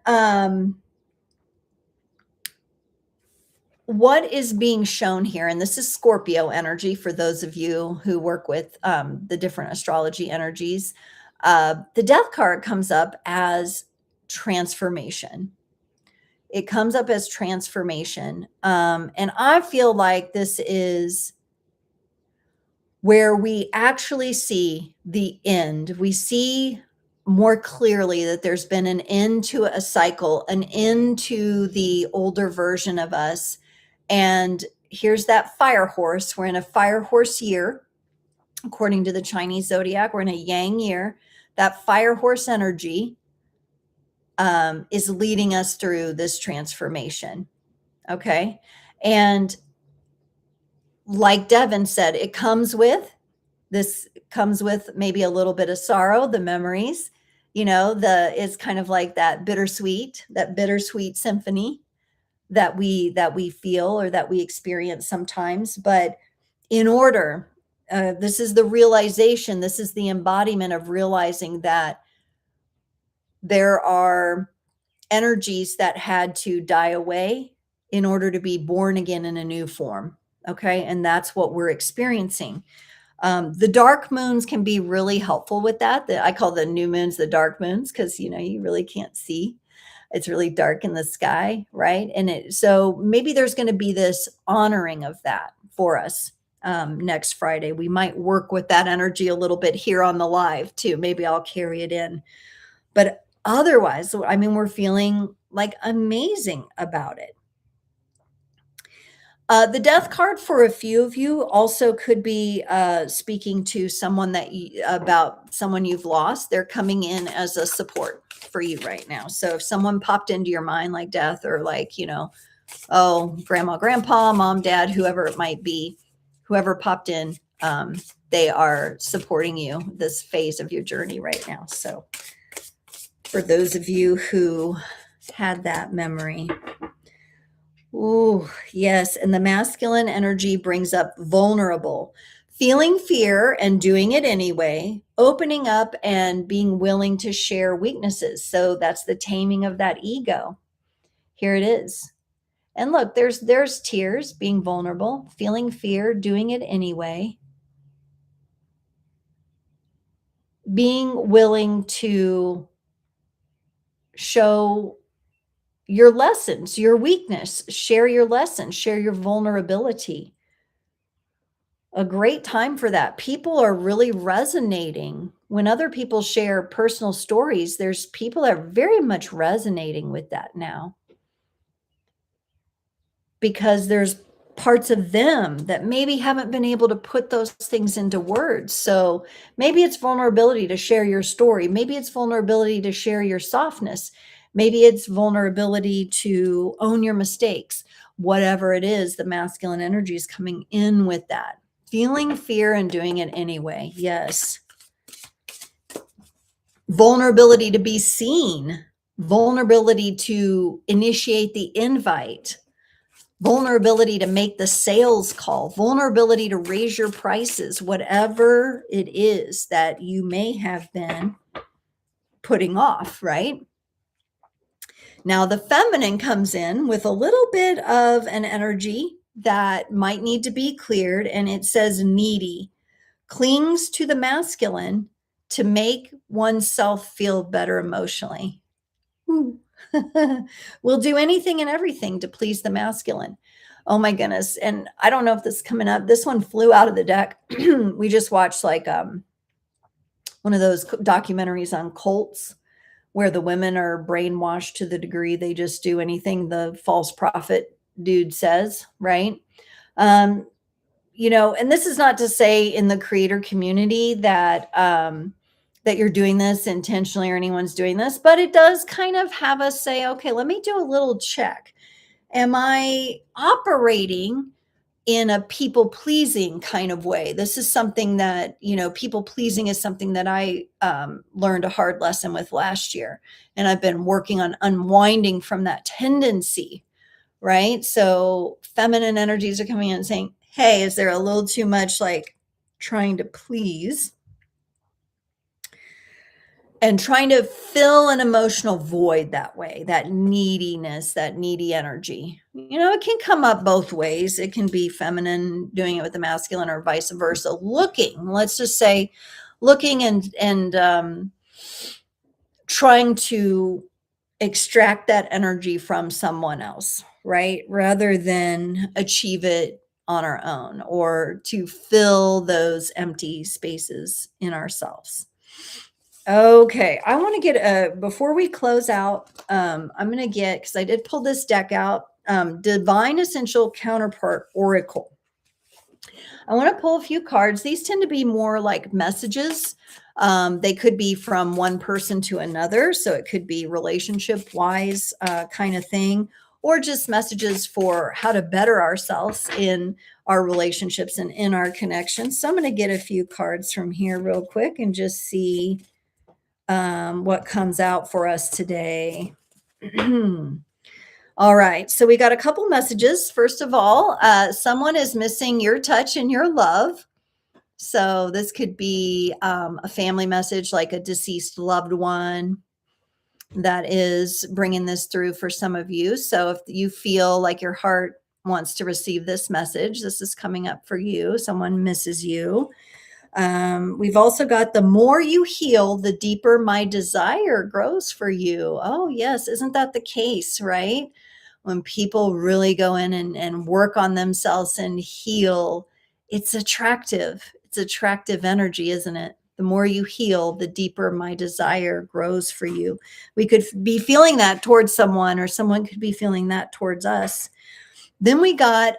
what is being shown here, and this is Scorpio energy for those of you who work with the different astrology energies. The death card comes up as transformation. It comes up as transformation. And I feel like this is where we actually see the end. We see more clearly that there's been an end to a cycle, an end to the older version of us. And here's that fire horse. We're in a fire horse year, according to the Chinese zodiac. We're in a yang year. That fire horse energy is leading us through this transformation. Okay. And like Devin said, this comes with maybe a little bit of sorrow, the memories, it's kind of like that bittersweet symphony that we feel or that we experience sometimes. But in order, this is the realization, this is the embodiment of realizing that there are energies that had to die away in order to be born again in a new form. Okay. And that's what we're experiencing. The dark moons can be really helpful with that. I call the new moons the dark moons because, you really can't see. It's really dark in the sky, right? And so maybe there's going to be this honoring of that for us next Friday. We might work with that energy a little bit here on the live too. Maybe I'll carry it in. But otherwise, I mean, we're feeling like amazing about it. The death card for a few of you also could be speaking to someone about someone you've lost. They're coming in as a support for you right now. So if someone popped into your mind like death or like, grandma, grandpa, mom, dad, whoever it might be, whoever popped in, they are supporting you this phase of your journey right now. So for those of you who had that memory. Oh, yes. And the masculine energy brings up vulnerable, feeling fear and doing it anyway, opening up and being willing to share weaknesses. So that's the taming of that ego. Here it is. And look, there's tears, being vulnerable, feeling fear, doing it anyway, being willing to show your lessons, your weakness, share your lessons, share your vulnerability. A great time for that. People are really resonating. When other people share personal stories, there's people that are very much resonating with that now. Because there's parts of them that maybe haven't been able to put those things into words. So maybe it's vulnerability to share your story. Maybe it's vulnerability to share your softness. Maybe it's vulnerability to own your mistakes. Whatever it is, the masculine energy is coming in with that. Feeling fear and doing it anyway. Yes. Vulnerability to be seen. Vulnerability to initiate the invite. Vulnerability to make the sales call. Vulnerability to raise your prices. Whatever it is that you may have been putting off, right? Now, the feminine comes in with a little bit of an energy that might need to be cleared, and it says needy, clings to the masculine to make oneself feel better emotionally. We'll do anything and everything to please the masculine. Oh my goodness. And I don't know if this is coming up. This one flew out of the deck. We just watched like one of those documentaries on cults where the women are brainwashed to the degree they just do anything the false prophet dude says, right? And this is not to say in the creator community that that you're doing this intentionally or anyone's doing this, but it does kind of have us say, okay, let me do a little check. Am I operating in a people-pleasing kind of way? This is something that, people-pleasing is something that I learned a hard lesson with last year. And I've been working on unwinding from that tendency, right? So feminine energies are coming in and saying, hey, is there a little too much like trying to please? And trying to fill an emotional void that way, that neediness, that needy energy. It can come up both ways. It can be feminine doing it with the masculine or vice versa. Let's just say, looking and trying to extract that energy from someone else, right? Rather than achieve it on our own or to fill those empty spaces in ourselves. Okay, I want to get before we close out, I'm going to get, because I did pull this deck out, Divine Essential Counterpart Oracle. I want to pull a few cards. These tend to be more like messages. They could be from one person to another. So it could be relationship wise kind of thing, or just messages for how to better ourselves in our relationships and in our connections. So I'm going to get a few cards from here real quick and just see what comes out for us today. All right. So we got a couple messages. First of all, someone is missing your touch and your love. So this could be a family message, like a deceased loved one that is bringing this through for some of you. So if you feel like your heart wants to receive this message, this is coming up for you. Someone misses you. We've also got the more you heal, the deeper my desire grows for you. Oh, yes. Isn't that the case, right? When people really go in and work on themselves and heal, it's attractive. It's attractive energy, isn't it? The more you heal, the deeper my desire grows for you. We could be feeling that towards someone, or someone could be feeling that towards us. Then we got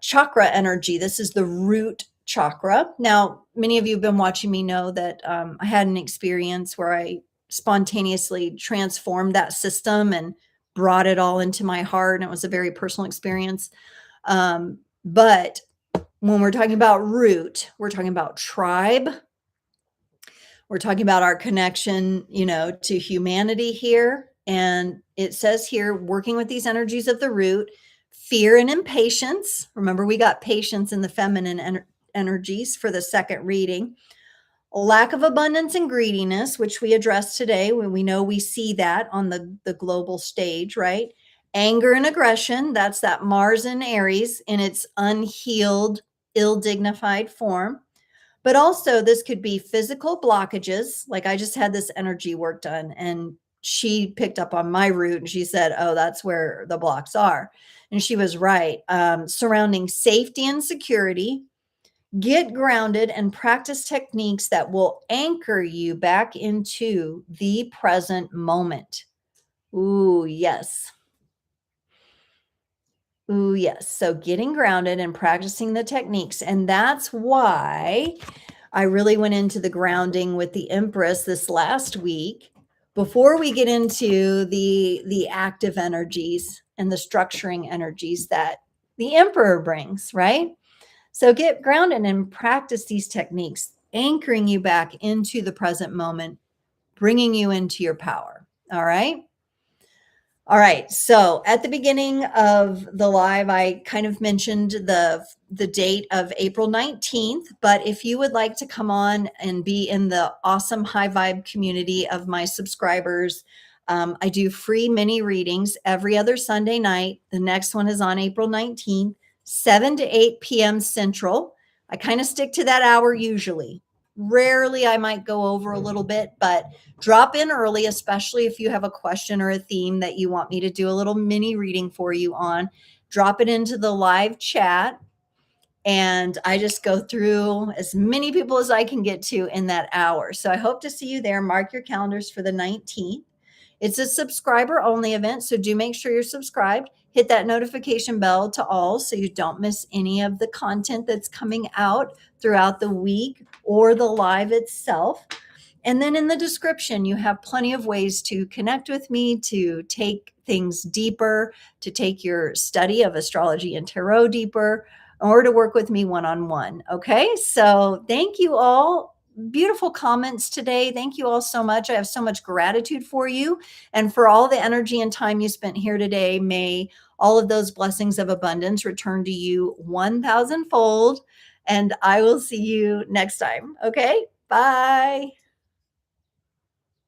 chakra energy. This is the root chakra. Now, many of you have been watching me know that I had an experience where I spontaneously transformed that system and brought it all into my heart. And it was a very personal experience. But when we're talking about root, we're talking about tribe. We're talking about our connection, to humanity here. And it says here, working with these energies of the root, fear and impatience. Remember, we got patience in the feminine energies for the second reading. Lack of abundance and greediness, which we addressed today when we know we see that on the global stage, right? Anger and aggression, that's that Mars in Aries in its unhealed, ill-dignified form. But also this could be physical blockages. Like I just had this energy work done and she picked up on my root and she said, oh, that's where the blocks are. And she was right. Surrounding safety and security. Get grounded and practice techniques that will anchor you back into the present moment. Ooh, yes. Ooh, yes. So getting grounded and practicing the techniques. And that's why I really went into the grounding with the Empress this last week before we get into the active energies and the structuring energies that the Emperor brings, right? So get grounded and practice these techniques, anchoring you back into the present moment, bringing you into your power. All right. All right. So at the beginning of the live, I kind of mentioned the date of April 19th. But if you would like to come on and be in the awesome high vibe community of my subscribers, I do free mini readings every other Sunday night. The next one is on April 19th, 7 to 8 p.m. Central. I kind of stick to that hour usually. Rarely I might go over a little bit, but drop in early, especially if you have a question or a theme that you want me to do a little mini reading for you on. Drop it into the live chat. And I just go through as many people as I can get to in that hour. So I hope to see you there. Mark your calendars for the 19th. It's a subscriber only event, so do make sure you're subscribed. Hit that notification bell to all so you don't miss any of the content that's coming out throughout the week or the live itself. And then in the description, you have plenty of ways to connect with me, to take things deeper, to take your study of astrology and tarot deeper, or to work with me one-on-one. Okay, so thank you all. Beautiful comments today. Thank you all so much. I have so much gratitude for you and for all the energy and time you spent here today. May all of those blessings of abundance return to you 1,000-fold. And I will see you next time. Okay, bye.